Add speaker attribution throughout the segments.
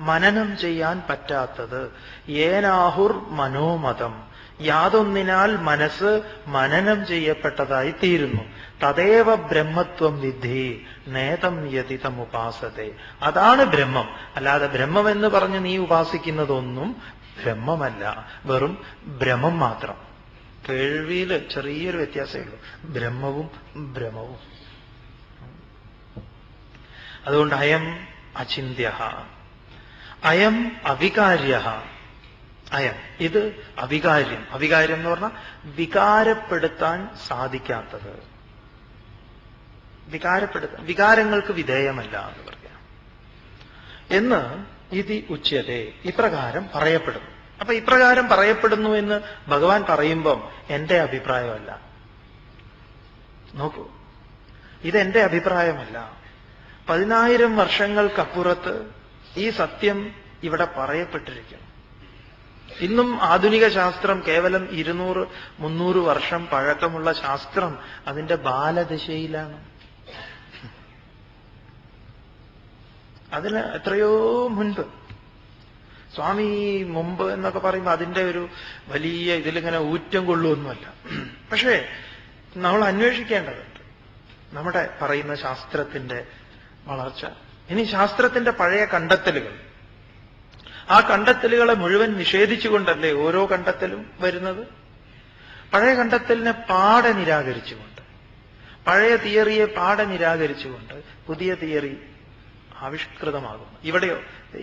Speaker 1: മനനം ചെയ്യാൻ പറ്റാത്തത്. ഏനാഹുർ മനോമതം, യാതൊന്നിനാൽ മനസ്സ് മനനം ചെയ്യപ്പെട്ടതായി തീരുന്നു. തദേവ ബ്രഹ്മത്വം വിദ്ധി നേതം യതിതമുപാസത്തെ. അതാണ് ബ്രഹ്മം. അല്ലാതെ ബ്രഹ്മമെന്ന് പറഞ്ഞ് നീ ഉപാസിക്കുന്നതൊന്നും ബ്രഹ്മമല്ല, വെറും ഭ്രമം മാത്രം. കേൾവിയിൽ ചെറിയൊരു വ്യത്യാസമേ ഉള്ളൂ, ബ്രഹ്മവും ഭ്രമവും. അതുകൊണ്ട് അയം അചിന്യ, അയം അവികാര്യ. അയം ഇത് അവികാര്യം. അവികാര്യം എന്ന് പറഞ്ഞാൽ വികാരപ്പെടുത്താൻ സാധിക്കാത്തത്, വികാരങ്ങൾക്ക് വിധേയമല്ല എന്ന് പറയാം എന്ന് ഇതി ഉച്യതേ, ഇപ്രകാരം പറയപ്പെടുന്നു. അപ്പൊ ഇപ്രകാരം പറയപ്പെടുന്നു എന്ന് ഭഗവാൻ പറയുമ്പം എന്റെ അഭിപ്രായമല്ല. നോക്കൂ, ഇതെന്റെ അഭിപ്രായമല്ല. 10,000 വർഷങ്ങൾക്കപ്പുറത്ത് ഈ സത്യം ഇവിടെ പറയപ്പെട്ടിരിക്കുന്നു. ഇന്നും ആധുനിക ശാസ്ത്രം കേവലം 200-300 വർഷം പഴക്കമുള്ള ശാസ്ത്രം അതിന്റെ ബാലദശയിലാണ്. അതിന് എത്രയോ മുൻപ്, സ്വാമി മുമ്പ് എന്നൊക്കെ പറയുമ്പോൾ അതിന്റെ ഒരു വലിയ ഇതിലിങ്ങനെ ഊറ്റം കൊള്ളുമൊന്നുമല്ല. പക്ഷേ നമ്മൾ അന്വേഷിക്കേണ്ടതുണ്ട് നമ്മുടെ പറയുന്ന ശാസ്ത്രത്തിന്റെ വളർച്ച. ഇനി ശാസ്ത്രത്തിന്റെ പഴയ കണ്ടെത്തലുകൾ, ആ കണ്ടെത്തലുകളെ മുഴുവൻ നിഷേധിച്ചുകൊണ്ടല്ലേ ഓരോ കണ്ടെത്തലും വരുന്നത്. പഴയ കണ്ടെത്തലിനെ പാടെ നിരാകരിച്ചുകൊണ്ട്, പഴയ തിയറിയെ പാടെ നിരാകരിച്ചുകൊണ്ട് പുതിയ തിയറി ആവിഷ്കൃതമാകുന്നു. ഇവിടെയോ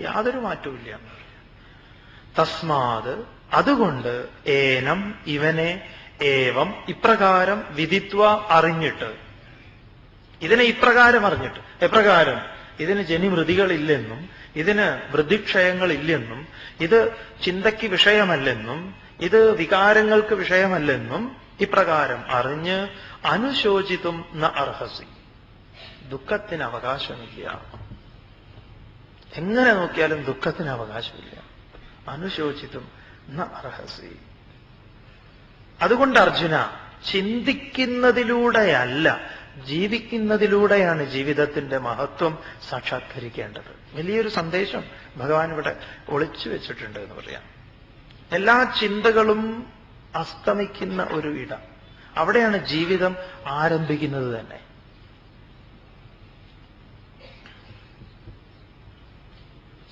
Speaker 1: യാതൊരു മാറ്റവും ഇല്ല. തസ്മാത് അതുകൊണ്ട് ഏനം ഇവനെ ഏവം ഇപ്രകാരം വിദിത്വ അറിഞ്ഞിട്ട്, ഇതിനെ ഇപ്രകാരം അറിഞ്ഞിട്ട്, എപ്രകാരം? ഇതിന് ജനിമൃതികളില്ലെന്നും ഇതിന് വൃദ്ധിക്ഷയങ്ങളില്ലെന്നും ഇത് ചിന്തയ്ക്ക് വിഷയമല്ലെന്നും ഇത് വികാരങ്ങൾക്ക് വിഷയമല്ലെന്നും ഇപ്രകാരം അറിഞ്ഞ് അനുശോചിതും ന അർഹസി, ദുഃഖത്തിന് അവകാശമില്ല. എങ്ങനെ നോക്കിയാലും ദുഃഖത്തിന് അവകാശമില്ല. അനുശോചിതും ന അർഹസി. അതുകൊണ്ട് അർജുന, ചിന്തിക്കുന്നതിലൂടെയല്ല ജീവിക്കുന്നതിലൂടെയാണ് ജീവിതത്തിന്റെ മഹത്വം സാക്ഷാത്കരിക്കേണ്ടത്. വലിയൊരു സന്ദേശം ഭഗവാൻ ഇവിടെ ഒളിച്ചു വെച്ചിട്ടുണ്ട് എന്ന് പറയാം. എല്ലാ ചിന്തകളും അസ്തമിക്കുന്ന ഒരു ഇടം, അവിടെയാണ് ജീവിതം ആരംഭിക്കുന്നത് തന്നെ.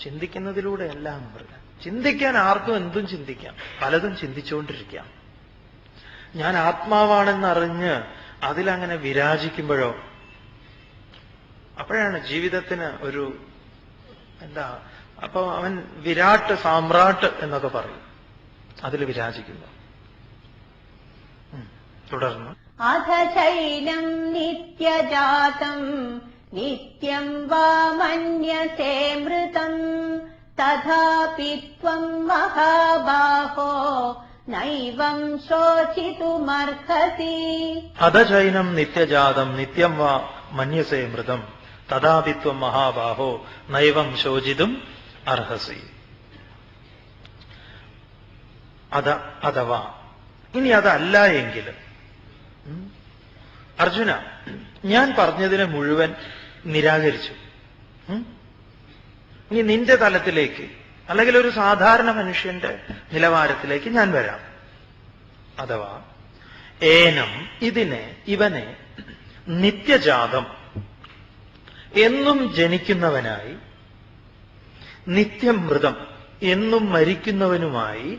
Speaker 1: ചിന്തിക്കുന്നതിലൂടെയല്ല എന്ന് പറയാം. ചിന്തിക്കാൻ ആർക്കും എന്തും ചിന്തിക്കാം, പലതും ചിന്തിച്ചുകൊണ്ടിരിക്കാം. ഞാൻ ആത്മാവാണെന്നറിഞ്ഞ് അതിലങ്ങനെ വിരാജിക്കുമ്പോഴോ, അപ്പോഴാണ് ജീവിതത്തിന് ഒരു അപ്പൊ അവൻ വിരാട്ട് സാമ്രാട്ട് എന്നൊക്കെ പറയും അതിൽ വിരാജിക്കുന്നു. തുടർന്ന്
Speaker 2: അഥ ചൈനം നിത്യജാതം നിത്യം വാ മന്യസേ മൃതം തഥാപി ത്വം മഹാബാഹോ നൈവം ശോചിതുമർഹസി.
Speaker 1: അഥ ചൈനം നിത്യജാതം നിത്യം വാ മന്യസേ മൃതം തഥാപി ത്വം മഹാബാഹോ നൈവം ശോചിതും അർഹസി. അഥവാ ഇനി അതല്ല എങ്കിലും, അർജുന, ഞാൻ പറഞ്ഞതിനെ മുഴുവൻ നിരാകരിച്ചു. ഇനി നിന്റെ തലത്തിലേക്ക്, അല്ലെങ്കിൽ ഒരു സാധാരണ മനുഷ്യന്റെ നിലവാരത്തിലേക്ക് ഞാൻ വരാം. അഥവാ ഏനം ഇവനെ നിത്യജാതം എന്നും ജനിക്കുന്നവനായി, നിത്യം മൃതം എന്നും മരിക്കുന്നവനുമായി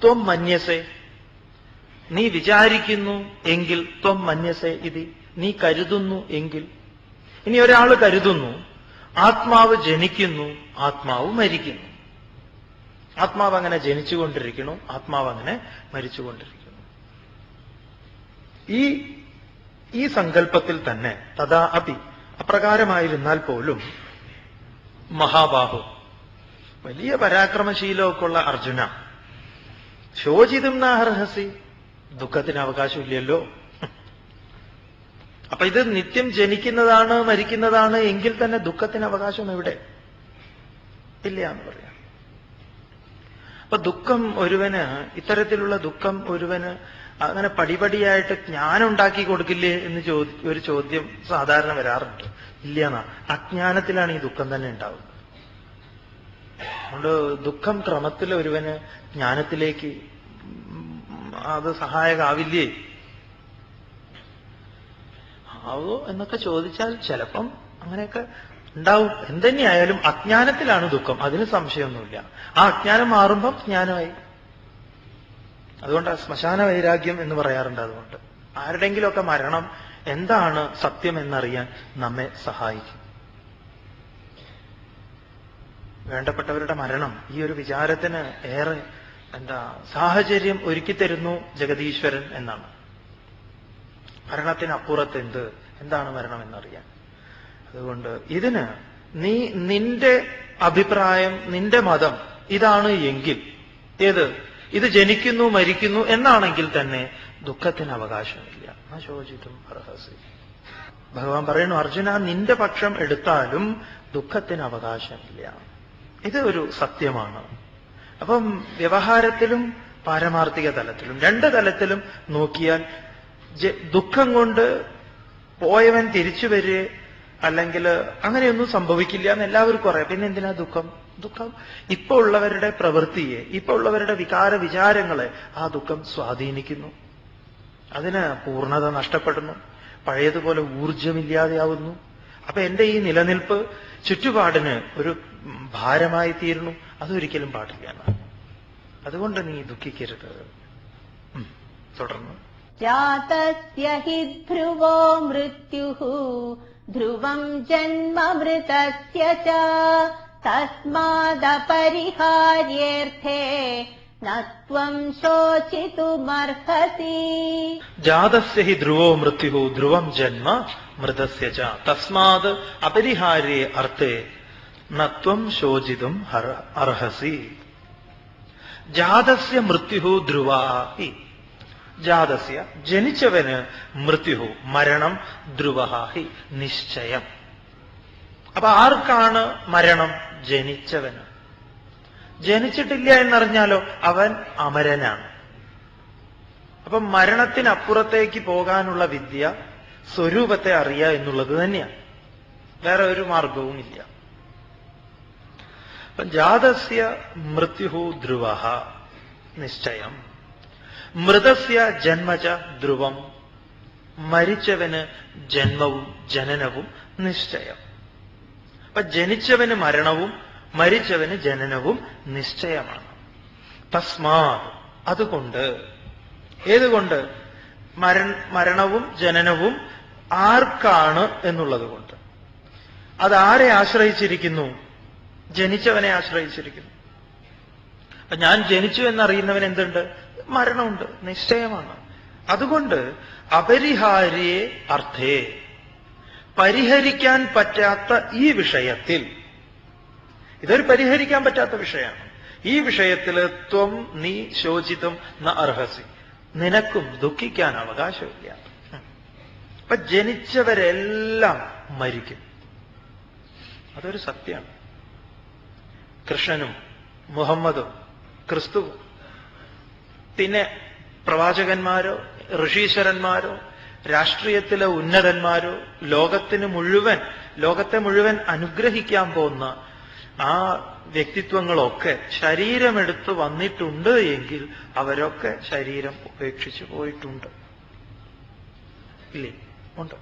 Speaker 1: ത്വം മന്യസേ, നീ വിചാരിക്കുന്നു എങ്കിൽ, ത്വം മന്യസേ ഇതി, നീ കരുതുന്നു എങ്കിൽ. ഇനി ഒരാൾ കരുതുന്നു ആത്മാവ് ജനിക്കുന്നു, ആത്മാവ് മരിക്കുന്നു, ആത്മാവ് അങ്ങനെ ജനിച്ചുകൊണ്ടിരിക്കുന്നു, ആത്മാവ് അങ്ങനെ മരിച്ചുകൊണ്ടിരിക്കുന്നു. ഈ സങ്കല്പത്തിൽ തന്നെ തഥാ അപി, അപ്രകാരമായിരുന്നാൽ പോലും, മഹാബാഹു, വലിയ പരാക്രമശീലമൊക്കെ ഉള്ള അർജുന, ശോചിതും നാർഹസി, ദുഃഖത്തിന് അവകാശമില്ലല്ലോ. അപ്പൊ ഇത് നിത്യം ജനിക്കുന്നതാണ് മരിക്കുന്നതാണ് എങ്കിൽ തന്നെ ദുഃഖത്തിന് അവകാശം എവിടെ? ഇല്ല എന്ന് പറയാം. അപ്പൊ ദുഃഖം ഒരുവന്, ഇത്തരത്തിലുള്ള ദുഃഖം ഒരുവന് അങ്ങനെ പടിപടിയായിട്ട് ജ്ഞാനം ഉണ്ടാക്കി കൊടുക്കില്ലേ എന്ന് ഒരു ചോദ്യം സാധാരണ വരാറുണ്ട്. ഇല്ല എന്നാ, അജ്ഞാനത്തിലാണ് ഈ ദുഃഖം തന്നെ ഉണ്ടാവുന്നത്. അതുകൊണ്ട് ദുഃഖം ക്രമത്തിൽ ഒരുവന് ജ്ഞാനത്തിലേക്ക് അത് സഹായകാവില്ലേ ആവോ എന്നൊക്കെ ചോദിച്ചാൽ ചിലപ്പം അങ്ങനെയൊക്കെ ഉണ്ടാവും. എന്തുതന്നെയായാലും അജ്ഞാനത്തിലാണ് ദുഃഖം, അതിന് സംശയമൊന്നുമില്ല. ആ അജ്ഞാനം മാറുമ്പം ജ്ഞാനമായി. അതുകൊണ്ട് ശ്മശാന വൈരാഗ്യം എന്ന് പറയാറുണ്ട്. അതുകൊണ്ട് ആരുടെങ്കിലുമൊക്കെ മരണം എന്താണ് സത്യം എന്നറിയാൻ നമ്മെ സഹായിക്കും. വേണ്ടപ്പെട്ടവരുടെ മരണം ഈ ഒരു വിചാരത്തിന് ഏറെ സാഹചര്യം ഒരുക്കിത്തരുന്നു ജഗദീശ്വരൻ എന്നാണ്. മരണത്തിനപ്പുറത്ത് എന്താണ് മരണം എന്നറിയാൻ. അതുകൊണ്ട് ഇതിന് നിന്റെ അഭിപ്രായം, നിന്റെ മതം ഇതാണ് എങ്കിൽ, ഇത് ജനിക്കുന്നു മരിക്കുന്നു എന്നാണെങ്കിൽ തന്നെ ദുഃഖത്തിന് അവകാശമില്ല. ശോചിതും അർഹസി. ഭഗവാൻ പറയുന്നു, അർജുന നിന്റെ പക്ഷം എടുത്താലും ദുഃഖത്തിന് അവകാശമില്ല. ഇത് ഒരു സത്യമാണ്. അപ്പം വ്യവഹാരത്തിലും പാരമാർത്ഥിക തലത്തിലും രണ്ട് തലത്തിലും നോക്കിയാൽ ദുഃഖം കൊണ്ട് പോയവൻ തിരിച്ചു വരിക അല്ലെങ്കിൽ അങ്ങനെയൊന്നും സംഭവിക്കില്ല എന്ന് എല്ലാവർക്കും അറിയാം. പിന്നെ എന്തിനാ ദുഃഖം? ഇപ്പൊ ഉള്ളവരുടെ പ്രവൃത്തിയെ, ഇപ്പൊ ഉള്ളവരുടെ വികാര വിചാരങ്ങളെ ആ ദുഃഖം സ്വാധീനിക്കുന്നു. അതിന് പൂർണ്ണത നഷ്ടപ്പെടുന്നു, പഴയതുപോലെ ഊർജമില്ലാതെയാവുന്നു. അപ്പൊ എന്റെ ഈ നിലനിൽപ്പ് ചുറ്റുപാടിന് ഒരു ഭാരമായി തീരുന്നു. അതൊരിക്കലും പാടില്ല എന്നാണ്. അതുകൊണ്ട് നീ ദുഃഖിക്കരുത്. തുടർന്ന്
Speaker 2: ജാതസ്യ ഹി ധ്രുവോ മൃത്യുഃ ധ്രുവം ജന്മ മൃതസ്യ ച തസ്മാദപരിഹാര്യേർത്ഥേ നത്വം ശോചിതുമർഹസി.
Speaker 1: ജാതസ്യ ഹി ധ്രുവോ മൃത്യുഃ ധ്രുവം ജന്മ മൃതസ്യ ച തസ്മാത് അപരിഹാര്യേ അർത്ഥേ നത്വം ശോചിതും അർഹസി. ജാതസ്യ മൃത്യുഃ ധ്രുവാ ഹി. ജാതസ്യ ജനിച്ചവന് മൃത്യുഃ മരണം ധ്രുവഃ ഹി നിശ്ചയം. അപ്പൊ ആർക്കാണ് മരണം? ജനിച്ചവന്. ജനിച്ചിട്ടില്ല എന്നറിഞ്ഞാലോ അവൻ അമരനാണ്. അപ്പം മരണത്തിനപ്പുറത്തേക്ക് പോകാനുള്ള വിദ്യ സ്വരൂപത്തെ അറിയുക എന്നുള്ളത് തന്നെയാണ്. വേറെ ഒരു മാർഗവുമില്ല. അപ്പം ജാതസ്യ മൃത്യുഃ ധ്രുവഃ നിശ്ചയം. മൃതസ്യ ജന്മച ധ്രുവം. മരിച്ചവന് ജന്മവും ജനനവും നിശ്ചയം. അപ്പൊ ജനിച്ചവന് മരണവും മരിച്ചവന് ജനനവും നിശ്ചയമാണ്. തസ്മാത് അതുകൊണ്ട്. ഏതുകൊണ്ട്? മരണവും ജനനവും ആർക്കാണ് എന്നുള്ളത് കൊണ്ട്. അതാരെ ആശ്രയിച്ചിരിക്കുന്നു? ജനിച്ചവനെ ആശ്രയിച്ചിരിക്കുന്നു. അപ്പൊ ഞാൻ ജനിച്ചു എന്നറിയുന്നവൻ എന്തുണ്ട്? മരണമുണ്ട്, നിശ്ചയമാണ്. അതുകൊണ്ട് അപരിഹാര്യേ അർത്ഥേ, പരിഹരിക്കാൻ പറ്റാത്ത ഈ വിഷയത്തിൽ, ഇതൊരു പരിഹരിക്കാൻ പറ്റാത്ത വിഷയമാണ്. ഈ വിഷയത്തിൽ ത്വം നീ ശോചിതും ന അർഹസി, നിനക്കും ദുഃഖിക്കാൻ അവകാശമില്ല. അപ്പൊ ജനിച്ചവരെല്ലാം മരിക്കും, അതൊരു സത്യമാണ്. കൃഷ്ണനും മുഹമ്മദും ക്രിസ്തുവും പിന്നെ പ്രവാചകന്മാരോ ഋഷീശ്വരന്മാരോ രാഷ്ട്രീയത്തിലെ ഉന്നതന്മാരോ ലോകത്തെ മുഴുവൻ അനുഗ്രഹിക്കാൻ പോകുന്ന ആ വ്യക്തിത്വങ്ങളൊക്കെ ശരീരമെടുത്ത് വന്നിട്ടുണ്ട് എങ്കിൽ അവരൊക്കെ ശരീരം ഉപേക്ഷിച്ചു പോയിട്ടുണ്ട്. ഇല്ലേ? ഉണ്ട്.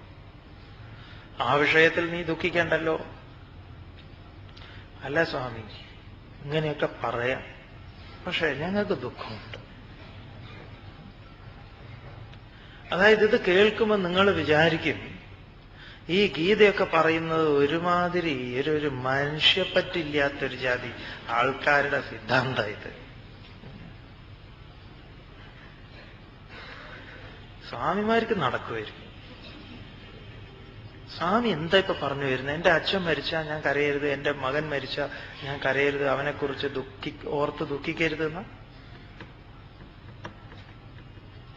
Speaker 1: ആ വിഷയത്തിൽ നീ ദുഃഖിക്കണ്ടല്ലോ. അല്ല സ്വാമി, ഇങ്ങനെയൊക്കെ പറയാം, പക്ഷെ ഞങ്ങൾക്ക് ദുഃഖമുണ്ട്. അതായത് ഇത് കേൾക്കുമ്പോൾ നിങ്ങൾ വിചാരിക്കും ഈ ഗീതയൊക്കെ പറയുന്നത് ഒരുമാതിരി ഒരു മനുഷ്യപ്പറ്റില്ലാത്തൊരു ജാതി ആൾക്കാരുടെ സിദ്ധാന്തം ഇത്. സ്വാമിമാർക്ക് നടക്കുമായിരിക്കും. സ്വാമി എന്താ ഇപ്പൊ പറഞ്ഞു വരുന്നത്? എന്റെ അച്ഛൻ മരിച്ചാൽ ഞാൻ കരയരുത്, എന്റെ മകൻ മരിച്ചാൽ ഞാൻ കരയരുത്, അവനെക്കുറിച്ച് ഓർത്ത് ദുഃഖിക്കരുത് എന്ന്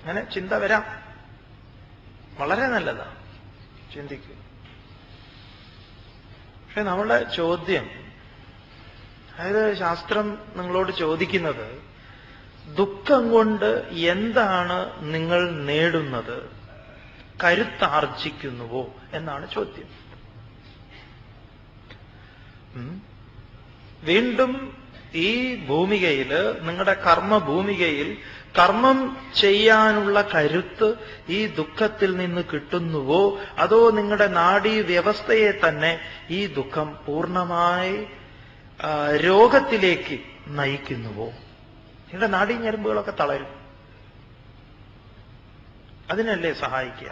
Speaker 1: അങ്ങനെ ചിന്ത വരാം. വളരെ നല്ലതാണ്, ചിന്തിക്കുക. പക്ഷെ നമ്മളുടെ ചോദ്യം, അതായത് ശാസ്ത്രം നിങ്ങളോട് ചോദിക്കുന്നത് ദുഃഖം കൊണ്ട് എന്താണ് നിങ്ങൾ നേടുന്നത്, കരുത്താർജിക്കുന്നുവോ എന്നാണ് ചോദ്യം. വീണ്ടും ഈ ഭൂമികയിൽ, നിങ്ങളുടെ കർമ്മഭൂമികയിൽ കർമ്മം ചെയ്യാനുള്ള കരുത്ത് ഈ ദുഃഖത്തിൽ നിന്ന് കിട്ടുന്നുവോ, അതോ നിങ്ങളുടെ നാഡീ വ്യവസ്ഥയെ തന്നെ ഈ ദുഃഖം പൂർണ്ണമായി രോഗത്തിലേക്ക് നയിക്കുന്നുവോ? നിങ്ങളുടെ നാഡീ ഞരമ്പുകളൊക്കെ തളരും. അതിനല്ലേ സഹായിക്കുക.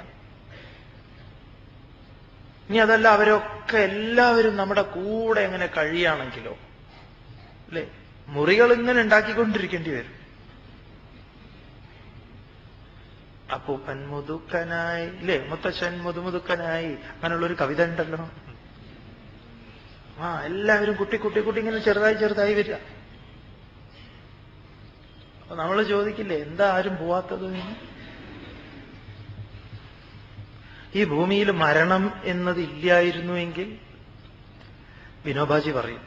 Speaker 1: ഇനി അതല്ല, അവരൊക്കെ എല്ലാവരും നമ്മുടെ കൂടെ എങ്ങനെ കഴിയുകയാണെങ്കിലോ, അല്ലേ, മുറികൾ ഇങ്ങനെ ഉണ്ടാക്കിക്കൊണ്ടിരിക്കേണ്ടി വരും. അപ്പൂപ്പൻ മുതുക്കനായി, ഇല്ലേ, മുത്തച്ഛൻ മുതുമുതുക്കനായി, അങ്ങനെയുള്ളൊരു കവിത ഉണ്ടല്ലോ. എല്ലാവരും കുട്ടി കുട്ടി കുട്ടി ഇങ്ങനെ ചെറുതായി ചെറുതായി വരിക. അപ്പൊ നമ്മൾ ചോദിക്കില്ലേ, എന്താ ആരും പോവാത്തത്? ഈ ഭൂമിയിൽ മരണം എന്നത് ഇല്ലായിരുന്നുവെങ്കിൽ, വിനോബാജി പറയും,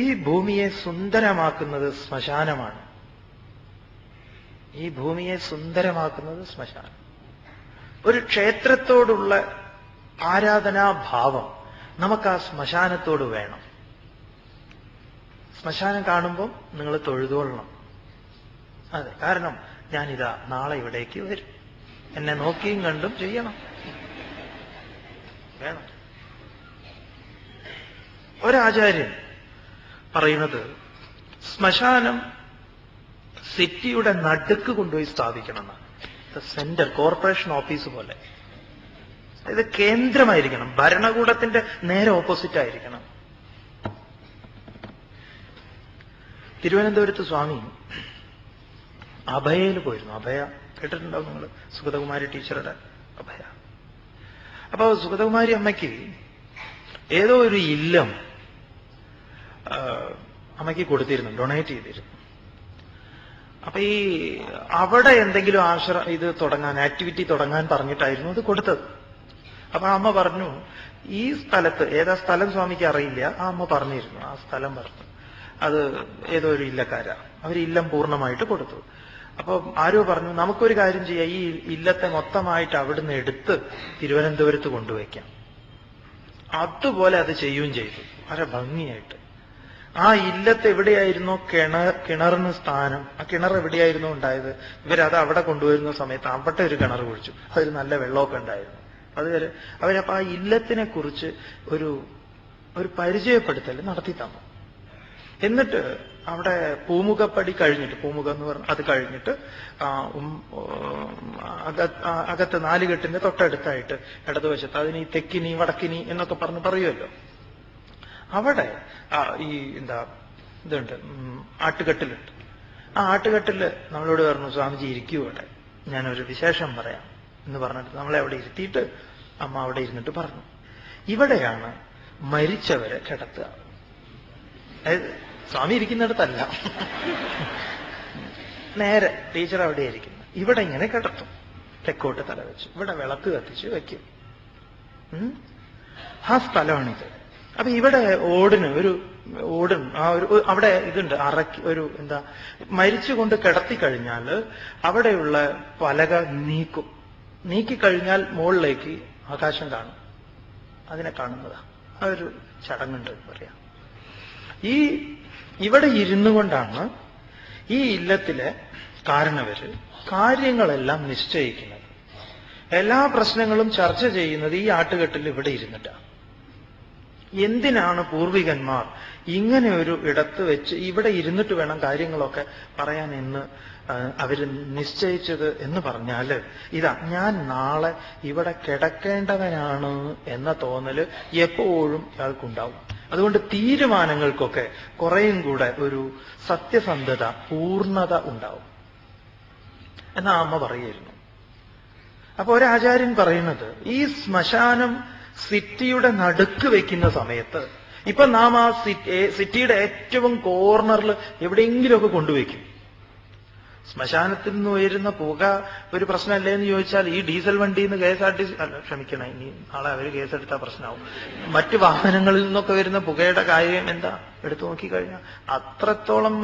Speaker 1: ഈ ഭൂമിയെ സുന്ദരമാക്കുന്നത് ശ്മശാനമാണ്. ഈ ഭൂമിയെ സുന്ദരമാക്കുന്നത് ശ്മശാനം. ഒരു ക്ഷേത്രത്തോടുള്ള ആരാധനാഭാവം നമുക്ക് ആ ശ്മശാനത്തോട് വേണം. ശ്മശാനം കാണുമ്പോൾ നിങ്ങൾ തൊഴുതോളണം. അതെ, കാരണം ഞാനിതാ നാളെ ഇവിടേക്ക് വരും, എന്നെ നോക്കിയും കണ്ടും ചെയ്യണം, വേണം. ഒരാചാര്യൻ പറയുന്നത്, ശ്മശാനം സിറ്റിയുടെ നടുക്ക് കൊണ്ടുപോയി സ്ഥാപിക്കണമെന്നാണ്. സെന്റർ, കോർപ്പറേഷൻ ഓഫീസ് പോലെ. ഇത് കേന്ദ്രമായിരിക്കണം, ഭരണകൂടത്തിന്റെ നേരെ ഓപ്പോസിറ്റ് ആയിരിക്കണം. തിരുവനന്തപുരത്ത് സ്വാമി അഭയയിൽ പോയിരുന്നു. അഭയ കേട്ടിട്ടുണ്ടാവും നിങ്ങൾ, സുഗതകുമാരി ടീച്ചറുടെ അഭയ. അപ്പൊ സുഗതകുമാരി അമ്മയ്ക്ക് ഏതോ ഒരു ഇല്ലം അമ്മയ്ക്ക് കൊടുത്തിരുന്നു, ഡൊണേറ്റ് ചെയ്തിരുന്നു. അപ്പൊ ഈ അവിടെ എന്തെങ്കിലും ഇത് തുടങ്ങാൻ, ആക്ടിവിറ്റി തുടങ്ങാൻ പറഞ്ഞിട്ടായിരുന്നു അത് കൊടുത്തത്. അപ്പൊ അമ്മ പറഞ്ഞു, ഈ സ്ഥലത്ത്, ഏതാ സ്ഥലം സ്വാമിക്ക് അറിയില്ല, ആ അമ്മ പറഞ്ഞിരുന്നു, ആ സ്ഥലം പറഞ്ഞു, അത് ഏതോ ഒരു ഇല്ലക്കാരാ, അവർ ഇല്ലം പൂർണ്ണമായിട്ട് കൊടുത്തു. അപ്പൊ ആരോ പറഞ്ഞു, നമുക്കൊരു കാര്യം ചെയ്യാം, ഈ ഇല്ലത്തെ മൊത്തമായിട്ട് അവിടുന്ന് എടുത്ത് തിരുവനന്തപുരത്ത് കൊണ്ടുവയ്ക്കാം. അതുപോലെ അത് ചെയ്യുകയും ചെയ്തു, വളരെ ഭംഗിയായിട്ട്. ആ ഇല്ലത്ത് എവിടെയായിരുന്നോ കിണറിന് സ്ഥാനം, ആ കിണർ എവിടെയായിരുന്നോ ഉണ്ടായത്, ഇവരത് അവിടെ കൊണ്ടുവരുന്ന സമയത്ത് അവിടെ ഒരു കിണർ കുഴിച്ചു, അതിൽ നല്ല വെള്ളമൊക്കെ ഉണ്ടായിരുന്നു. അതുവരെ അവരപ്പോ ആ ഇല്ലത്തിനെ കുറിച്ച് ഒരു പരിചയപ്പെടുത്തൽ നടത്തി തന്നു. എന്നിട്ട് അവിടെ പൂമുഖപ്പടി കഴിഞ്ഞിട്ട്, പൂമുഖം എന്ന് പറഞ്ഞാൽ അത് കഴിഞ്ഞിട്ട് അകത്ത് നാലുകെട്ടിന്റെ തൊട്ടടുത്തായിട്ട് ഇടതുവശത്ത്, അതിന് ഈ തെക്കിനി വടക്കിനി എന്നൊക്കെ പറഞ്ഞ് പറയുമല്ലോ, അവിടെ ഈ ഇതുണ്ട്, ആട്ടുകെട്ടിലുണ്ട്. ആ ആട്ടുകെട്ടില് നമ്മളോട് പറഞ്ഞു, സ്വാമിജി ഇരിക്കൂ അവിടെ, ഞാനൊരു വിശേഷം പറയാം എന്ന് പറഞ്ഞിട്ട് നമ്മളെ അവിടെ ഇരുത്തിയിട്ട് അമ്മ അവിടെ ഇരുന്നിട്ട് പറഞ്ഞു, ഇവിടെയാണ് മരിച്ചവരെ കിടത്തുക. അതായത് സ്വാമി ഇരിക്കുന്നിടത്തല്ല, നേരെ ടീച്ചർ അവിടെ ഇരിക്കുന്നു, ഇവിടെ ഇങ്ങനെ കിടത്തും, തെക്കോട്ട് തല വെച്ച്, ഇവിടെ വിളക്ക് കത്തിച്ച് വെക്കും. ആ സ്ഥലമാണിത്. അപ്പൊ ഇവിടെ ഓടിന് അവിടെ ഇതുണ്ട്, ഒരു മരിച്ചുകൊണ്ട് കിടത്തിക്കഴിഞ്ഞാൽ അവിടെയുള്ള പലക നീക്കിക്കഴിഞ്ഞാൽ മുകളിലേക്ക് ആകാശം കാണും. അതിനെ കാണുന്നതാ, ആ ഒരു ചടങ്ങുണ്ട് പറയാം. ഇവിടെ ഇരുന്നു കൊണ്ടാണ് ഈ ഇല്ലത്തിലെ കാരണവര് കാര്യങ്ങളെല്ലാം നിശ്ചയിക്കുന്നത്. എല്ലാ പ്രശ്നങ്ങളും ചർച്ച ചെയ്യുന്നത് ഈ ആട്ടുകെട്ടിൽ ഇവിടെ ഇരുന്നിട്ടാണ്. എന്തിനാണ് പൂർവികന്മാർ ഇങ്ങനെ ഒരു ഇടത്ത് വെച്ച് ഇവിടെ ഇരുന്നിട്ട് വേണം കാര്യങ്ങളൊക്കെ പറയാൻ എന്ന് അവര് നിശ്ചയിച്ചത് എന്ന് പറഞ്ഞാല് ഇതാ, ഞാൻ നാളെ ഇവിടെ കിടക്കേണ്ടവനാണ് എന്ന തോന്നല് എപ്പോഴും ഇയാൾക്കുണ്ടാവും. അതുകൊണ്ട് തീരുമാനങ്ങൾക്കൊക്കെ കുറേയും കൂടെ ഒരു സത്യസന്ധത, പൂർണ്ണത ഉണ്ടാവും എന്നാ അമ്മ പറയായിരുന്നു. അപ്പൊ ഒരാചാര്യൻ പറയുന്നത്, ഈ ശ്മശാനം സിറ്റിയുടെ നടുക്ക് വെക്കുന്ന സമയത്ത് ഇപ്പൊ നാം ആ സിറ്റിയുടെ ഏറ്റവും കോർണറിൽ എവിടെയെങ്കിലുമൊക്കെ കൊണ്ടുവയ്ക്കും. ശ്മശാനത്തിൽ നിന്ന് ഉയരുന്ന പുക ഒരു പ്രശ്നമല്ലേ എന്ന് ചോദിച്ചാൽ, ഈ ഡീസൽ വണ്ടിയിൽ നിന്ന് KSRTC ക്ഷമിക്കണം, ഇനി നാളെ അവർ കേസെടുത്താൽ പ്രശ്നമാവും. മറ്റ് വാഹനങ്ങളിൽ നിന്നൊക്കെ വരുന്ന പുകയുടെ കാര്യം എന്താ എടുത്തു നോക്കിക്കഴിഞ്ഞാൽ അത്രത്തോളം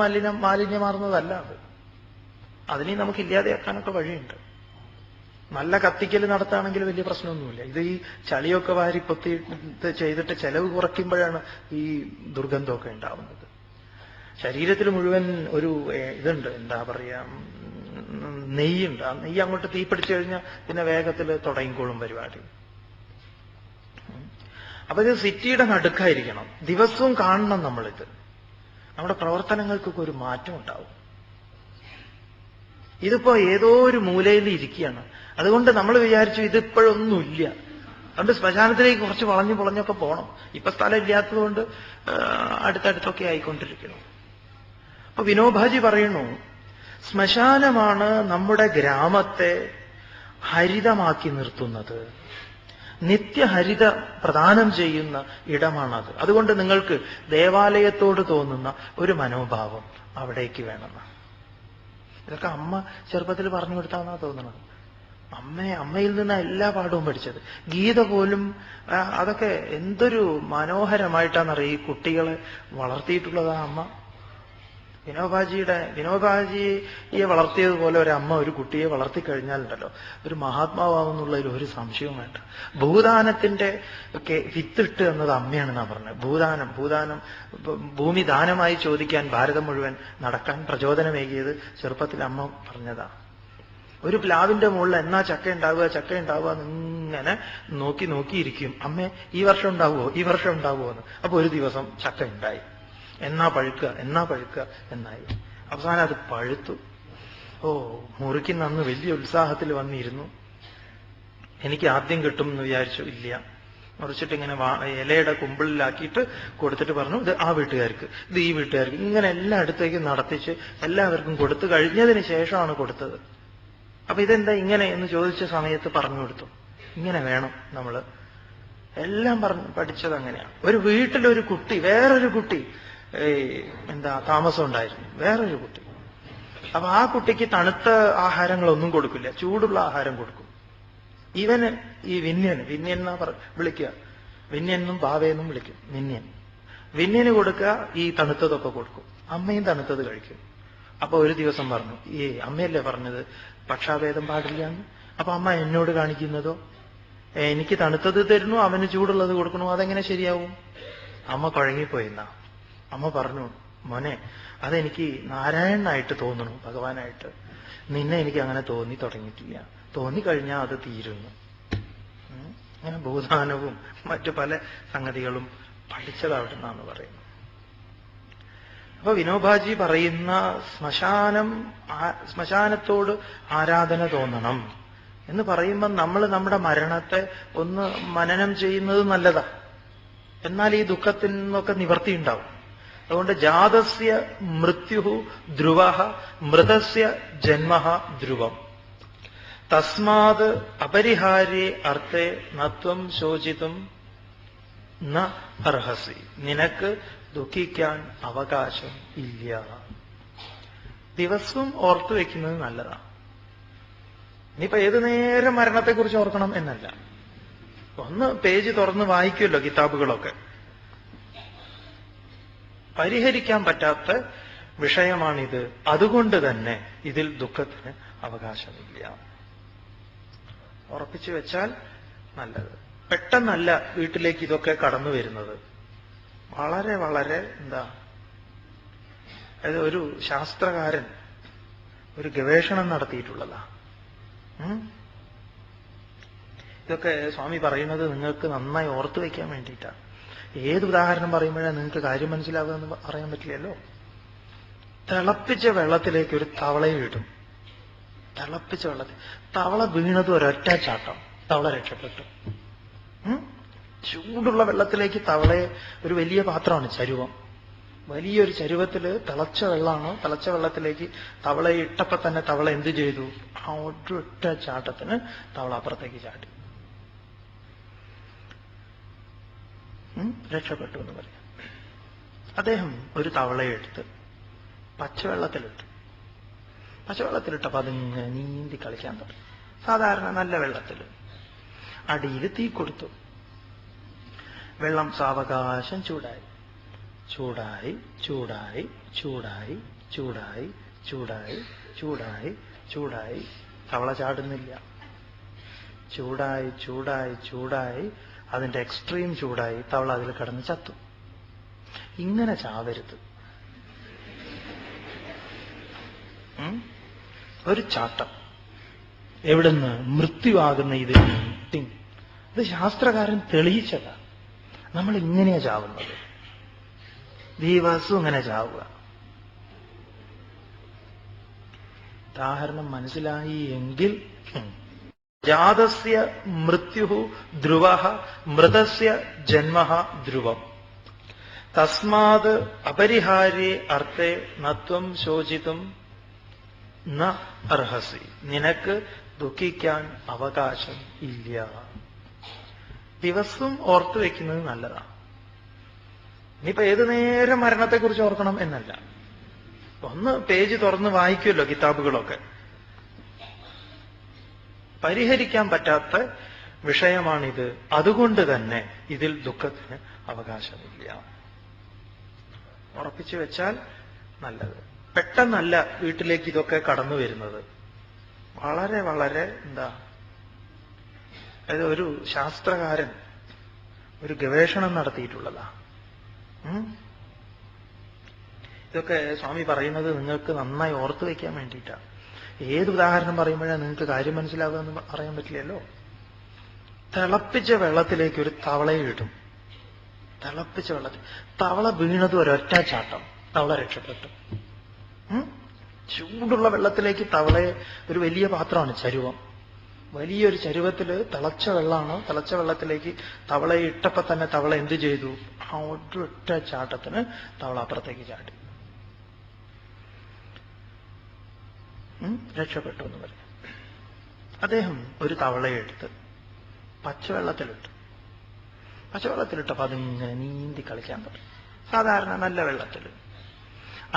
Speaker 1: മാലിന്യമാർന്നതല്ല അത്. അതിനെ നമുക്ക് ഇല്ലാതെയാക്കാനൊക്കെ വഴിയുണ്ട്. നല്ല കത്തിക്കൽ നടത്തുകയാണെങ്കിൽ വലിയ പ്രശ്നമൊന്നുമില്ല. ഇത് ഈ ചളിയൊക്കെ വാരി പൊത്തി ചെയ്തിട്ട് ചെലവ് കുറയ്ക്കുമ്പോഴാണ് ഈ ദുർഗന്ധമൊക്കെ ഉണ്ടാവുന്നത്. ശരീരത്തിൽ മുഴുവൻ ഒരു ഇതുണ്ട്, എന്താ പറയാ, നെയ്യുണ്ട്. ആ നെയ്യ് അങ്ങോട്ട് തീപിടിച്ചു കഴിഞ്ഞാൽ പിന്നെ വേഗത്തിൽ തുടങ്ങിക്കോളും പരിപാടി. അപ്പൊ ഇത് സിറ്റിയുടെ നടുക്കായിരിക്കണം, ദിവസവും കാണണം നമ്മളിത്. നമ്മുടെ പ്രവർത്തനങ്ങൾക്കൊക്കെ ഒരു മാറ്റം ഉണ്ടാവും. ഇതിപ്പോ ഏതോ ഒരു മൂലയിൽ ഇരിക്കുകയാണ്. അതുകൊണ്ട് നമ്മൾ വിചാരിച്ചു ഇതിപ്പോഴൊന്നുമില്ല, അതുകൊണ്ട് ശ്മശാനത്തിലേക്ക് കുറച്ച് വളഞ്ഞു പൊളഞ്ഞൊക്കെ പോകണം. ഇപ്പൊ സ്ഥലം ഇല്ലാത്തതുകൊണ്ട് അടുത്തടുത്തൊക്കെ ആയിക്കൊണ്ടിരിക്കണം. അപ്പൊ വിനോബാജി പറയുന്നു, ശ്മശാനമാണ് നമ്മുടെ ഗ്രാമത്തെ ഹരിതമാക്കി നിർത്തുന്നത്, നിത്യഹരിത പ്രദാനം ചെയ്യുന്ന ഇടമാണത്. അതുകൊണ്ട് നിങ്ങൾക്ക് ദേവാലയത്തോട് തോന്നുന്ന ഒരു മനോഭാവം അവിടേക്ക് വേണമെന്ന്. ഇതൊക്കെ അമ്മ ചെറുപ്പത്തിൽ പറഞ്ഞു കൊടുത്താന്നാ തോന്നുന്നത്. അമ്മയിൽ നിന്ന് എല്ലാ പാഠവും പഠിച്ചത്. ഗീത പോലും അതൊക്കെ എന്തൊരു മനോഹരമായിട്ടാണെന്നറിയാം ഈ കുട്ടികളെ വളർത്തിയിട്ടുള്ളതാ അമ്മ. വിനോബാജിയെ വളർത്തിയതുപോലെ ഒരമ്മ ഒരു കുട്ടിയെ വളർത്തിക്കഴിഞ്ഞാലുണ്ടല്ലോ ഒരു മഹാത്മാവെന്നുള്ളതിൽ ഒരു സംശയവും വേണ്ട. ഭൂദാനത്തിന്റെ ഒക്കെ വിത്തിട്ട് എന്നത് അമ്മയാണെന്നാ പറഞ്ഞത്. ഭൂദാനം ഭൂമി ദാനമായി ചോദിക്കാൻ ഭാരതം മുഴുവൻ നടക്കാൻ പ്രചോദനമേകിയത് ചെറുപ്പത്തിൽ അമ്മ പറഞ്ഞതാ. ഒരു പ്ലാവിന്റെ മുകളിൽ എന്നാ ചക്ക ഉണ്ടാവുക എന്നിങ്ങനെ നോക്കിയിരിക്കും. അമ്മേ ഈ വർഷം ഉണ്ടാവുമോ എന്ന്. അപ്പൊ ഒരു ദിവസം ചക്ക ഉണ്ടായി. എന്നാ പഴുക്കുക എന്നായി. അവസാനം അത് പഴുത്തു. മുറിക്കുന്ന അന്ന് വലിയ ഉത്സാഹത്തിൽ വന്നിരുന്നു. എനിക്ക് ആദ്യം കിട്ടും എന്ന് വിചാരിച്ചു. ഇല്ല, മുറിച്ചിട്ട് ഇങ്ങനെ ഇലയുടെ കുമ്പിളിലാക്കിയിട്ട് കൊടുത്തിട്ട് പറഞ്ഞു, ഇത് ആ വീട്ടുകാർക്ക്, ഇത് ഈ വീട്ടുകാർക്ക്, ഇങ്ങനെ എല്ലായിടത്തേക്കും നടത്തിച്ച് എല്ലാവർക്കും കൊടുത്തു കഴിഞ്ഞതിന് ശേഷമാണ് കൊടുത്തത്. അപ്പൊ ഇതെന്താ ഇങ്ങനെ എന്ന് ചോദിച്ച സമയത്ത് പറഞ്ഞു കൊടുത്തു. ഇങ്ങനെ വേണം നമ്മള് എല്ലാം പഠിച്ചത് അങ്ങനെയാണ്. ഒരു വീട്ടിലൊരു കുട്ടി, വേറൊരു കുട്ടി താമസം ഉണ്ടായിരുന്നു, വേറൊരു കുട്ടി. അപ്പൊ ആ കുട്ടിക്ക് തണുത്ത ആഹാരങ്ങളൊന്നും കൊടുക്കില്ല, ചൂടുള്ള ആഹാരം കൊടുക്കും. ഇവന് ഈ വിന്യൻ എന്നാ വിളിക്കുക, വിന്യനും ബാവയെന്നും വിളിക്കും. വിന്യന് കൊടുക്കുക, ഈ തണുത്തതൊക്കെ കൊടുക്കും. അമ്മയും തണുത്തത് കഴിക്കും. അപ്പൊ ഒരു ദിവസം പറഞ്ഞു, ഈ അമ്മയല്ലേ പറഞ്ഞത് പക്ഷാഭേദം പാടില്ല എന്ന്. അപ്പൊ അമ്മ എന്നോട് കാണിക്കുന്നതോ, എനിക്ക് തണുത്തത് തരുന്നു, അവന് ചൂടുള്ളത് കൊടുക്കണു, അതെങ്ങനെ ശരിയാവും? അമ്മ കുഴങ്ങിപ്പോയിന്നാ. അമ്മ പറഞ്ഞു, മോനെ, അതെനിക്ക് നാരായണനായിട്ട് തോന്നണു, ഭഗവാനായിട്ട്. നിന്നെ എനിക്ക് അങ്ങനെ തോന്നി തുടങ്ങിയിട്ടില്ല, തോന്നിക്കഴിഞ്ഞാൽ അത് തീരുന്നു. അങ്ങനെ ഭൂദാനവും മറ്റു പല സംഗതികളും പഠിച്ചത് അവിടെ നിന്നാണ് പറയുന്നത്. അപ്പൊ വിനോബാജി പറയുന്ന ശ്മശാനത്തോട് ആരാധന തോന്നണം എന്ന് പറയുമ്പോൾ നമ്മൾ നമ്മുടെ മരണത്തെ ഒന്ന് മനനം ചെയ്യുന്നത് നല്ലതാ. എന്നാൽ ഈ ദുഃഖത്തിൽ നിന്നൊക്കെ നിവർത്തി ഉണ്ടാവും. അതുകൊണ്ട് ജാതസ്യ മൃത്യുഹു ധ്രുവഃ മൃതസ്യ ജന്മഃ ധ്രുവം തസ്മാത് അപരിഹാര്യേ അർത്ഥേ നത്വം ശോചിതും ന അർഹസി. നിനക്ക് ദുഃഖിക്കാൻ അവകാശം ഇല്ല. ദിവസവും ഓർത്തു വെക്കുന്നത് നല്ലതാണ്. ഇനിയിപ്പോ ഏതു നേരം മരണത്തെക്കുറിച്ച് ഓർക്കണം എന്നല്ല, ഒന്ന് പേജ് തുറന്ന് വായിക്കുമല്ലോ കിതാബുകളൊക്കെ. പരിഹരിക്കാൻ പറ്റാത്ത വിഷയമാണിത്, അതുകൊണ്ട് തന്നെ ഇതിൽ ദുഃഖത്തിന് അവകാശമില്ല. ഉറപ്പിച്ചു വെച്ചാൽ നല്ലത്. പെട്ടെന്നല്ല വീട്ടിലേക്ക് ഇതൊക്കെ കടന്നു വരുന്നത്. വളരെ വളരെ അതായത് ഒരു ശാസ്ത്രകാരൻ ഒരു ഗവേഷണം നടത്തിയിട്ടുള്ളതാ. ഇതൊക്കെ സ്വാമി പറയുന്നത് നിങ്ങൾക്ക് നന്നായി ഓർത്തു വയ്ക്കാൻ വേണ്ടിയിട്ടാണ്. ഏത് ഉദാഹരണം പറയുമ്പോഴാണ് നിങ്ങൾക്ക് കാര്യം മനസ്സിലാവുക എന്ന് പറയാൻ പറ്റില്ലല്ലോ. തിളപ്പിച്ച വെള്ളത്തിലേക്ക് ഒരു തവളയെ ഇടും. തിളപ്പിച്ച വെള്ളത്തിൽ തവള വീണത് ഒരൊറ്റ ചാട്ടം, തവള രക്ഷപ്പെട്ടു. ചൂടുള്ള വെള്ളത്തിലേക്ക് തവളയെ, ഒരു വലിയ പാത്രമാണ് ചരുവം, വലിയൊരു ചരുവത്തിൽ തിളച്ച വെള്ളമാണ്, തിളച്ച വെള്ളത്തിലേക്ക് തവളയെ ഇട്ടപ്പോ തന്നെ തവള എന്ത് ചെയ്തു? ആ ഒരൊറ്റ ചാട്ടത്തിന് തവള അപ്പുറത്തേക്ക് ചാടി, രക്ഷപ്പെട്ടു എന്ന് പറയാം. അദ്ദേഹം ഒരു തവളയെ എടുത്ത് പച്ചവെള്ളത്തിലിട്ടു. പച്ചവെള്ളത്തിലിട്ടപ്പോ അതിങ്ങനെ നീന്തി കളിക്കാൻ തുടങ്ങി. സാധാരണ നല്ല വെള്ളത്തിൽ അടിയിൽ തീ കൊടുത്തു. വെള്ളം സാവകാശം ചൂടായി ചൂടായി ചൂടായി ചൂടായി ചൂടായി ചൂടായി ചൂടായി ചൂടായി. തവള ചാടുന്നില്ല. ചൂടായി ചൂടായി ചൂടായി അതിന്റെ എക്സ്ട്രീം ചൂടായി തവള അതിൽ കിടന്ന് ചത്തു. ഇങ്ങനെ ചാവരുത്. ഒരു ചാട്ടം. എവിടുന്ന്? മൃത്യുവാകുന്ന ഇത്. ഇത് ശാസ്ത്രകാരൻ തെളിയിച്ചതാ. നമ്മൾ ഇങ്ങനെയാ ചാവുന്നത്. ദിവസവും ഇങ്ങനെ ചാവുക. ഉദാഹരണം മനസ്സിലായി എങ്കിൽ ജാതസ്യ മൃത്യു ധ്രുവഃ മൃതസ്യ ജന്മഃ ധ്രുവം തസ്മാത് അപരിഹാര്യേ അർത്ഥേ നത്വം ശോചിതും ന അർഹസി. നിനക്ക് ദുഃഖിക്കാൻ അവകാശം ഇല്ല. ദിവസവും ഓർത്തു വെക്കുന്നത് നല്ലതാണ്. ഇനിയിപ്പോ ഏതു നേരം മരണത്തെക്കുറിച്ച് ഓർക്കണം എന്നല്ല. ഒന്ന് പേജ് തുറന്ന് വായിക്കുമല്ലോ കിതാബുകളൊക്കെ. പരിഹരിക്കാൻ പറ്റാത്ത വിഷയമാണിത്. അതുകൊണ്ട് തന്നെ ഇതിൽ ദുഃഖത്തിന് അവകാശമില്ല. ഉറപ്പിച്ചു വെച്ചാൽ നല്ലത്. പെട്ടെന്നല്ല വീട്ടിലേക്ക് ഇതൊക്കെ കടന്നു വരുന്നത്. വളരെ വളരെ അതായത് ഒരു ശാസ്ത്രകാരൻ ഒരു ഗവേഷണം നടത്തിയിട്ടുള്ളതാ. ഇതൊക്കെ സ്വാമി പറയുന്നത് നിങ്ങൾക്ക് നന്നായി ഓർത്തു വയ്ക്കാൻ വേണ്ടിയിട്ടാണ്. ഏത് ഉദാഹരണം പറയുമ്പോഴാണ് നിങ്ങൾക്ക് കാര്യം മനസ്സിലാവുക എന്ന് അറിയാൻ പറ്റില്ലല്ലോ. തിളപ്പിച്ച വെള്ളത്തിലേക്ക് ഒരു തവളയെ ഇടും. തിളപ്പിച്ച വെള്ളത്തിൽ തവള വീണത് ഒരൊറ്റ ചാട്ടം, തവള രക്ഷപ്പെട്ടു. ചൂടുള്ള വെള്ളത്തിലേക്ക് തവളയെ, ഒരു വലിയ പാത്രമാണ് ചരുവം, വലിയൊരു ചരുവത്തില് തിളച്ച വെള്ളമാണ്. തിളച്ച വെള്ളത്തിലേക്ക് തവളയെ ഇട്ടപ്പോ തന്നെ തവള എന്ത് ചെയ്തു? ആ ഒറ്റ ചാട്ടത്തിന് തവള അപ്പുറത്തേക്ക് ചാടി രക്ഷപ്പെട്ടു എന്ന് പറഞ്ഞു. അദ്ദേഹം ഒരു തവളയെ എടുത്ത് പച്ചവെള്ളത്തിലിട്ടു. പച്ചവെള്ളത്തിലിട്ടപ്പോ അതിങ്ങനെ നീന്തി കളിക്കാൻ പറ്റും. സാധാരണ നല്ല വെള്ളത്തിൽ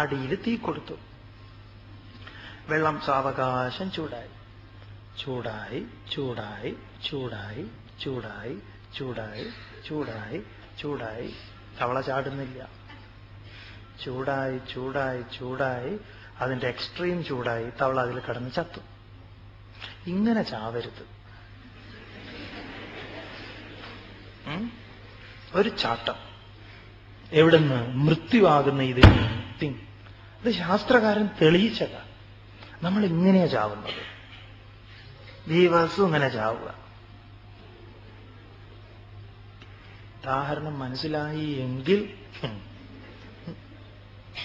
Speaker 1: അടിയിൽ തീ കൊടുത്തു. വെള്ളം സാവകാശം ചൂടായി ചൂടായി ചൂടായി ചൂടായി ചൂടായി ചൂടായി ചൂടായി ചൂടായി തവള ചാടുന്നില്ല. ചൂടായി ചൂടായി ചൂടായി അതിന്റെ എക്സ്ട്രീം ചൂടായി തവള അതിൽ കിടന്ന് ചത്തു. ഇങ്ങനെ ചാവരുത്. ഒരു ചാട്ടം. എവിടുന്ന്? മൃത്യുവാകുന്ന ഇത്. ഇത് ശാസ്ത്രകാരൻ തെളിയിച്ചതാ. നമ്മൾ ഇങ്ങനെയാ ചാവുന്നത്. ദിവസവും ഇങ്ങനെ ചാവുക. ഉദാഹരണം മനസ്സിലായി എങ്കിൽ,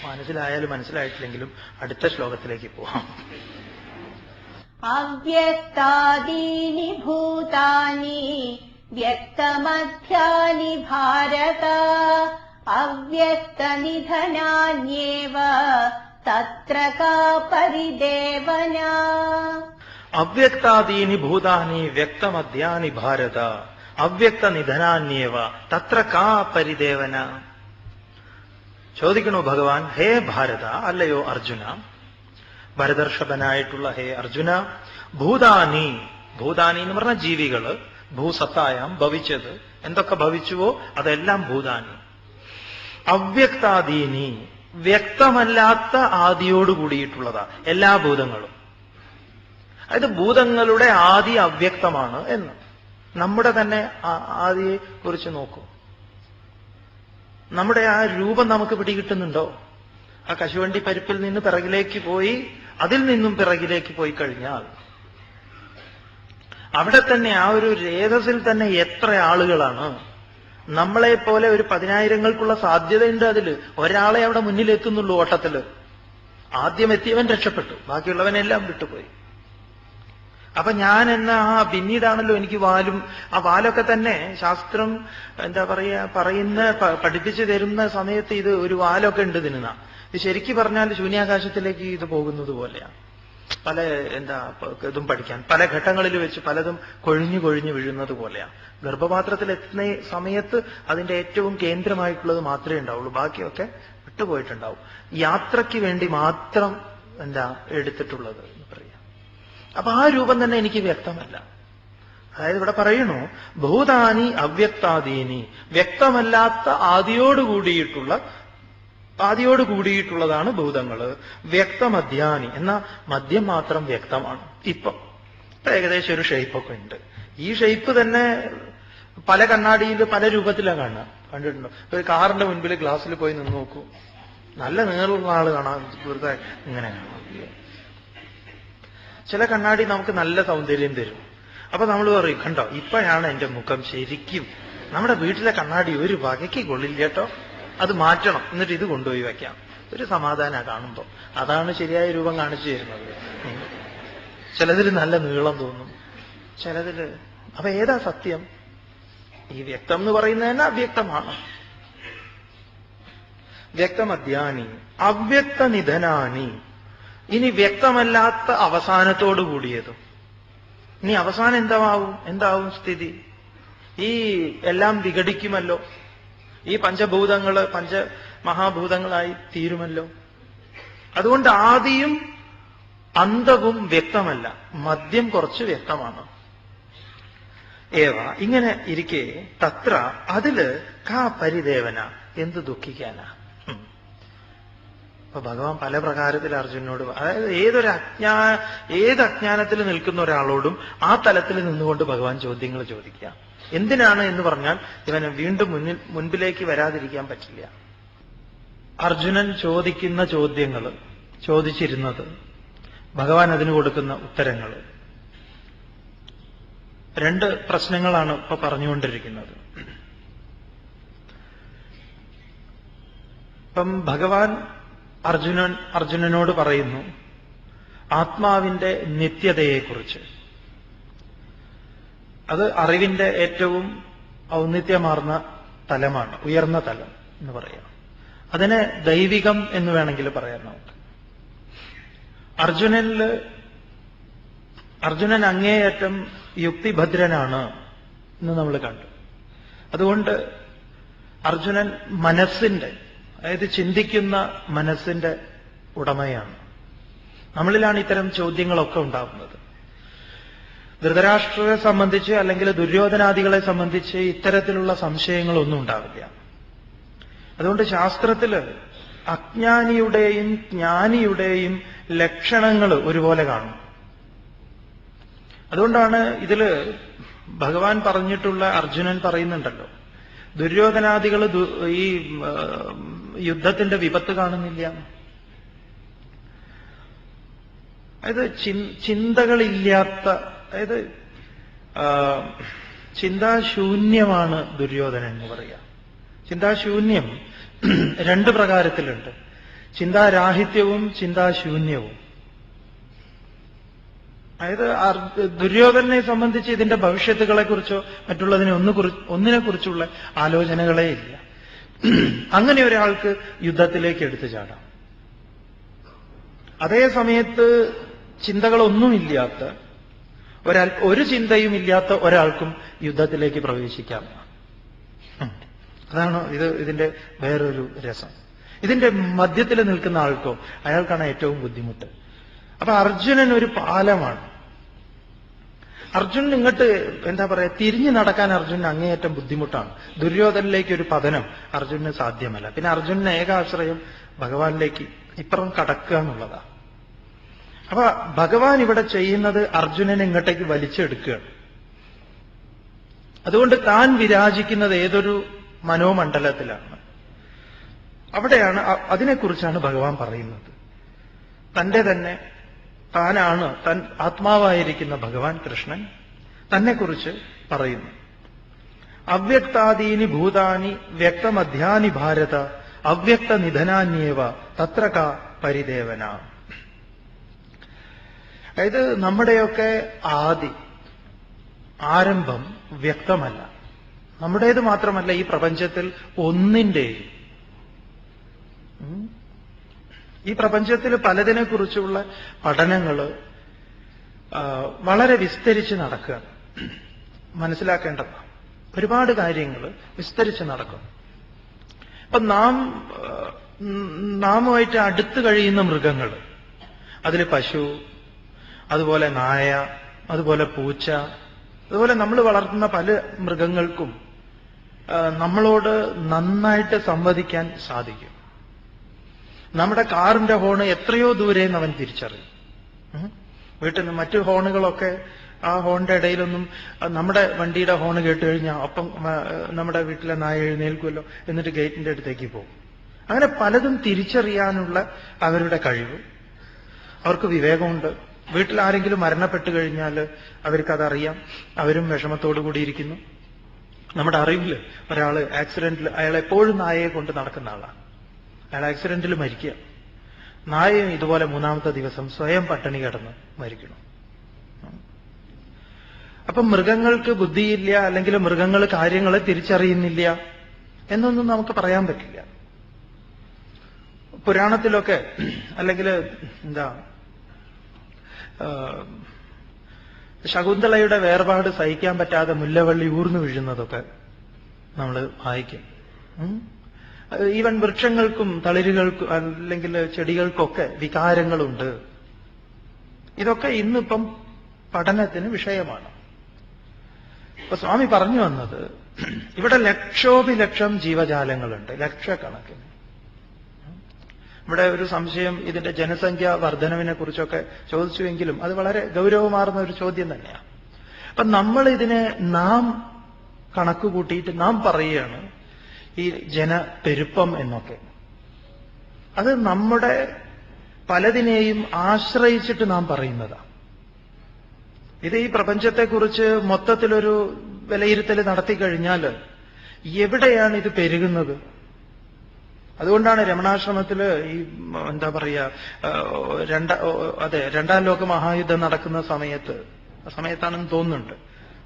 Speaker 1: മനസ്സിലായാലും മനസ്സിലായിട്ടില്ലെങ്കിലും അടുത്ത ശ്ലോകത്തിലേക്ക് പോവാം.
Speaker 2: അവ്യക്താദീനി ഭൂതാനി വ്യക്തമധ്യാനി ഭാരത അവ്യക്തനിധനാന്യേവ തത്ര കാ പരിദേവന.
Speaker 1: അവ്യക്താദീനി ഭൂതാനി വ്യക്തമധ്യാനി ഭാരത അവ്യക്തനിധനാന്യേവ തത്ര കാ പരിദേവന. ചോദിക്കണു ഭഗവാൻ, ഹേ ഭാരത, അല്ലയോ അർജുന, ഭരതർഷഭനായിട്ടുള്ള ഹേ അർജുന, ഭൂതാനി, ഭൂതാനി എന്ന് പറഞ്ഞ ജീവികള്, ഭൂസത്തായാം ഭവിച്ചത്, എന്തൊക്കെ ഭവിച്ചുവോ അതെല്ലാം ഭൂതാനി. അവ്യക്താദീനി, വ്യക്തമല്ലാത്ത ആദിയോടുകൂടിയിട്ടുള്ളതാ എല്ലാ ഭൂതങ്ങളും. അതായത് ഭൂതങ്ങളുടെ ആദി അവ്യക്തമാണ് എന്ന്. നമ്മുടെ തന്നെ ആദിയെ കുറിച്ച് നോക്കൂ. നമ്മുടെ ആ രൂപം നമുക്ക് പിടികിട്ടുന്നുണ്ടോ? ആ കശുവണ്ടി പരിപ്പിൽ നിന്ന് പിറകിലേക്ക് പോയി അതിൽ നിന്നും പിറകിലേക്ക് പോയി കഴിഞ്ഞാൽ അവിടെ തന്നെ ആ ഒരു രേതസിൽ തന്നെ എത്ര ആളുകളാണ്. നമ്മളെപ്പോലെ ഒരു 10,000-ങ്ങൾക്കുള്ള സാധ്യതയുണ്ട് അതിൽ. ഒരാളെ അവിടെ മുന്നിലെത്തുന്നുള്ളൂ ഓട്ടത്തില്. ആദ്യം എത്തിയവൻ രക്ഷപ്പെട്ടു, ബാക്കിയുള്ളവനെല്ലാം വിട്ടുപോയി. അപ്പൊ ഞാൻ പിന്നീടാണല്ലോ എനിക്ക് വാലും, ആ വാലൊക്കെ തന്നെ ശാസ്ത്രം പഠിപ്പിച്ചു തരുന്ന സമയത്ത് ഇത് ഒരു വാലൊക്കെ ഉണ്ട് ഇതിനാ. ഇത് ശരിക്കും പറഞ്ഞാൽ ശൂന്യാകാശത്തിലേക്ക് ഇത് പോകുന്നത് പോലെയാണ്. പല ഇതും പഠിക്കാൻ പല ഘട്ടങ്ങളിൽ വെച്ച് പലതും കൊഴിഞ്ഞു കൊഴിഞ്ഞു വീഴുന്നത് പോലെയാണ്. ഗർഭപാത്രത്തിൽ എത്തുന്ന സമയത്ത് അതിന്റെ ഏറ്റവും കേന്ദ്രമായിട്ടുള്ളത് മാത്രമേ ഉണ്ടാവുള്ളൂ, ബാക്കിയൊക്കെ വിട്ടുപോയിട്ടുണ്ടാവും. യാത്രയ്ക്ക് വേണ്ടി മാത്രം എടുത്തിട്ടുള്ളത് എന്ന് പറയാം. അപ്പൊ ആ രൂപം തന്നെ എനിക്ക് വ്യക്തമല്ല. അതായത് ഇവിടെ പറയണു, ഭൂതാനി അവ്യക്താദീനി, വ്യക്തമല്ലാത്ത ആദിയോടുകൂടിയിട്ടുള്ളതാണ് ഭൂതങ്ങള്. വ്യക്തമധ്യാനി, എന്നാ മദ്യം മാത്രം വ്യക്തമാണ്. ഇപ്പൊ ഏകദേശം ഒരു ഷേപ്പൊക്കെ ഉണ്ട്. ഈ ഷേപ്പ് തന്നെ പല കണ്ണാടിയിൽ പല രൂപത്തിലാണ് കാണുക. കണ്ടിട്ടുണ്ടോ? ഒരു കാറിന്റെ മുൻപിൽ ഗ്ലാസ്സിൽ പോയി നിന്ന് നോക്കൂ, നല്ല നീളമുള്ള ആള് കാണാം, വെറുതെ ഇങ്ങനെ കാണാം. ചില കണ്ണാടി നമുക്ക് നല്ല സൗന്ദര്യം തരും. അപ്പൊ നമ്മൾ പറയും, കണ്ടോ ഇപ്പോഴാണ് എന്റെ മുഖം ശരിക്കും. നമ്മുടെ വീട്ടിലെ കണ്ണാടി ഒരു വകയ്ക്ക് കൊള്ളില്ല കേട്ടോ, അത് മാറ്റണം, എന്നിട്ട് ഇത് കൊണ്ടുപോയി വെക്കാം. ഒരു സമാധാന കാണുമ്പോ. അതാണ് ശരിയായ രൂപം കാണിച്ചു തരുന്നത്. ചിലതിൽ നല്ല നീളം തോന്നും, ചിലതില്. അപ്പൊ ഏതാ സത്യം? ഈ വ്യക്തം എന്ന് പറയുന്നത് തന്നെ അവ്യക്തമാണ്. വ്യക്തമദ്യാനി അവ്യക്ത നിധനാനി. ഇനി വ്യക്തമല്ലാത്ത അവസാനത്തോടു കൂടിയതും. ഇനി അവസാനം എന്താവും സ്ഥിതി? ഈ എല്ലാം വിഘടിക്കുമല്ലോ, ഈ പഞ്ചഭൂതങ്ങള് പഞ്ചമഹാഭൂതങ്ങളായി തീരുമല്ലോ. അതുകൊണ്ട് ആദിയും അന്തവും വ്യക്തമല്ല, മദ്യം കുറച്ച് വ്യക്തമാണ്. ഏവ ഇങ്ങനെ ഇരിക്കെ തത്ര അതില് കാ പരിദേവന, എന്ത് ദുഃഖിക്കാനാ? അപ്പൊ ഭഗവാൻ പല പ്രകാരത്തിൽ അർജുനനോട്, അതായത് ഏത് അജ്ഞാനത്തിൽ നിൽക്കുന്ന ഒരാളോടും ആ തലത്തിൽ നിന്നുകൊണ്ട് ഭഗവാൻ ചോദ്യങ്ങൾ ചോദിക്കുക. എന്തിനാണ് എന്ന് പറഞ്ഞാൽ ഇവന് വീണ്ടും മുൻപിലേക്ക് വരാതിരിക്കാൻ പറ്റില്ല. അർജുനൻ ചോദിക്കുന്ന ചോദ്യങ്ങൾ, ചോദിച്ചിരുന്നത്, ഭഗവാൻ അതിന് കൊടുക്കുന്ന ഉത്തരങ്ങൾ, രണ്ട് പ്രശ്നങ്ങളാണ് ഇപ്പൊ പറഞ്ഞുകൊണ്ടിരിക്കുന്നത്. ഇപ്പം ഭഗവാൻ അർജുനനോട് പറയുന്നു ആത്മാവിന്റെ നിത്യതയെക്കുറിച്ച്. അത് അറിവിന്റെ ഏറ്റവും ഔന്നിത്യമാർന്ന തലമാണ്, ഉയർന്ന തലം എന്ന് പറയാം. അതിനെ ദൈവികം എന്ന് വേണമെങ്കിൽ പറയാം നമുക്ക്. അർജുനൻ അങ്ങേയറ്റം യുക്തിഭദ്രനാണ് എന്ന് നമ്മൾ കണ്ടു. അതുകൊണ്ട് അർജുനൻ മനസ്സിന്റെ, അതായത് ചിന്തിക്കുന്ന മനസ്സിന്റെ ഉടമയാണ്. നമ്മളിലാണ് ഇത്തരം ചോദ്യങ്ങളൊക്കെ ഉണ്ടാകുന്നത്. ധൃതരാഷ്ട്രരെ സംബന്ധിച്ച് അല്ലെങ്കിൽ ദുര്യോധനാദികളെ സംബന്ധിച്ച് ഇത്തരത്തിലുള്ള സംശയങ്ങളൊന്നും ഉണ്ടാവില്ല. അതുകൊണ്ട് ശാസ്ത്രത്തില് അജ്ഞാനിയുടെയും ജ്ഞാനിയുടെയും ലക്ഷണങ്ങൾ ഒരുപോലെ കാണും. അതുകൊണ്ടാണ് ഇതില് ഭഗവാൻ പറഞ്ഞിട്ടുള്ള, അർജുനൻ പറയുന്നുണ്ടല്ലോ, ദുര്യോധനാദികൾ ഈ യുദ്ധത്തിന്റെ വിപത്ത് കാണുന്നില്ല. അതായത് ചിന്തകളില്ലാത്ത, അതായത് ചിന്താശൂന്യമാണ് ദുര്യോധനൻ എന്ന് പറയാം. ചിന്താശൂന്യം രണ്ട് പ്രകാരത്തിലുണ്ട്, ചിന്താരാഹിത്യവും ചിന്താശൂന്യവും. അതായത് ദുര്യോധനെ സംബന്ധിച്ച് ഇതിന്റെ ഭവിഷ്യത്തുകളെക്കുറിച്ചോ ഒന്നിനെ കുറിച്ചുള്ള ആലോചനകളേ ഇല്ല. അങ്ങനെ ഒരാൾക്ക് യുദ്ധത്തിലേക്ക് എടുത്തു ചാടാം. അതേ സമയത്ത് ചിന്തകളൊന്നുമില്ലാത്ത ഒരു ചിന്തയും ഇല്ലാത്ത ഒരാൾക്കും യുദ്ധത്തിലേക്ക് പ്രവേശിക്കാം. അതാണ് ഇതിന്റെ വേറൊരു രസം. ഇതിന്റെ മധ്യത്തിൽ നിൽക്കുന്ന ആൾക്കോ അയാൾക്കാണ് ഏറ്റവും ബുദ്ധിമുട്ട്. അപ്പൊ അർജുനൻ ഒരു പാലമാണ്. അർജുനൻ ഇങ്ങോട്ട് എന്താ പറയാ, തിരിഞ്ഞു നടക്കാൻ അർജുനൻ അങ്ങേയറ്റം ബുദ്ധിമുട്ടാണ്. ദുര്യോധനിലേക്ക് ഒരു പതനം അർജുനന് സാധ്യമല്ല. പിന്നെ അർജുനന് ഏകാശ്രയം ഭഗവാനിലേക്ക് ഇപ്പുറം കടക്കുക എന്നുള്ളതാണ്. അപ്പൊ ഭഗവാൻ ഇവിടെ ചെയ്യുന്നത് അർജുനനെ ഇങ്ങോട്ടേക്ക് വലിച്ചെടുക്കുകയാണ്. അതുകൊണ്ട് താൻ വിരാജിക്കുന്നത് ഏതൊരു മനോമണ്ഡലത്തിലാണ്, അവിടെയാണ്, അതിനെക്കുറിച്ചാണ് ഭഗവാൻ പറയുന്നത്. താനാണ് ആത്മാവായിരിക്കുന്ന ഭഗവാൻ കൃഷ്ണൻ തന്നെക്കുറിച്ച് പറയുന്നു. അവ്യക്താദീനി ഭൂതാനി വ്യക്തമധ്യാനി ഭാരത അവ്യക്ത നിധനാന്യേവ തത്ര കാ പരിദേവന. അതായത് നമ്മുടെയൊക്കെ ആരംഭം വ്യക്തമല്ല. നമ്മുടേത് മാത്രമല്ല, ഈ പ്രപഞ്ചത്തിൽ ഒന്നിന്റെയും, ഈ പ്രപഞ്ചത്തിൽ പലതിനെക്കുറിച്ചുള്ള പഠനങ്ങൾ വളരെ വിസ്തരിച്ച് നടക്കുകയാണ്. മനസ്സിലാക്കേണ്ടതാണ്, ഒരുപാട് കാര്യങ്ങൾ വിസ്തരിച്ച് നടക്കും. അപ്പൊ നാമുമായിട്ട് അടുത്ത് കഴിയുന്ന മൃഗങ്ങൾ, അതിൽ പശു, അതുപോലെ നായ, അതുപോലെ പൂച്ച, അതുപോലെ നമ്മൾ വളർത്തുന്ന പല മൃഗങ്ങൾക്കും നമ്മളോട് നന്നായിട്ട് സംവദിക്കാൻ സാധിക്കും. നമ്മുടെ കാറിന്റെ ഹോണ് എത്രയോ ദൂരെ നിന്ന് അവൻ തിരിച്ചറിയും. വീട്ടിൽ നിന്ന് മറ്റു ഹോണുകളൊക്കെ ആ ഹോണിന്റെ ഇടയിലൊന്നും നമ്മുടെ വണ്ടിയുടെ ഹോൺ കേട്ട് കഴിഞ്ഞാൽ അപ്പം നമ്മുടെ വീട്ടിലെ നായ എഴുന്നേൽക്കുമല്ലോ, എന്നിട്ട് ഗേറ്റിന്റെ അടുത്തേക്ക് പോകും. അങ്ങനെ പലതും തിരിച്ചറിയാനുള്ള അവരുടെ കഴിവ്, അവർക്ക് വിവേകമുണ്ട്. വീട്ടിൽ ആരെങ്കിലും മരണപ്പെട്ടു കഴിഞ്ഞാൽ അവർക്കതറിയാം, അവരും വിഷമത്തോടു കൂടിയിരിക്കുന്നു. നമ്മുടെ അറിവില് ഒരാള് ആക്സിഡന്റിൽ, അയാൾ എപ്പോഴും നായയെ കൊണ്ട് നടക്കുന്ന ആളാണ്, അയാൾ ആക്സിഡന്റിൽ മരിക്കുക, നായയും ഇതുപോലെ 3-ാമത്തെ ദിവസം സ്വയം പട്ടിണി കിടന്ന് മരിക്കണം. അപ്പൊ മൃഗങ്ങൾക്ക് ബുദ്ധിയില്ല, അല്ലെങ്കിൽ മൃഗങ്ങൾ കാര്യങ്ങളെ തിരിച്ചറിയുന്നില്ല എന്നൊന്നും നമുക്ക് പറയാൻ പറ്റില്ല. പുരാണത്തിലൊക്കെ അല്ലെങ്കിൽ എന്താ ശകുന്തളയുടെ വേർപാട് സഹിക്കാൻ പറ്റാതെ മുല്ലവള്ളി ഊർന്നു വീഴുന്നതൊക്കെ നമ്മൾ വായിക്കും. ഈവൻ വൃക്ഷങ്ങൾക്കും തളിരുകൾക്കും അല്ലെങ്കിൽ ചെടികൾക്കൊക്കെ വികാരങ്ങളുണ്ട്. ഇതൊക്കെ ഇന്നിപ്പം പഠനത്തിന് വിഷയമാണ്. ഇപ്പൊ സ്വാമി പറഞ്ഞു വന്നത്, ഇവിടെ ലക്ഷോപിലക്ഷം ജീവജാലങ്ങളുണ്ട്, ലക്ഷക്കണക്കിന്. ഇവിടെ ഒരു സംശയം ഇതിന്റെ ജനസംഖ്യ വർധനവിനെ കുറിച്ചൊക്കെ ചോദിച്ചുവെങ്കിലും അത് വളരെ ഗൗരവമാർന്ന ഒരു ചോദ്യം തന്നെയാണ്. അപ്പൊ നമ്മൾ ഇതിനെ നാം കണക്ക് കൂട്ടിയിട്ട് നാം പറയുകയാണ് ഈ ജനപ്പെരുപ്പം എന്നൊക്കെ. അത് നമ്മുടെ പലതിനെയും ആശ്രയിച്ചിട്ട് നാം പറയുന്നതാണ്. ഇത് ഈ പ്രപഞ്ചത്തെക്കുറിച്ച് മൊത്തത്തിലൊരു വിലയിരുത്തൽ നടത്തി കഴിഞ്ഞാൽ എവിടെയാണ് ഇത് പെരുകുന്നത്? അതുകൊണ്ടാണ് രമണാശ്രമത്തില് ഈ എന്താ പറയാ രണ്ടാം ലോക മഹായുദ്ധം നടക്കുന്ന സമയത്താണെന്ന് തോന്നുന്നുണ്ട്,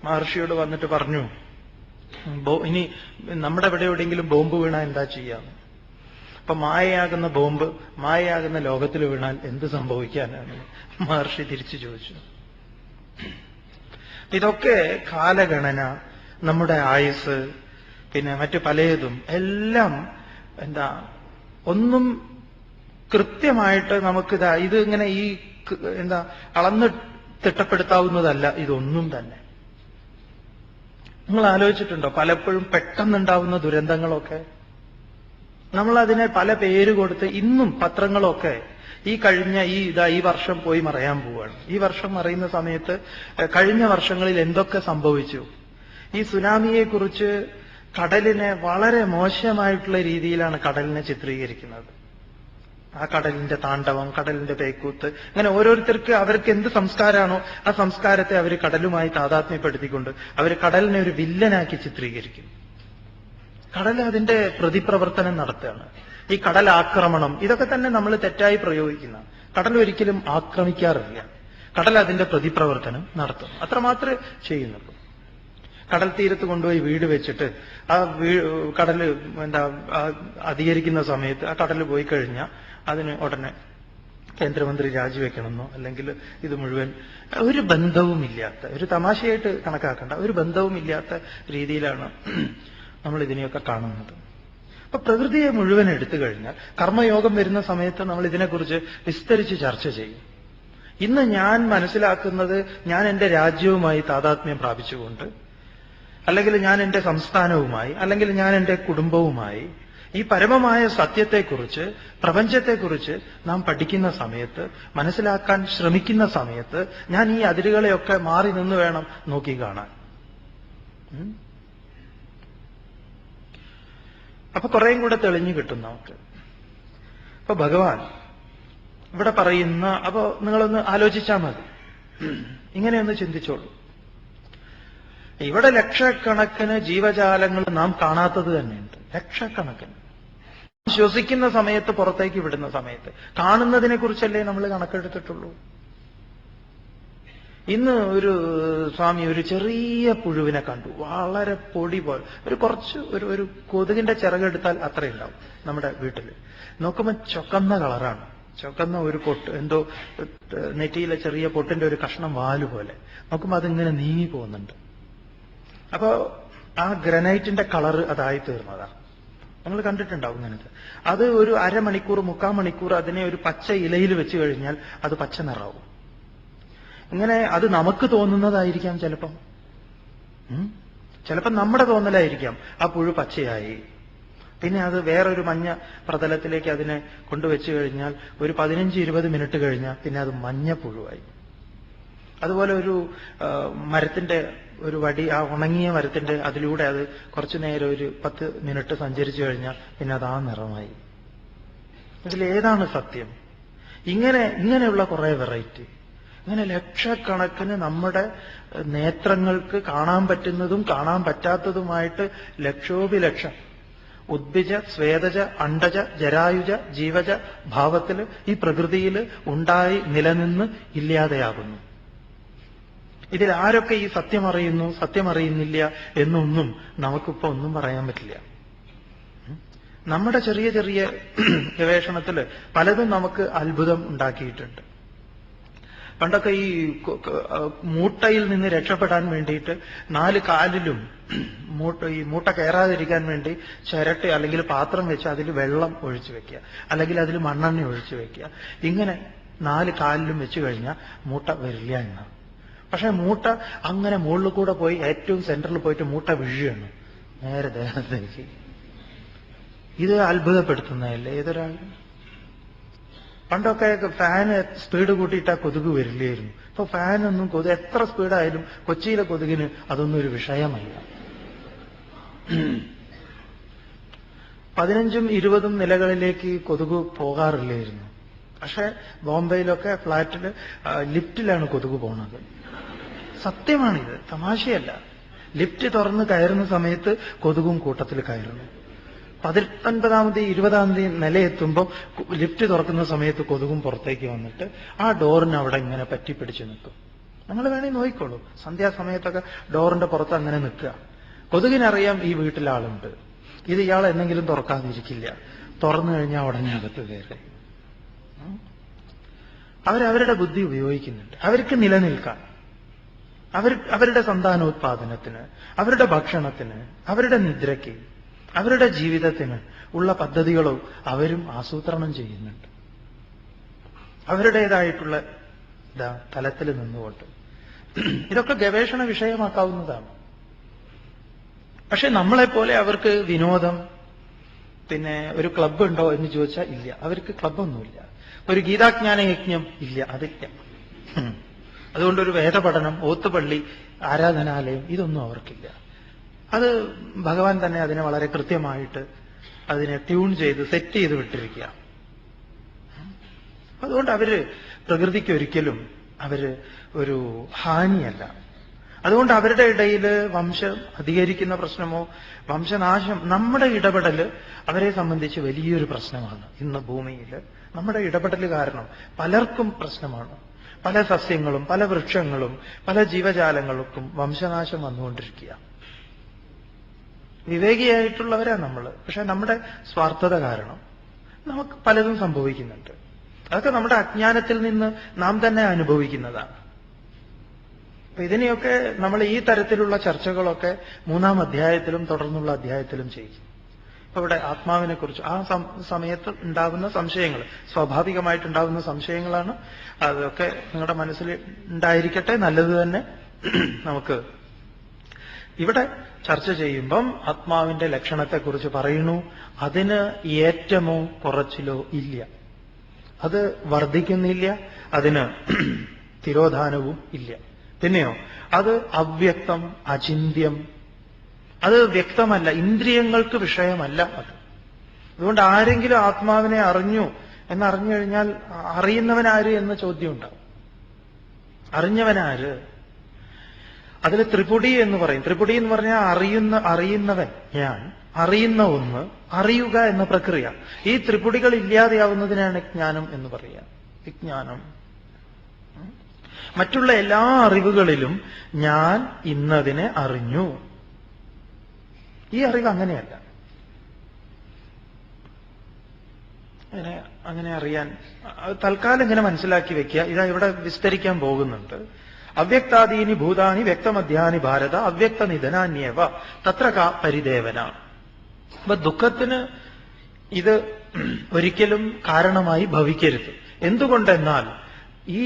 Speaker 1: മഹർഷിയോട് വന്നിട്ട് പറഞ്ഞു, ഇനി നമ്മുടെ എവിടെയെങ്കിലും ബോംബ് വീണാൽ എന്താ ചെയ്യാന്ന്. അപ്പൊ മായയാകുന്ന ബോംബ് മായയാകുന്ന ലോകത്തിൽ വീണാൽ എന്ത് സംഭവിക്കാനാണ് മഹർഷി തിരിച്ചു ചോദിച്ചു. ഇതൊക്കെ കാലഗണന, നമ്മുടെ ആയുസ്, പിന്നെ മറ്റു പലതും എല്ലാം എന്താ ഒന്നും കൃത്യമായിട്ട് നമുക്കിതാ ഇത് ഇങ്ങനെ ഈ എന്താ അളന്ന് തിട്ടപ്പെടുത്താവുന്നതല്ല ഇതൊന്നും തന്നെ. നിങ്ങൾ ആലോചിച്ചിട്ടുണ്ടോ പലപ്പോഴും പെട്ടെന്നുണ്ടാവുന്ന ദുരന്തങ്ങളൊക്കെ? നമ്മൾ അതിനെ പല പേര് കൊടുത്ത് ഇന്നും പത്രങ്ങളൊക്കെ ഈ കഴിഞ്ഞ ഈ വർഷം പോയി മറയാൻ പോവുകയാണ്. ഈ വർഷം മറയുന്ന സമയത്ത് കഴിഞ്ഞ വർഷങ്ങളിൽ എന്തൊക്കെ സംഭവിച്ചു? ഈ സുനാമിയെക്കുറിച്ച് കടലിനെ വളരെ മോശമായിട്ടുള്ള രീതിയിലാണ് കടലിനെ ചിത്രീകരിക്കുന്നത്. ആ കടലിന്റെ താണ്ഡവം, കടലിന്റെ പേക്കൂത്ത്, അങ്ങനെ ഓരോരുത്തർക്ക് അവർക്ക് എന്ത് സംസ്കാരമാണോ ആ സംസ്കാരത്തെ അവർ കടലുമായി താതാത്മ്യപ്പെടുത്തിക്കൊണ്ട് അവർ കടലിനെ ഒരു വില്ലനാക്കി ചിത്രീകരിക്കും. കടൽ അതിന്റെ പ്രതിപ്രവർത്തനം നടത്തുകയാണ്. ഈ കടൽ ആക്രമണം ഇതൊക്കെ തന്നെ നമ്മൾ തെറ്റായി പ്രയോഗിക്കുന്ന. കടൽ ഒരിക്കലും ആക്രമിക്കാറില്ല, കടൽ അതിന്റെ പ്രതിപ്രവർത്തനം നടത്തും, അത്രമാത്രമേ ചെയ്യുന്നുള്ളൂ. കടൽ തീരത്ത് കൊണ്ടുപോയി വീട് വെച്ചിട്ട് ആ കടല് അധികരിക്കുന്ന സമയത്ത് ആ കടൽ പോയി കഴിഞ്ഞാൽ അതിന് ഉടനെ കേന്ദ്രമന്ത്രി രാജിവെക്കണമെന്നോ അല്ലെങ്കിൽ ഇത് മുഴുവൻ ഒരു ബന്ധവുമില്ലാത്ത, ഒരു തമാശയായിട്ട് കണക്കാക്കേണ്ട, ഒരു ബന്ധവുമില്ലാത്ത രീതിയിലാണ് നമ്മൾ ഇതിനെയൊക്കെ കാണുന്നത്. അപ്പൊ പ്രകൃതിയെ മുഴുവൻ എടുത്തു കഴിഞ്ഞാൽ കർമ്മയോഗം വരുന്ന സമയത്ത് നമ്മൾ ഇതിനെക്കുറിച്ച് വിസ്തരിച്ച് ചർച്ച ചെയ്യും. ഇന്ന് ഞാൻ മനസ്സിലാക്കുന്നത്, ഞാൻ എന്റെ രാജ്യവുമായി താതാത്മ്യം പ്രാപിച്ചുകൊണ്ട്, അല്ലെങ്കിൽ ഞാൻ എന്റെ സംസ്ഥാനവുമായി, അല്ലെങ്കിൽ ഞാൻ എന്റെ കുടുംബവുമായി ഈ പരമമായ സത്യത്തെക്കുറിച്ച്, പ്രപഞ്ചത്തെക്കുറിച്ച് നാം പഠിക്കുന്ന സമയത്ത്, മനസ്സിലാക്കാൻ ശ്രമിക്കുന്ന സമയത്ത് ഞാൻ ഈ അതിരുകളെയൊക്കെ മാറി നിന്ന് വേണം നോക്കി കാണാൻ. അപ്പൊ കുറേയും കൂടെ തെളിഞ്ഞു കിട്ടും നമുക്ക്. അപ്പൊ ഭഗവാൻ ഇവിടെ പറയുന്ന, അപ്പൊ നിങ്ങളൊന്ന് ആലോചിച്ചാൽ മതി, ഇങ്ങനെയൊന്ന് ചിന്തിച്ചോളൂ. ഇവിടെ ലക്ഷക്കണക്കിന് ജീവജാലങ്ങൾ നാം കാണാത്തത് തന്നെയുണ്ട്, ലക്ഷക്കണക്കിന്. ശ്വസിക്കുന്ന സമയത്ത്, പുറത്തേക്ക് വിടുന്ന സമയത്ത് കാണുന്നതിനെ കുറിച്ചല്ലേ നമ്മൾ കണക്കെടുത്തിട്ടുള്ളൂ. ഇന്ന് ഒരു സ്വാമി ഒരു ചെറിയ പുഴുവിനെ കണ്ടു, വളരെ പൊടി പോലെ, ഒരു കൊതുകിന്റെ ചിറകെടുത്താൽ അത്രയുണ്ടാവും നമ്മുടെ വീട്ടിൽ. നോക്കുമ്പോൾ ചൊക്കന്ന കളറാണ്, ചൊക്കന്ന ഒരു പൊട്ട്, എന്തോ നെറ്റിയിലെ ചെറിയ പൊട്ടിന്റെ ഒരു കഷ്ണം വാല് പോലെ. നോക്കുമ്പോൾ അതിങ്ങനെ നീങ്ങി പോകുന്നുണ്ട്. അപ്പോ ആ ഗ്രനൈറ്റിന്റെ കളറ് അതായി തീർന്നതാണ്. നിങ്ങൾ കണ്ടിട്ടുണ്ടാവും ഇങ്ങനത്തെ. അത് ഒരു അരമണിക്കൂർ 3/4 മണിക്കൂർ അതിനെ ഒരു പച്ച ഇലയിൽ വെച്ച് കഴിഞ്ഞാൽ അത് പച്ച നിറാവും. ഇങ്ങനെ അത് നമുക്ക് തോന്നുന്നതായിരിക്കാം ചിലപ്പം, നമ്മുടെ തോന്നലായിരിക്കാം. ആ പുഴു പച്ചയായി, പിന്നെ അത് വേറൊരു മഞ്ഞ പ്രതലത്തിലേക്ക് അതിനെ കൊണ്ടുവച്ച് കഴിഞ്ഞാൽ ഒരു 15-20 മിനിറ്റ് കഴിഞ്ഞാൽ പിന്നെ അത് മഞ്ഞ പുഴുവായി. അതുപോലെ ഒരു മരത്തിന്റെ ഒരു വടി, ആ ഉണങ്ങിയ മരത്തിന്റെ അതിലൂടെ അത് കുറച്ചു നേരം ഒരു 10 മിനിറ്റ് സഞ്ചരിച്ചു കഴിഞ്ഞാൽ പിന്നെ അത് ആ നിറമായി. ഇതിലേതാണ് സത്യം? ഇങ്ങനെയുള്ള കുറെ വെറൈറ്റി, ഇങ്ങനെ ലക്ഷക്കണക്കിന് നമ്മുടെ നേത്രങ്ങൾക്ക് കാണാൻ പറ്റുന്നതും കാണാൻ പറ്റാത്തതുമായിട്ട് ലക്ഷോപിലക്ഷം ഉദ്ഭിജ, സ്വേദജ, അണ്ടജ, ജരായുജ, ജീവജ ഭാവത്തിൽ ഈ പ്രകൃതിയിൽ ഉണ്ടായി നിലനിന്ന് ഇല്ലാതെയാകുന്നു. ഇതിൽ ആരൊക്കെ ഈ സത്യം അറിയുന്നു, സത്യം അറിയുന്നില്ല എന്നൊന്നും നമുക്കിപ്പോ ഒന്നും പറയാൻ പറ്റില്ല. നമ്മുടെ ചെറിയ ചെറിയ ഗവേഷണത്തിൽ പലതും നമുക്ക് അത്ഭുതം ഉണ്ടാക്കിയിട്ടുണ്ട്. പണ്ടൊക്കെ ഈ മൂട്ടയിൽ നിന്ന് രക്ഷപ്പെടാൻ വേണ്ടിയിട്ട് 4 കാലിലും ഈ മൂട്ട കയറാതിരിക്കാൻ വേണ്ടി ചിരട്ട അല്ലെങ്കിൽ പാത്രം വെച്ച് അതിൽ വെള്ളം ഒഴിച്ചു വെക്കുക, അല്ലെങ്കിൽ അതിൽ മണ്ണെണ്ണ ഒഴിച്ചു വെക്കുക. ഇങ്ങനെ 4 കാലിലും വെച്ച് കഴിഞ്ഞാൽ മൂട്ട വരില്ല എന്നാണ്. പക്ഷെ മൂട്ട അങ്ങനെ മുകളിൽ കൂടെ പോയി ഏറ്റവും സെന്ററിൽ പോയിട്ട് മൂട്ട വീഴുകയാണ് നേരെ ദേഹത്തേക്ക്. ഇത് അത്ഭുതപ്പെടുത്തുന്നതല്ലേ ഏതൊരാളും? പണ്ടൊക്കെ ഫാൻ സ്പീഡ് കൂട്ടിയിട്ടാ കൊതുക് വരില്ലായിരുന്നു. ഇപ്പൊ ഫാനൊന്നും എത്ര സ്പീഡായാലും കൊച്ചിയിലെ കൊതുകിന് അതൊന്നും ഒരു വിഷയമല്ല. 15ഉം 20ഉം നിലകളിലേക്ക് കൊതുക് പോകാറില്ലായിരുന്നു. പക്ഷെ ബോംബെയിലൊക്കെ ഫ്ലാറ്റില് ലിഫ്റ്റിലാണ് കൊതുക് പോണത്. സത്യമാണിത്, തമാശയല്ല. ലിഫ്റ്റ് തുറന്ന് കയറുന്ന സമയത്ത് കൊതുകും കൂട്ടത്തിൽ കയറുന്നു. 19ാമത്തെ 20ാമത്തെ നിലയെത്തുമ്പോൾ ലിഫ്റ്റ് തുറക്കുന്ന സമയത്ത് കൊതുകും പുറത്തേക്ക് വന്നിട്ട് ആ ഡോറിന് അവിടെ ഇങ്ങനെ പറ്റിപ്പിടിച്ച് നിൽക്കും. നിങ്ങൾ വേണേ നോക്കിക്കോളൂ, സന്ധ്യാസമയത്തൊക്കെ ഡോറിന്റെ പുറത്ത് അങ്ങനെ നിൽക്കുക. കൊതുകിനറിയാം ഈ വീട്ടിൽ ആളുണ്ട്, ഇത് ഇയാൾ എന്തെങ്കിലും തുറക്കാതിരിക്കില്ല, തുറന്നു കഴിഞ്ഞാൽ ഉടനെ അകത്ത് കയറി. അവരവരുടെ ബുദ്ധി ഉപയോഗിക്കുന്നുണ്ട് അവർക്ക് നിലനിൽക്കാൻ, അവരുടെ സന്താനോത്പാദനത്തിന്, അവരുടെ ഭക്ഷണത്തിന്, അവരുടെ നിദ്രയ്ക്ക്, അവരുടെ ജീവിതത്തിന് ഉള്ള പദ്ധതികളോ അവരും ആസൂത്രണം ചെയ്യുന്നുണ്ട് അവരുടേതായിട്ടുള്ള തലത്തിൽ നിന്നുകൊണ്ട്. ഇതൊക്കെ ഗവേഷണ വിഷയമാക്കാവുന്നതാണ്. പക്ഷെ നമ്മളെപ്പോലെ അവർക്ക് വിനോദം, പിന്നെ ഒരു ക്ലബ്ബ് ഉണ്ടോ എന്ന് ചോദിച്ചാൽ ഇല്ല. അവർക്ക് ക്ലബ്ബൊന്നുമില്ല. ഒരു ഗീതാജ്ഞാന യജ്ഞം ഇല്ല, അതില്ല. അതുകൊണ്ടൊരു വേദപഠനം, ഓത്തുപള്ളി, ആരാധനാലയം ഇതൊന്നും അവർക്കില്ല. അത് ഭഗവാൻ തന്നെ അതിനെ വളരെ കൃത്യമായിട്ട് അതിനെ ട്യൂൺ ചെയ്ത് സെറ്റ് ചെയ്ത് വിട്ടിരിക്കുക. അതുകൊണ്ട് അവര് പ്രകൃതിക്ക് ഒരിക്കലും ഒരു ഹാനിയല്ല. അതുകൊണ്ട് അവരുടെ ഇടയിൽ വംശം അധികരിക്കുന്ന പ്രശ്നമോ വംശനാശം, നമ്മുടെ ഇടപെടൽ അവരെ സംബന്ധിച്ച് വലിയൊരു പ്രശ്നമാണ്. ഇന്ന് ഭൂമിയിൽ നമ്മുടെ ഇടപെടൽ കാരണം പലർക്കും പ്രശ്നമാണ്. പല സസ്യങ്ങളും പല വൃക്ഷങ്ങളും പല ജീവജാലങ്ങൾക്കും വംശനാശം വന്നുകൊണ്ടിരിക്കുക. വിവേകിയായിട്ടുള്ളവരാ നമ്മൾ, പക്ഷെ നമ്മുടെ സ്വാർത്ഥത കാരണം നമുക്ക് പലതും സംഭവിക്കുന്നുണ്ട്. അതൊക്കെ നമ്മുടെ അജ്ഞാനത്തിൽ നിന്ന് നാം തന്നെ അനുഭവിക്കുന്നതാണ്. അപ്പൊ ഇതിനെയൊക്കെ നമ്മൾ ഈ തരത്തിലുള്ള ചർച്ചകളൊക്കെ 3ാം അധ്യായത്തിലും തുടർന്നുള്ള അധ്യായത്തിലും ചെയ്യും. ഇപ്പൊ ഇവിടെ ആത്മാവിനെ കുറിച്ച് ആ സമയത്ത് ഉണ്ടാകുന്ന സംശയങ്ങൾ, സ്വാഭാവികമായിട്ടുണ്ടാകുന്ന സംശയങ്ങളാണ്. അതൊക്കെ നിങ്ങളുടെ മനസ്സിൽ ഉണ്ടായിരിക്കട്ടെ, നല്ലത് തന്നെ. നമുക്ക് ഇവിടെ ചർച്ച ചെയ്യുമ്പം ആത്മാവിന്റെ ലക്ഷണത്തെക്കുറിച്ച് പറയുന്നു. അതിന് ഏറ്റമോ കുറച്ചിലോ ഇല്ല, അത് വർദ്ധിക്കുന്നില്ല, അതിന് തിരോധാനവും ഇല്ല. പിന്നെയോ അത് അവ്യക്തം, അചിന്യം, അത് വ്യക്തമല്ല, ഇന്ദ്രിയങ്ങൾക്ക് വിഷയമല്ല അത്. അതുകൊണ്ട് ആരെങ്കിലും ആത്മാവിനെ അറിഞ്ഞു എന്നറിഞ്ഞു കഴിഞ്ഞാൽ അറിയുന്നവനാര് എന്ന ചോദ്യം ഉണ്ടാവും. അറിഞ്ഞവനാര്? അതിൽ ത്രിപുടി എന്ന് പറയും. ത്രിപുടി എന്ന് പറഞ്ഞാൽ അറിയുന്നവൻ, ഞാൻ, അറിയുന്ന ഒന്ന്, അറിയുക എന്ന പ്രക്രിയ. ഈ ത്രിപുടികൾ ഇല്ലാതെയാവുന്നതിനാണ് ജ്ഞാനം എന്ന് പറയുക. വിജ്ഞാനം. മറ്റുള്ള എല്ലാ അറിവുകളിലും ഞാൻ ഇന്നതിനെ അറിഞ്ഞു, ഈ അറിവ് അങ്ങനെയല്ല. അങ്ങനെ അറിയാൻ തൽക്കാലം ഇങ്ങനെ മനസ്സിലാക്കി വെക്കുക. ഇതാ ഇവിടെ വിസ്തരിക്കാൻ പോകുന്നുണ്ട്. അവ്യക്താദീനി ഭൂതാനി വ്യക്തമധ്യാനി ഭാരത അവ്യക്ത നിധനാന്യേവ തത്ര കാ പരിദേവന. അപ്പൊ ദുഃഖത്തിന് ഇത് ഒരിക്കലും കാരണമായി ഭവിക്കരുത്. എന്തുകൊണ്ടെന്നാൽ ഈ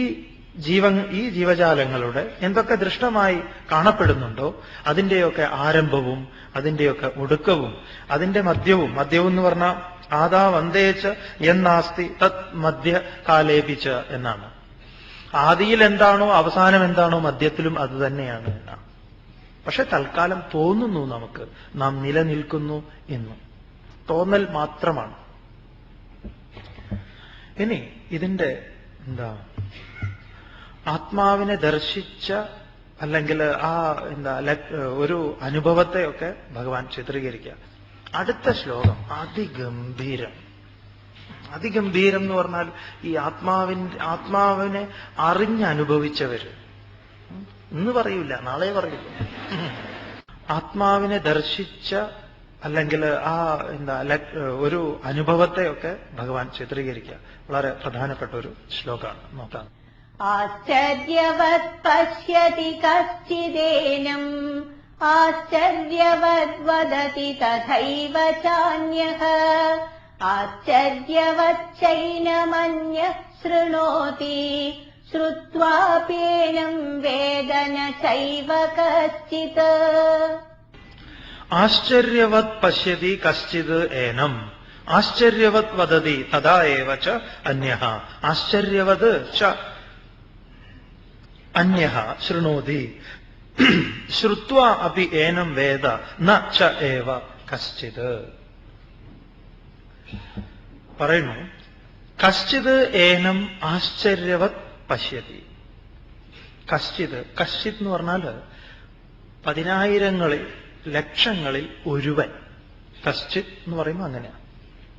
Speaker 1: ജീവജാലങ്ങളുടെ എന്തൊക്കെ ദൃഷ്ടമായി കാണപ്പെടുന്നുണ്ടോ അതിന്റെയൊക്കെ ആരംഭവും അതിന്റെയൊക്കെ ഒടുക്കവും അതിന്റെ മധ്യവും എന്ന് പറഞ്ഞാൽ ആദാ വന്ദേച്ച് എന്നാസ്തി തത് മധ്യകാലേപിച്ച് എന്നാണ്. ആദിയിൽ എന്താണോ അവസാനം എന്താണോ മധ്യത്തിലും അത് തന്നെയാണ് എന്നാണ്. പക്ഷെ തൽക്കാലം തോന്നുന്നു നമുക്ക് നാം നിലനിൽക്കുന്നു എന്ന്. തോന്നൽ മാത്രമാണ്. ഇനി ഇതിന്റെ ആത്മാവിനെ ദർശിച്ച അല്ലെങ്കിൽ ഒരു അനുഭവത്തെയൊക്കെ ഭഗവാൻ ചിത്രീകരിക്കുക. അടുത്ത ശ്ലോകം അതിഗംഭീരം. അതിഗംഭീരം എന്ന് പറഞ്ഞാൽ ഈ ആത്മാവിനെ അറിഞ്ഞനുഭവിച്ചവര്. ഇന്ന് പറയൂല, നാളെ പറയൂല. ആത്മാവിനെ ദർശിച്ച അല്ലെങ്കിൽ ഒരു അനുഭവത്തെയൊക്കെ ഭഗവാൻ ചിത്രീകരിക്കുക. വളരെ പ്രധാനപ്പെട്ട ഒരു ശ്ലോകമാണ്. നോക്കാം.
Speaker 2: ആശ്ചര്യവത് പശ്യതി കശ്ചിദേനം ആശ്ചര്യവത് വദതി തഥൈവ ചാന്യഃ ആശ്ചര്യവച്ചൈനമന്യഃ ശൃണോതി ശ്രുത്വാപ്യേനം വേദ ന ചൈവ കശ്ചിത്.
Speaker 1: ആശ്ചര്യവത് പശ്യതി കശ്ചിത് ഏനം ആശ്ചര്യവത് വദതി തഥാ ഏവ ച അന്യഃ ആശ്ചര്യവത് ച അന്യഃ ശൃണോതി ശ്രുത്വാ അപി ഏനം വേദ ന ച ഏവ കശ്ചിത്. പറയുന്നു, കശ്ചിത് ഏനം ആശ്ചര്യവത് പശ്യതി. കശ്ചിത് എന്ന് പറഞ്ഞാൽ പതിനായിരങ്ങളിൽ ലക്ഷങ്ങളിൽ ഒരുവൻ. കശ്ചിത് എന്ന് പറയുമ്പോൾ അങ്ങനെയാണ്.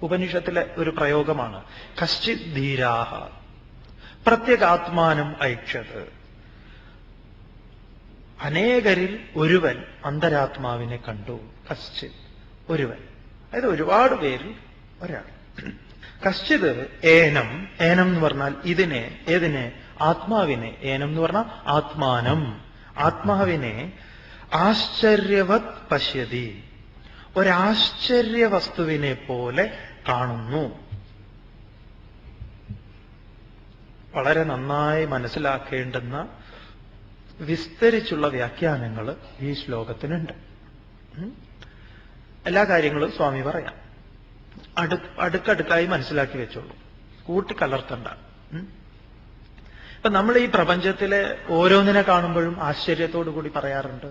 Speaker 1: ഉപനിഷത്തിലെ ഒരു പ്രയോഗമാണ്. കശ്ചിത് ധീരാഹ പ്രത്യേകാത്മാനം ഐക്ഷത്. അനേകരിൽ ഒരുവൻ അന്തരാത്മാവിനെ കണ്ടു. കശ്ചിത് ഒരുവൻ, അതായത് ഒരുപാട് പേരിൽ ഒരാൾ. കശ്ചിത് ഏനം എന്ന് പറഞ്ഞാൽ ഏതിനെ ആത്മാവിനെ. ഏനം എന്ന് പറഞ്ഞാൽ ആത്മാവിനെ ആശ്ചര്യവത് പശ്യതി, ഒരാശ്ചര്യ വസ്തുവിനെ പോലെ കാണുന്നു. വളരെ നന്നായി മനസ്സിലാക്കേണ്ടുന്ന വിസ്തരിച്ചുള്ള വ്യാഖ്യാനങ്ങൾ ഈ ശ്ലോകത്തിനുണ്ട്. എല്ലാ കാര്യങ്ങളും സ്വാമി പറയാം. അടുക്കടുക്കായി മനസ്സിലാക്കി വെച്ചോളൂ, കൂട്ടിക്കലർത്തണ്ട. ഇപ്പൊ നമ്മൾ ഈ പ്രപഞ്ചത്തിലെ ഓരോന്നിനെ കാണുമ്പോഴും ആശ്ചര്യത്തോടു കൂടി പറയാറുണ്ട്.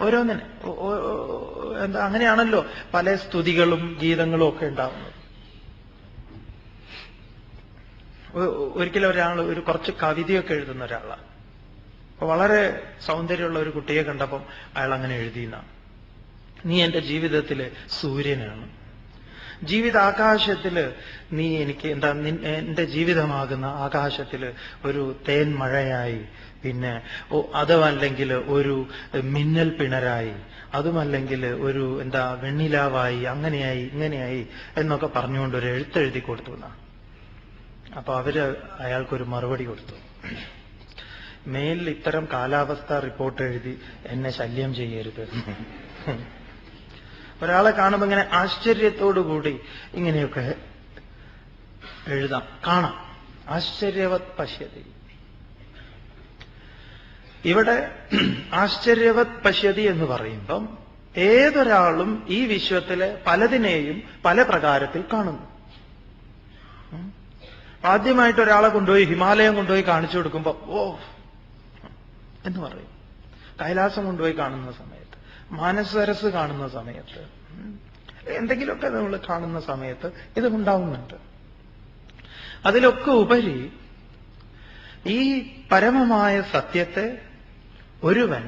Speaker 1: ഓരോന്നിനെ അങ്ങനെയാണല്ലോ പല സ്തുതികളും ഗീതങ്ങളും ഒക്കെ ഉണ്ടാവുന്നത്. ഒരിക്കലും ഒരു കുറച്ച് കവിതയൊക്കെ എഴുതുന്ന ഒരാളാണ്. അപ്പൊ വളരെ സൗന്ദര്യമുള്ള ഒരു കുട്ടിയെ കണ്ടപ്പം അയാൾ അങ്ങനെ എഴുതിയെന്നാണ്, നീ എന്റെ ജീവിതത്തിലെ സൂര്യനാണ്, ജീവിതാകാശത്തില് നീ എനിക്ക് എന്റെ ജീവിതമാകുന്ന ആകാശത്തില് ഒരു തേൻ മഴയായി, പിന്നെ അതുമല്ലെങ്കിൽ ഒരു മിന്നൽ പിണരായി, അതുമല്ലെങ്കിൽ ഒരു വെണ്ണിലാവായി, അങ്ങനെയായി ഇങ്ങനെയായി എന്നൊക്കെ പറഞ്ഞുകൊണ്ട് ഒരു എഴുത്തെഴുതി കൊടുത്തു എന്നാ. അപ്പൊ അയാൾക്കൊരു മറുപടി കൊടുത്തു, മേലിൽ ഇത്തരം കാലാവസ്ഥ റിപ്പോർട്ട് എഴുതി എന്നെ ശല്യം ചെയ്യരുത്. ഒരാളെ കാണുമ്പോൾ ഇങ്ങനെ ആശ്ചര്യത്തോടുകൂടി ഇങ്ങനെയൊക്കെ കാണാം. ആശ്ചര്യവത് പശ്യതി. ഇവിടെ ആശ്ചര്യവത് പശ്യതി എന്ന് പറയുമ്പം ഏതൊരാളും ഈ വിശ്വത്തിലെ പലതിനെയും പല പ്രകാരത്തിൽ കാണുന്നു. ആദ്യമായിട്ട് ഒരാളെ കൊണ്ടുപോയി ഹിമാലയം കൊണ്ടുപോയി കാണിച്ചു കൊടുക്കുമ്പോ ഓ എന്ന് പറയും. കൈലാസം കൊണ്ടുപോയി കാണുന്ന സമയത്ത്, മാനസരസ് കാണുന്ന സമയത്ത്, എന്തെങ്കിലുമൊക്കെ നമ്മൾ കാണുന്ന സമയത്ത് ഇത് ഉണ്ടാവുന്നുണ്ട്. അതിലൊക്കെ ഉപരി ഈ പരമമായ സത്യത്തെ ഒരുവൻ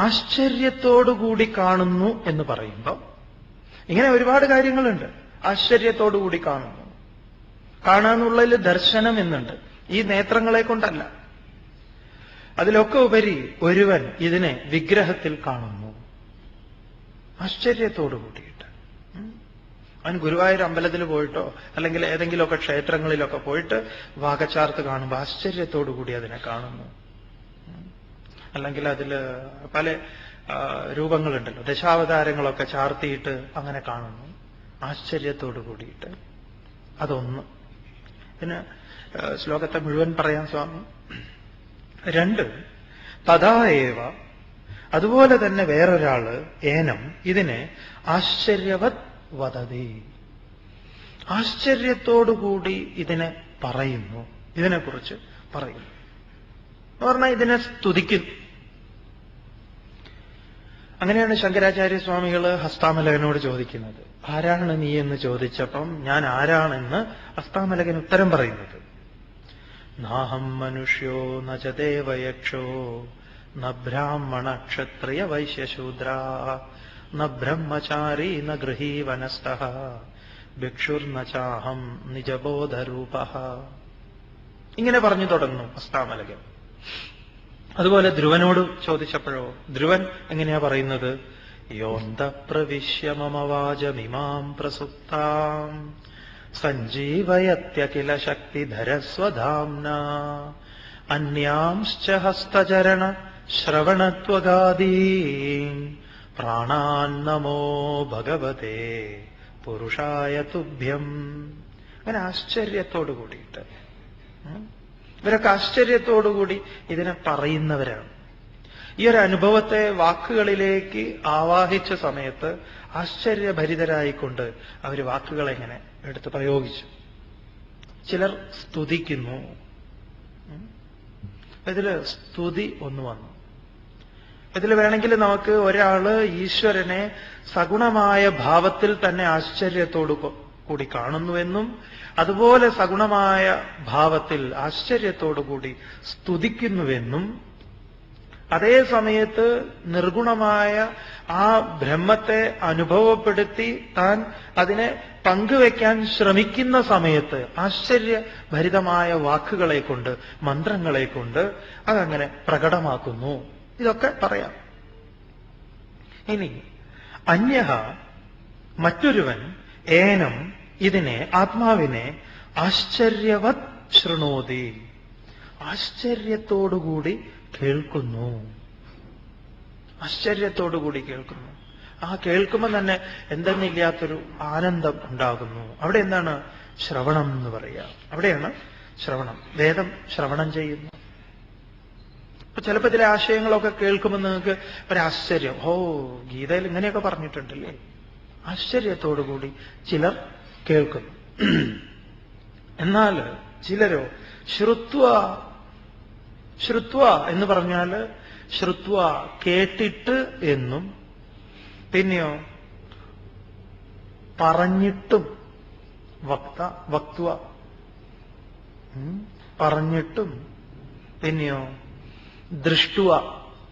Speaker 1: ആശ്ചര്യത്തോടുകൂടി കാണുന്നു എന്ന് പറയുമ്പോൾ ഇങ്ങനെ ഒരുപാട് കാര്യങ്ങളുണ്ട്. ആശ്ചര്യത്തോടുകൂടി കാണുന്നു. കാണാന്നുള്ളതിൽ ദർശനം എന്നുണ്ട്, ഈ നേത്രങ്ങളെ കൊണ്ടല്ല. അതിലൊക്കെ ഉപരി ഒരുവൻ ഇതിനെ വിഗ്രഹത്തിൽ കാണുന്നു, ആശ്ചര്യത്തോടു കൂടിയിട്ട്. അവൻ ഗുരുവായൂർ അമ്പലത്തിൽ പോയിട്ടോ അല്ലെങ്കിൽ ഏതെങ്കിലുമൊക്കെ ക്ഷേത്രങ്ങളിലൊക്കെ പോയിട്ട് വാകച്ചാർത്ത് കാണുമ്പോൾ ആശ്ചര്യത്തോടു കൂടി അതിനെ കാണുന്നു. അല്ലെങ്കിൽ അതിൽ പല രൂപങ്ങളുണ്ടല്ലോ, ദശാവതാരങ്ങളൊക്കെ ചാർത്തിയിട്ട് അങ്ങനെ കാണുന്നു, ആശ്ചര്യത്തോടു കൂടിയിട്ട്. അതൊന്ന്. പിന്നെ ശ്ലോകത്തെ മുഴുവൻ പറയാൻ സ്വാമി. 2, തഥാഏവ അതുപോലെ തന്നെ വേറൊരാള് ഏനം ഇതിനെ ആശ്ചര്യവത് വദതി, ആശ്ചര്യത്തോടുകൂടി ഇതിനെ പറയുന്നു, ഇതിനെക്കുറിച്ച് പറയും എന്ന് പറഞ്ഞാൽ ഇതിനെ സ്തുതിക്കുന്നു. അങ്ങനെയാണ് ശങ്കരാചാര്യസ്വാമികൾ ഹസ്താമലകനോട് ചോദിക്കുന്നത്, ആരാണ് നീ എന്ന് ചോദിച്ചപ്പം ഞാൻ ആരാണെന്ന് ഹസ്താമലകൻ ഉത്തരം പറയുന്നത്, നാഹം മനുഷ്യോ ന ച ദേവയക്ഷോ ന ബ്രാഹ്മണ ക്ഷത്രിയ വൈശ്യശൂദ്ര ന ബ്രഹ്മചാരി ന ഗൃഹീ വനസ്ഥഃ ഭിക്ഷുർന ചാഹം നിജബോധരൂപ. ഇങ്ങനെ പറഞ്ഞു തുടങ്ങുന്നു ഹസ്താമലകൻ. അതുപോലെ ധ്രുവനോട് ചോദിച്ചപ്പോഴോ ധ്രുവൻ എങ്ങനെയാ പറയുന്നത്, യോന്ത പ്രവിശ്യ മമ വാചമിമാം പ്രസുപ്താം സഞ്ജീവയത്യഖില ശക്തിധരസ്വധാംന അന്യാംശ്ച ഹസ്തചരണ ശ്രവണത്വഗാദീൻ പ്രാണാന്നമോ ഭഗവതേ പുരുഷായ തുഭ്യം. അങ്ങനെ ആശ്ചര്യത്തോടു കൂടിയിട്ട് ഇവരൊക്കെ ആശ്ചര്യത്തോടുകൂടി ഇതിനെ പറയുന്നവരാണ്. ഈ ഒരു അനുഭവത്തെ വാക്കുകളിലേക്ക് ആവാഹിച്ച സമയത്ത് ആശ്ചര്യഭരിതരായിക്കൊണ്ട് അവർ വാക്കുകളെ ഇങ്ങനെ എടുത്ത് പ്രയോഗിച്ചു. ചിലർ സ്തുതിക്കുന്നു. ഇതിൽ സ്തുതി ഒന്ന് വന്നു. ഇതിൽ വേണമെങ്കിൽ നമുക്ക് ഒരാള് ഈശ്വരനെ സഗുണമായ ഭാവത്തിൽ തന്നെ ആശ്ചര്യത്തോടു കൂടി കാണുന്നുവെന്നും അതുപോലെ സഗുണമായ ഭാവത്തിൽ ആശ്ചര്യത്തോടുകൂടി സ്തുതിക്കുന്നുവെന്നും അതേ സമയത്ത് നിർഗുണമായ ആ ബ്രഹ്മത്തെ അനുഭവപ്പെടുത്തി താൻ അതിനെ പങ്കുവെക്കാൻ ശ്രമിക്കുന്ന സമയത്ത് ആശ്ചര്യഭരിതമായ വാക്കുകളെ കൊണ്ട് മന്ത്രങ്ങളെ കൊണ്ട് അതങ്ങനെ പ്രകടമാക്കുന്നു. ഇതൊക്കെ പറയാം. ഇനി അന്യഹ മറ്റൊരുവൻ ഏനം ഇതിനെ ആത്മാവിനെ ആശ്ചര്യവത് ശൃണോതി ആശ്ചര്യത്തോടുകൂടി കേൾക്കുന്നു. ആശ്ചര്യത്തോടുകൂടി കേൾക്കുന്നു. ആ കേൾക്കുമ്പോൾ തന്നെ എന്തെന്നില്ലാത്തൊരു ആനന്ദം ഉണ്ടാകുന്നു. അവിടെ എന്താണ് ശ്രവണം എന്ന് പറയുക. അവിടെയാണ് ശ്രവണം. വേദം ശ്രവണം ചെയ്യുന്നു. ഇപ്പൊ ചിലപ്പോൾ ഇതിലെ ആശയങ്ങളൊക്കെ കേൾക്കുമ്പോൾ നിങ്ങൾക്ക് ഒരാശ്ചര്യം, ഓ ഗീതയിൽ ഇങ്ങനെയൊക്കെ പറഞ്ഞിട്ടുണ്ടല്ലേ. ആശ്ചര്യത്തോടുകൂടി ചിലർ കേൾക്കുന്നു. എന്നാൽ ചിലരോ ശ്രുത്വ എന്ന് പറഞ്ഞാൽ ശ്രുത്വ കേട്ടിട്ട് എന്നും പിന്നെയോ പറഞ്ഞിട്ടും വക്ത്വ പറഞ്ഞിട്ടും പിന്നെയോ ദൃഷ്ടുവ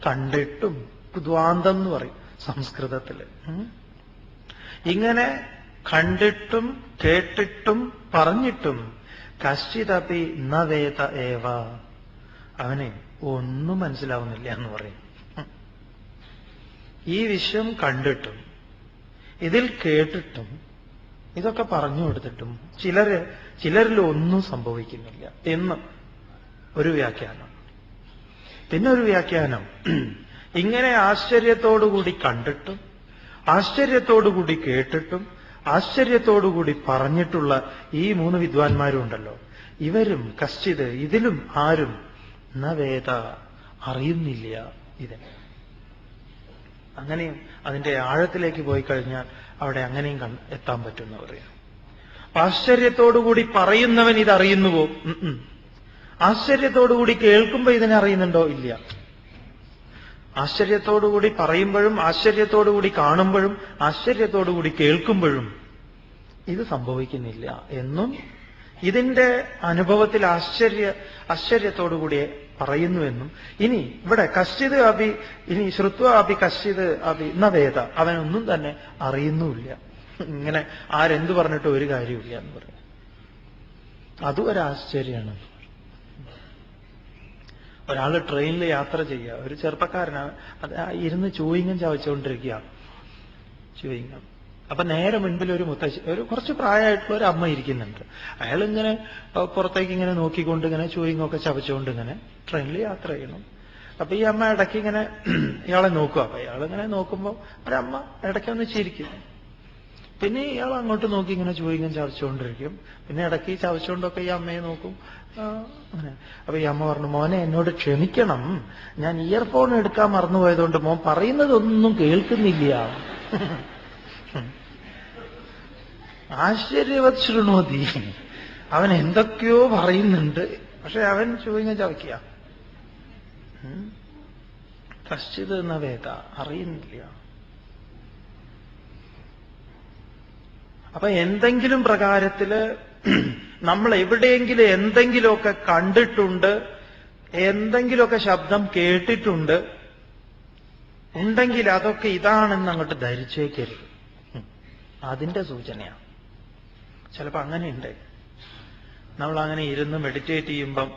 Speaker 1: കണ്ടിട്ടും ദ്വാന്തം എന്ന് പറയും സംസ്കൃതത്തില്. ഇങ്ങനെ കണ്ടിട്ടും കേട്ടിട്ടും പറഞ്ഞിട്ടും കശ്ചിതപി ന വേദ ഏവ അവനെ ഒന്നും മനസ്സിലാവുന്നില്ല എന്ന് പറയും. ഈ വിഷയം കണ്ടിട്ടും ഇതിൽ കേട്ടിട്ടും ഇതൊക്കെ പറഞ്ഞു കൊടുത്തിട്ടും ചിലരിൽ ഒന്നും സംഭവിക്കുന്നില്ല എന്ന് ഒരു വ്യാഖ്യാനം. പിന്നെ ഒരു വ്യാഖ്യാനം, ഇങ്ങനെ ആശ്ചര്യത്തോടുകൂടി കണ്ടിട്ടും ആശ്ചര്യത്തോടുകൂടി കേട്ടിട്ടും ആശ്ചര്യത്തോടുകൂടി പറഞ്ഞിട്ടുള്ള ഈ 3 വിദ്വാൻമാരും ഉണ്ടല്ലോ, ഇവരും കശ്ചിത് ഇതിലും ആരും ന വേദ അറിയുന്നില്ല ഇതിനെ. അങ്ങനെയും അതിന്റെ ആഴത്തിലേക്ക് പോയി കഴിഞ്ഞാൽ അവിടെ അങ്ങനെയും എത്താൻ പറ്റുമെന്ന് പറയാം. ആശ്ചര്യത്തോടുകൂടി പറയുന്നവൻ ഇതറിയുന്നുവോ? ആശ്ചര്യത്തോടുകൂടി കേൾക്കുമ്പോ ഇതിനെ അറിയുന്നുണ്ടോ? ഇല്ല. ആശ്ചര്യത്തോടുകൂടി പറയുമ്പോഴും ആശ്ചര്യത്തോടുകൂടി കാണുമ്പോഴും ആശ്ചര്യത്തോടുകൂടി കേൾക്കുമ്പോഴും ഇത് സംഭവിക്കുന്നില്ല എന്നും ഇതിന്റെ അനുഭവത്തിൽ ആശ്ചര്യത്തോടുകൂടി പറയുന്നുവെന്നും. ഇനി ഇവിടെ കശ്ചിത് അഭി, ഇനി ശ്രുത്വ അഭി കശ്ചിത് അഭി ന വേദ, അവനൊന്നും തന്നെ അറിയുന്നുമില്ല. ഇങ്ങനെ ആരെന്തു പറഞ്ഞിട്ട് ഒരു കാര്യമില്ല എന്ന് പറയും. അതും ഒരാശ്ചര്യമാണ്. ഒരാള് ട്രെയിനിൽ യാത്ര ചെയ്യുക, ഒരു ചെറുപ്പക്കാരനാണ്, അത് ഇരുന്ന് ചൂയിങ്ങം ചവച്ചുകൊണ്ടിരിക്കുക. ചൂയിങ്ങം. അപ്പൊ നേരെ മുൻപിൽ ഒരു മുത്തശ്ശി, ഒരു കുറച്ച് പ്രായമായിട്ടുള്ള ഒരു അമ്മ ഇരിക്കുന്നുണ്ട്. അയാളിങ്ങനെ പുറത്തേക്ക് ഇങ്ങനെ നോക്കിക്കൊണ്ട് ഇങ്ങനെ ചൂയിങ്ങൊക്കെ ചവച്ചുകൊണ്ട് ഇങ്ങനെ ട്രെയിനിൽ യാത്ര ചെയ്യണം. അപ്പൊ ഈ അമ്മ ഇടയ്ക്ക് ഇങ്ങനെ ഇയാളെ നോക്കുക. അപ്പൊ ഇയാളിങ്ങനെ നോക്കുമ്പോ ഒരമ്മ ഇടയ്ക്കൊന്ന് ചിരിക്കും. പിന്നെ ഇയാൾ അങ്ങോട്ട് നോക്കി ഇങ്ങനെ ചൂയിങ്ങം ചവച്ചുകൊണ്ടിരിക്കും. പിന്നെ ഇടയ്ക്ക് ഈ ചവച്ചുകൊണ്ടൊക്കെ ഈ അമ്മയെ നോക്കും. അങ്ങനെ. അപ്പൊ ഈ അമ്മ പറഞ്ഞു, മോനെ എന്നോട് ക്ഷമിക്കണം, ഞാൻ ഇയർഫോൺ എടുക്കാൻ മറന്നുപോയതുകൊണ്ട് മോൻ പറയുന്നതൊന്നും കേൾക്കുന്നില്ല. ആശ്ചര്യവത് ശൃണോതി, അവൻ എന്തൊക്കെയോ പറയുന്നുണ്ട്, പക്ഷെ അവൻ ചൂയിങ്ങ ചവയ്ക്കുക. കശ്ചിത് എന്ന വേദ അറിയുന്നില്ല. അപ്പൊ എന്തെങ്കിലും പ്രകാരത്തില് നമ്മൾ എവിടെയെങ്കിലും എന്തെങ്കിലുമൊക്കെ കണ്ടിട്ടുണ്ട്, എന്തെങ്കിലുമൊക്കെ ശബ്ദം കേട്ടിട്ടുണ്ട് ഉണ്ടെങ്കിൽ അതൊക്കെ ഇതാണെന്ന് അങ്ങോട്ട് ധരിച്ചേക്കരുത്. അതിന്റെ സൂചനയാണ്. ചിലപ്പോ അങ്ങനെയുണ്ട്. നമ്മൾ അങ്ങനെ ഇരുന്ന് മെഡിറ്റേറ്റ് ചെയ്യുമ്പം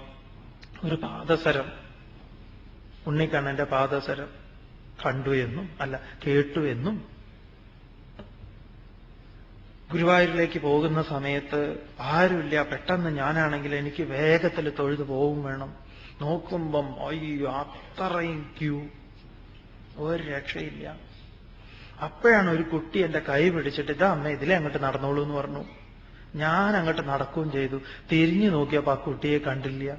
Speaker 1: ഒരു പാദസരം, ഉണ്ണിക്കണ്ണന്റെ പാദസരം കണ്ടു എന്നും അല്ല കേട്ടു എന്നും, ഗുരുവായൂരിലേക്ക് പോകുന്ന സമയത്ത് ആരുമില്ല, പെട്ടെന്ന് ഞാനാണെങ്കിൽ എനിക്ക് വേഗത്തിൽ തൊഴുതു പോകും വേണം. നോക്കുമ്പം അയ്യോ അത്രയും ക്യൂ, ഒരു രക്ഷയില്ല. അപ്പോഴാണ് ഒരു കുട്ടി എന്റെ കൈ പിടിച്ചിട്ട് ഇതാ അമ്മ ഇതിലെ അങ്ങോട്ട് നടന്നോളൂ എന്ന് പറഞ്ഞു. ഞാൻ അങ്ങോട്ട് നടക്കുകയും ചെയ്തു. തിരിഞ്ഞു നോക്കിയപ്പോ ആ കുട്ടിയെ കണ്ടില്ല.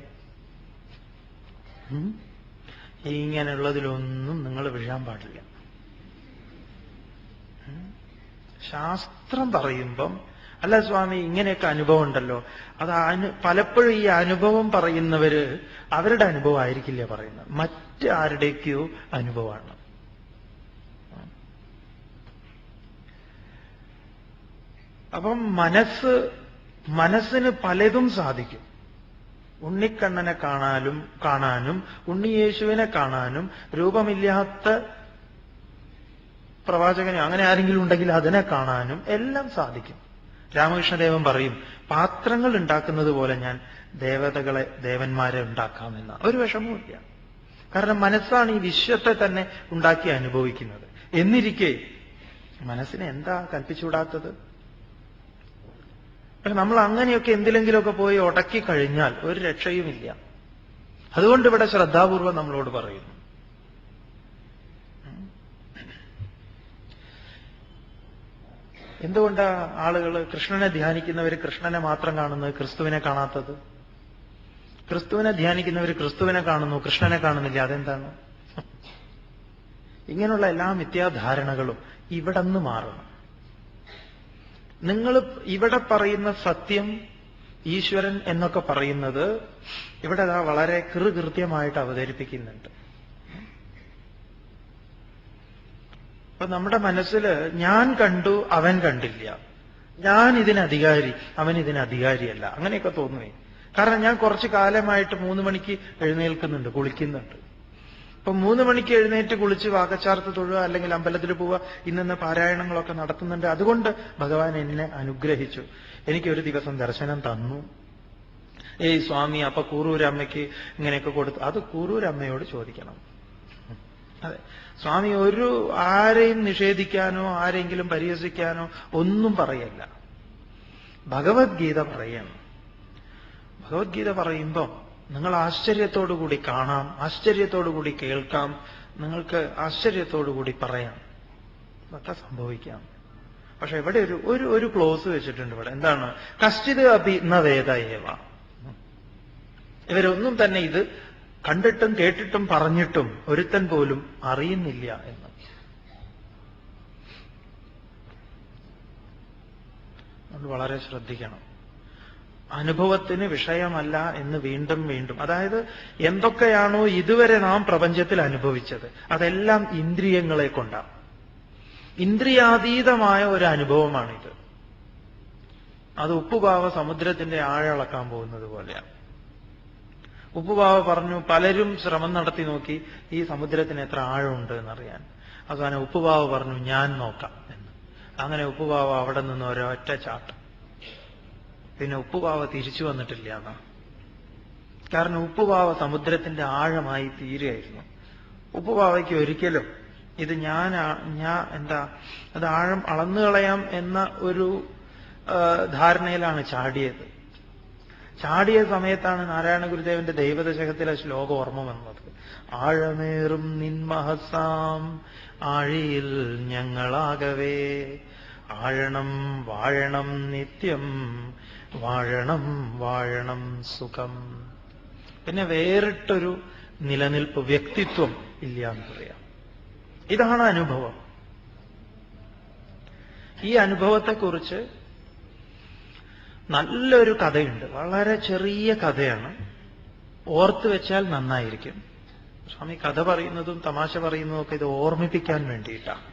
Speaker 1: ഇങ്ങനെയുള്ളതിലൊന്നും നിങ്ങൾ വീഴാൻ പാടില്ല. ശാസ്ത്രം പറയുമ്പം അല്ല സ്വാമി ഇങ്ങനെയൊക്കെ അനുഭവം ഉണ്ടല്ലോ, അത് പലപ്പോഴും ഈ അനുഭവം പറയുന്നവര് അവരുടെ അനുഭവം ആയിരിക്കില്ല പറയുന്നത്, മറ്റാരുടെയൊക്കെയോ അനുഭവമാണ്. അപ്പം മനസ്സിന് പലതും സാധിക്കും. ഉണ്ണിക്കണ്ണനെ കാണാനും ഉണ്ണിയേശുവിനെ കാണാനും രൂപമില്ലാത്ത പ്രവാചകനോ അങ്ങനെ ആരെങ്കിലും ഉണ്ടെങ്കിൽ അതിനെ കാണാനും എല്ലാം സാധിക്കും. രാമകൃഷ്ണദേവൻ പറയും, പാത്രങ്ങൾ ഉണ്ടാക്കുന്നത് പോലെ ഞാൻ ദേവന്മാരെ ഉണ്ടാക്കാമെന്ന ഒരു വിഷമവുമില്ല. കാരണം മനസ്സാണ് ഈ വിശ്വത്തെ തന്നെ ഉണ്ടാക്കി അനുഭവിക്കുന്നത്. എന്നിരിക്കെ മനസ്സിനെ എന്താ കൽപ്പിച്ചുവിടാത്തത്? പക്ഷെ നമ്മൾ അങ്ങനെയൊക്കെ എന്തിലെങ്കിലുമൊക്കെ പോയി ഉടക്കി കഴിഞ്ഞാൽ ഒരു രക്ഷയുമില്ല. അതുകൊണ്ട് ഇവിടെ ശ്രദ്ധാപൂർവം നമ്മളോട് പറയുന്നു. എന്തുകൊണ്ടാ ആളുകൾ കൃഷ്ണനെ ധ്യാനിക്കുന്നവർ കൃഷ്ണനെ മാത്രം കാണുന്നത്, ക്രിസ്തുവിനെ കാണാത്തത്? ക്രിസ്തുവിനെ ധ്യാനിക്കുന്നവർ ക്രിസ്തുവിനെ കാണുന്നു, കൃഷ്ണനെ കാണുന്നില്ല. അതെന്താണ്? ഇങ്ങനെയുള്ള എല്ലാ മിഥ്യാധാരണകളും ഇവിടെ നിന്ന് മാറണം. നിങ്ങൾ ഇവിടെ പറയുന്ന സത്യം, ഈശ്വരൻ എന്നൊക്കെ പറയുന്നത് ഇവിടെ വളരെ കൃത്യമായിട്ട് അവതരിപ്പിക്കുന്നുണ്ട്. അപ്പൊ നമ്മുടെ മനസ്സിൽ ഞാൻ കണ്ടു അവൻ കണ്ടില്ല, ഞാൻ ഇതിന് അധികാരി അവൻ ഇതിന് അധികാരിയല്ല, അങ്ങനെയൊക്കെ തോന്നുവേ. കാരണം ഞാൻ കുറച്ചു കാലമായിട്ട് 3 മണിക്ക് എഴുന്നേൽക്കുന്നുണ്ട്, കുളിക്കുന്നുണ്ട്. അപ്പൊ 3 മണിക്ക് എഴുന്നേറ്റ് കുളിച്ച് വാകച്ചാർത്ത് തൊഴുക, അല്ലെങ്കിൽ അമ്പലത്തിൽ പോവുക, ഇന്ന പാരായണങ്ങളൊക്കെ നടത്തുന്നുണ്ട്. അതുകൊണ്ട് ഭഗവാൻ എന്നെ അനുഗ്രഹിച്ചു, എനിക്കൊരു ദിവസം ദർശനം തന്നു. ഏയ് സ്വാമി അപ്പൊ കൂറൂരമ്മയ്ക്ക് ഇങ്ങനെയൊക്കെ കൊടുത്തു. അത് കൂറൂരമ്മയോട് ചോദിക്കണം. അതെ, സ്വാമി ആരെയും നിഷേധിക്കാനോ ആരെങ്കിലും പരിഹസിക്കാനോ ഒന്നും പറയല്ല. ഭഗവത്ഗീത പറയണം. ഭഗവത്ഗീത പറയുമ്പം നിങ്ങൾ ആശ്ചര്യത്തോടുകൂടി കാണാം, ആശ്ചര്യത്തോടുകൂടി കേൾക്കാം, നിങ്ങൾക്ക് ആശ്ചര്യത്തോടുകൂടി പറയാം, ഇതൊക്കെ സംഭവിക്കാം. പക്ഷെ ഇവിടെ ഒരു ക്ലോസ് വെച്ചിട്ടുണ്ട്. ഇവിടെ എന്താണ്? കശ്ചിത് അപി ന വേദ ഏവ. ഇവരൊന്നും തന്നെ ഇത് കണ്ടിട്ടും കേട്ടിട്ടും പറഞ്ഞിട്ടും ഒരുത്തൻ പോലും അറിയുന്നില്ല എന്ന്. നമ്മൾ വളരെ ശ്രദ്ധിക്കണം. അനുഭവത്തിന് വിഷയമല്ല എന്ന് വീണ്ടും വീണ്ടും, അതായത് എന്തൊക്കെയാണോ ഇതുവരെ നാം പ്രപഞ്ചത്തിൽ അനുഭവിച്ചത് അതെല്ലാം ഇന്ദ്രിയങ്ങളെ കൊണ്ടാണ്. ഇന്ദ്രിയാതീതമായ ഒരു അനുഭവമാണിത്. അത് ഉപ്പുപാവ സമുദ്രത്തിന്റെ ആഴളക്കാൻ പോകുന്നത് പോലെയാണ്. ഉപ്പുപാവ പറഞ്ഞു, പലരും ശ്രമം നടത്തി നോക്കി ഈ സമുദ്രത്തിന് എത്ര ആഴമുണ്ട് എന്നറിയാൻ. അവസാനം ഉപ്പുപാവ പറഞ്ഞു ഞാൻ നോക്കാം എന്ന്. അങ്ങനെ ഉപ്പുപാവ അവിടെ നിന്ന് ഒരൊറ്റ ചാട്ടം. പിന്നെ ഉപ്പുപാവ തിരിച്ചു വന്നിട്ടില്ല എന്നാണ്. കാരണം ഉപ്പുപാവ സമുദ്രത്തിന്റെ ആഴമായി തീരുകയായിരുന്നു. ഉപ്പുപാവയ്ക്ക് ഒരിക്കലും ഇത് അത് ആഴം അളന്നു കളയാം എന്ന ഒരു ധാരണയിലാണ് ചാടിയത്. ചാടിയ സമയത്താണ് നാരായണ ഗുരുദേവന്റെ ദൈവദശകത്തിലെ ശ്ലോകം ഓർമ്മ വന്നത്. ആഴമേറും നിൻമഹസാം ആഴിയിൽ ഞങ്ങളാകവേ, ആഴണം വാഴണം നിത്യം, വാഴണം വാഴണം സുഖം. പിന്നെ വേറിട്ടൊരു നിലനിൽപ്പ്, വ്യക്തിത്വം ഇല്ല എന്ന് പറയാം. ഇതാണ് അനുഭവം. ഈ അനുഭവത്തെക്കുറിച്ച് നല്ലൊരു കഥയുണ്ട്. വളരെ ചെറിയ കഥയാണ്. ഓർത്തു വെച്ചാൽ നന്നായിരിക്കും. സ്വാമി കഥ പറയുന്നതും തമാശ പറയുന്നതും ഒക്കെ ഇത് ഓർമ്മിപ്പിക്കാൻ വേണ്ടിയിട്ടാണ്,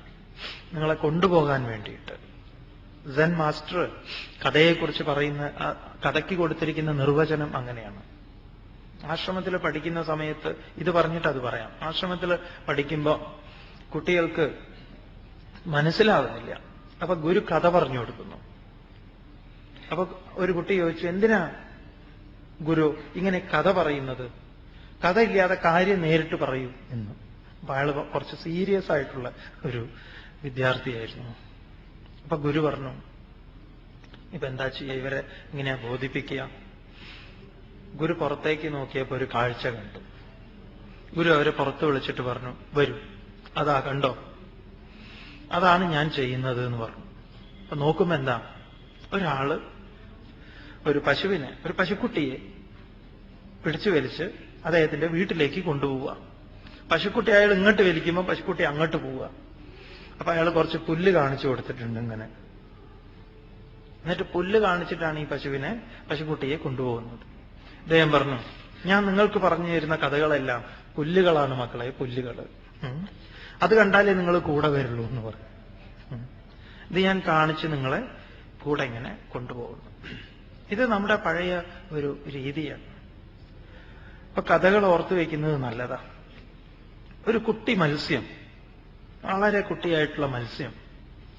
Speaker 1: നിങ്ങളെ കൊണ്ടുപോകാൻ വേണ്ടിയിട്ട്. സെൻ മാസ്റ്റർ കഥയെക്കുറിച്ച് പറയുന്ന കഥയ്ക്ക് കൊടുത്തിരിക്കുന്ന നിർവചനം അങ്ങനെയാണ്. ആശ്രമത്തിൽ പഠിക്കുന്ന സമയത്ത് ഇത് പറഞ്ഞിട്ട് അത് പറയാം. ആശ്രമത്തിൽ പഠിക്കുമ്പോൾ കുട്ടികൾക്ക് മനസ്സിലാവുന്നില്ല. അപ്പൊ ഗുരു കഥ പറഞ്ഞു കൊടുക്കുന്നു. അപ്പൊ ഒരു കുട്ടി ചോദിച്ചു, എന്തിനാ ഗുരു ഇങ്ങനെ കഥ പറയുന്നത്? കഥ ഇല്ലാതെ കാര്യം നേരിട്ട് പറയൂ എന്ന്. അപ്പൊ അയാൾ കുറച്ച് സീരിയസ് ആയിട്ടുള്ള ഒരു വിദ്യാർത്ഥിയായിരുന്നു. അപ്പൊ ഗുരു പറഞ്ഞു, ഇപ്പൊ എന്താ ചെയ്യുക, ഇവരെ ഇങ്ങനെയാ ബോധിപ്പിക്കുക? ഗുരു പുറത്തേക്ക് നോക്കിയപ്പോ ഒരു കാഴ്ച കണ്ടു. ഗുരു അവരെ പുറത്ത് വിളിച്ചിട്ട് പറഞ്ഞു, വരൂ, അതാ കണ്ടോ, അതാണ് ഞാൻ ചെയ്യുന്നത് എന്ന് പറഞ്ഞു. അപ്പൊ നോക്കുമ്പോ എന്താ, ഒരാള് ഒരു പശുവിനെ, ഒരു പശുക്കുട്ടിയെ പിടിച്ചു വലിച്ച് അദ്ദേഹത്തിന്റെ വീട്ടിലേക്ക് കൊണ്ടുപോവുക. പശുക്കുട്ടി അയാൾ ഇങ്ങോട്ട് വലിക്കുമ്പോൾ പശുക്കുട്ടി അങ്ങോട്ട് പോവുക. അപ്പൊ അയാൾ കുറച്ച് പുല്ല് കാണിച്ചു കൊടുത്തിട്ടുണ്ട് ഇങ്ങനെ. എന്നിട്ട് പുല്ല് കാണിച്ചിട്ടാണ് ഈ പശുക്കുട്ടിയെ കൊണ്ടുപോകുന്നത്. അദ്ദേഹം പറഞ്ഞു, ഞാൻ നിങ്ങൾക്ക് പറഞ്ഞു തരുന്ന കഥകളെല്ലാം പുല്ലുകളാണ് മക്കളെ, പുല്ലുകൾ. അത് കണ്ടാലേ നിങ്ങൾ കൂടെ വരുള്ളൂ എന്ന് പറഞ്ഞു. ഇത് ഞാൻ കാണിച്ച് നിങ്ങളെ കൂടെ ഇങ്ങനെ കൊണ്ടുപോകുന്നു. ഇത് നമ്മുടെ പഴയ ഒരു രീതിയാണ്. അപ്പൊ കഥകൾ ഓർത്തു വയ്ക്കുന്നത് നല്ലതാ. ഒരു കുട്ടി മത്സ്യം, വളരെ കുട്ടിയായിട്ടുള്ള മത്സ്യം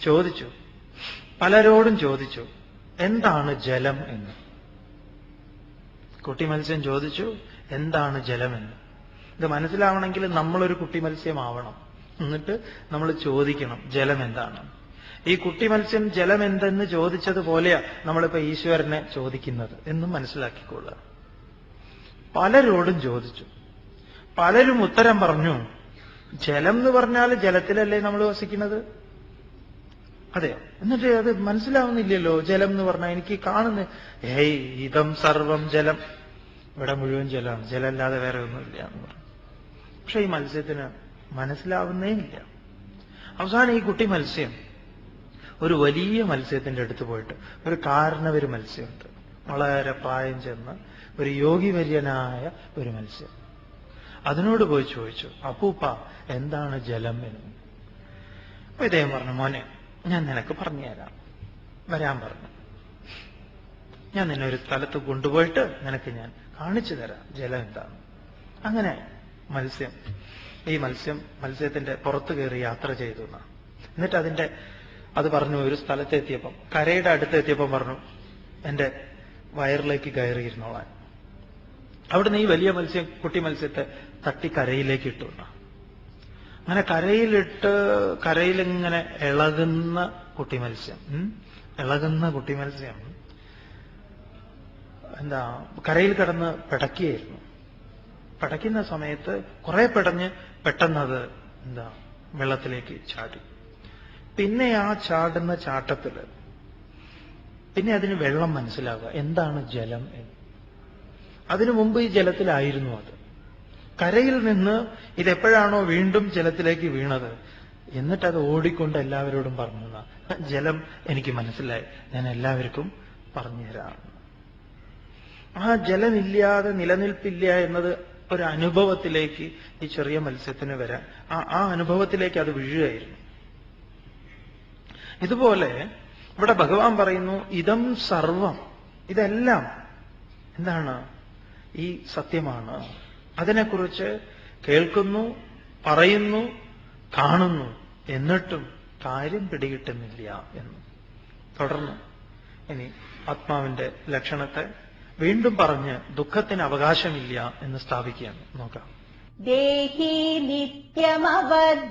Speaker 1: ചോദിച്ചു, പലരോടും ചോദിച്ചു, എന്താണ് ജലം എന്ന്. കുട്ടി മത്സ്യം ചോദിച്ചു, എന്താണ് ജലമെന്ന്. ഇത് മനസ്സിലാവണമെങ്കിൽ നമ്മളൊരു കുട്ടി മത്സ്യമാവണം. എന്നിട്ട് നമ്മൾ ചോദിക്കണം, ജലം എന്താണ്. ഈ കുട്ടി മത്സ്യം ജലം എന്തെന്ന് ചോദിച്ചതുപോലെയാ നമ്മളിപ്പോ ഈശ്വരനെ ചോദിക്കുന്നത് എന്നും മനസ്സിലാക്കിക്കൊള്ളുക. പലരോടും ചോദിച്ചു, പലരും ഉത്തരം പറഞ്ഞു, ജലം എന്ന് പറഞ്ഞാൽ ജലത്തിലല്ലേ നമ്മൾ വസിക്കുന്നത്? അതെയോ? എന്നിട്ട് അത് മനസ്സിലാവുന്നില്ലല്ലോ. ജലം എന്ന് പറഞ്ഞാൽ എനിക്ക് കാണുന്ന, ഏയ് ഇതം സർവം ജലം, ഇവിടെ മുഴുവൻ ജലമാണ്, ജലമല്ലാതെ വേറെ ഒന്നുമില്ല എന്ന് പറഞ്ഞു. പക്ഷെ ഈ മത്സ്യത്തിന് മനസ്സിലാവുന്നേ ഇല്ല. അവസാനം ഈ കുട്ടി മത്സ്യം ഒരു വലിയ മത്സ്യത്തിന്റെ അടുത്ത് പോയിട്ട്, ഒരു കാരണവര് മത്സ്യമുണ്ട്, വളരെ പ്രായം ചെന്ന് ഒരു യോഗിവര്യനായ ഒരു മത്സ്യം, അതിനോട് പോയി ചോദിച്ചു, അപ്പൂപ്പ എന്താണ് ജലം എന്ന്. അപ്പൊ ഇദ്ദേഹം പറഞ്ഞു, മോനെ ഞാൻ നിനക്ക് പറഞ്ഞുതരാം, വരാൻ പറഞ്ഞു. ഞാൻ നിന്നെ ഒരു സ്ഥലത്ത് കൊണ്ടുപോയിട്ട് നിനക്ക് ഞാൻ കാണിച്ചു തരാം ജലം എന്താണ്. അങ്ങനെ ഈ മത്സ്യത്തിന്റെ പുറത്ത് കയറി യാത്ര ചെയ്തു. എന്നിട്ട് അത് പറഞ്ഞു, ഒരു സ്ഥലത്തെത്തിയപ്പം, കരയുടെ അടുത്തെത്തിയപ്പം പറഞ്ഞു, എന്റെ വയറിലേക്ക് കയറിയിരുന്നോളാൻ. അവിടുന്ന് ഈ വലിയ കുട്ടി മത്സ്യത്തെ തട്ടി കരയിലേക്ക് ഇട്ടു. അങ്ങനെ കരയിലിങ്ങനെ ഇളകുന്ന കുട്ടി മത്സ്യം എന്താ, കരയിൽ കിടന്ന് പിടയ്ക്കുകയായിരുന്നു. പിടയ്ക്കുന്ന സമയത്ത് കുറെ പിടഞ്ഞ് പെട്ടെന്നത് വെള്ളത്തിലേക്ക് ചാടി. പിന്നെ ആ ചാടുന്ന ചാട്ടത്തില് പിന്നെ അതിന് വെള്ളം മനസ്സിലാവുക, എന്താണ് ജലം എന്ന്. അതിനു മുമ്പ് ഈ ജലത്തിലായിരുന്നു അത്. കരയിൽ നിന്ന് ഇതെപ്പോഴാണോ വീണ്ടും ജലത്തിലേക്ക് വീണത്, എന്നിട്ടത് ഓടിക്കൊണ്ട് എല്ലാവരോടും പറഞ്ഞു, ജലം എനിക്ക് മനസ്സിലായി, ഞാൻ എല്ലാവർക്കും പറഞ്ഞുതരാം. ആ ജലമില്ലാതെ നിലനിൽപ്പില്ല എന്നത് ഒരു അനുഭവത്തിലേക്ക് ഈ ചെറിയ മത്സ്യത്തിന് വരാൻ, ആ അനുഭവത്തിലേക്ക് അത് വീഴുകയായിരുന്നു. ഇതുപോലെ ഇവിടെ ഭഗവാൻ പറയുന്നു, ഇതം സർവം, ഇതെല്ലാം എന്താണ്, ഈ സത്യമാണ്. അതിനെക്കുറിച്ച് കേൾക്കുന്നു, പറയുന്നു, കാണുന്നു, എന്നിട്ടും കാര്യം പിടികിട്ടുന്നില്ല എന്ന്. തുടർന്ന് ഇനി ആത്മാവിന്റെ ലക്ഷണത്തെ വീണ്ടും പറഞ്ഞ് ദുഃഖത്തിന് അവകാശമില്ല എന്ന് സ്ഥാപിക്കുകയാണ്. നോക്കാം.
Speaker 2: ദേഹി നിത്യമവധ്യോയം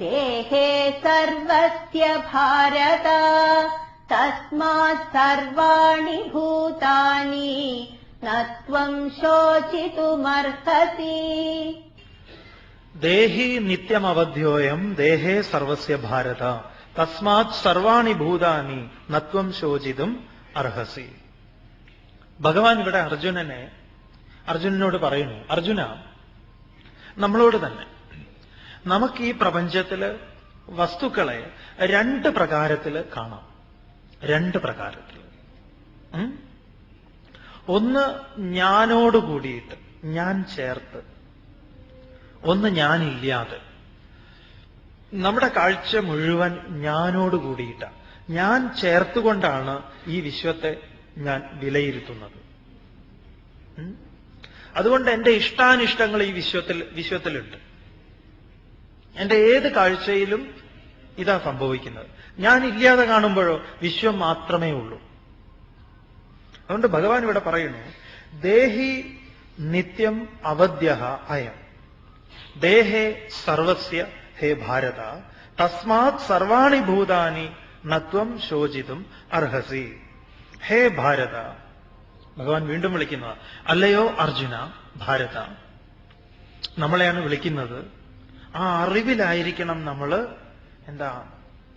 Speaker 2: ദേഹേ സർവസ്യ ഭാരത തസ്മാത് സർവാണി ഭൂതാനി നത്വം ശോചിതുമർഹസി.
Speaker 1: ദേഹി നിത്യമവധ്യോയം ദേഹേ സർവസ്യ ഭാരത തസ്മാത് സർവാണി ഭൂതാനി നത്വം ശോചിതും അർഹസി. ഭഗവാൻ ഇവിടെ അർജുനനോട് പറയുന്നു, അർജുന, നമ്മളോട് തന്നെ, നമുക്ക് ഈ പ്രപഞ്ചത്തില് വസ്തുക്കളെ രണ്ട് പ്രകാരത്തില് കാണാം. രണ്ട് പ്രകാരത്തില്. ഒന്ന് ഞാനോട് കൂടിയിട്ട്, ഞാൻ ചേർത്ത്, ഒന്ന് ഞാനില്ലാതെ. നമ്മുടെ കാഴ്ച മുഴുവൻ ഞാനോട് കൂടിയിട്ട, ഞാൻ ചേർത്തുകൊണ്ടാണ് ഈ വിശ്വത്തെ ഞാൻ വിലയിരുത്തുന്നത്. അതുകൊണ്ട് എന്റെ ഇഷ്ടാനിഷ്ടങ്ങൾ ഈ വിശ്വത്തിലുണ്ട്. എന്റെ ഏത് കാഴ്ചയിലും ഇതാ സംഭവിക്കുന്നത്. ഞാൻ ഇല്ലാതെ കാണുമ്പോഴോ വിശ്വം മാത്രമേ ഉള്ളൂ. അതുകൊണ്ട് ഭഗവാൻ ഇവിടെ പറയുന്നു, ദേഹി നിത്യം അവദ്യഃ അയം ദേഹേ സർവസ്യ ഹേ ഭാരത തസ്മാത് സർവാണി ഭൂതാനി നത്വം ശോചിതും അർഹസി. ഹേ ഭാരത, ഭഗവാൻ വീണ്ടും വിളിക്കുന്നത്, അല്ലയോ അർജുന, ഭാരത, നമ്മളെയാണ് വിളിക്കുന്നത്. ആ അറിവിലായിരിക്കണം നമ്മൾ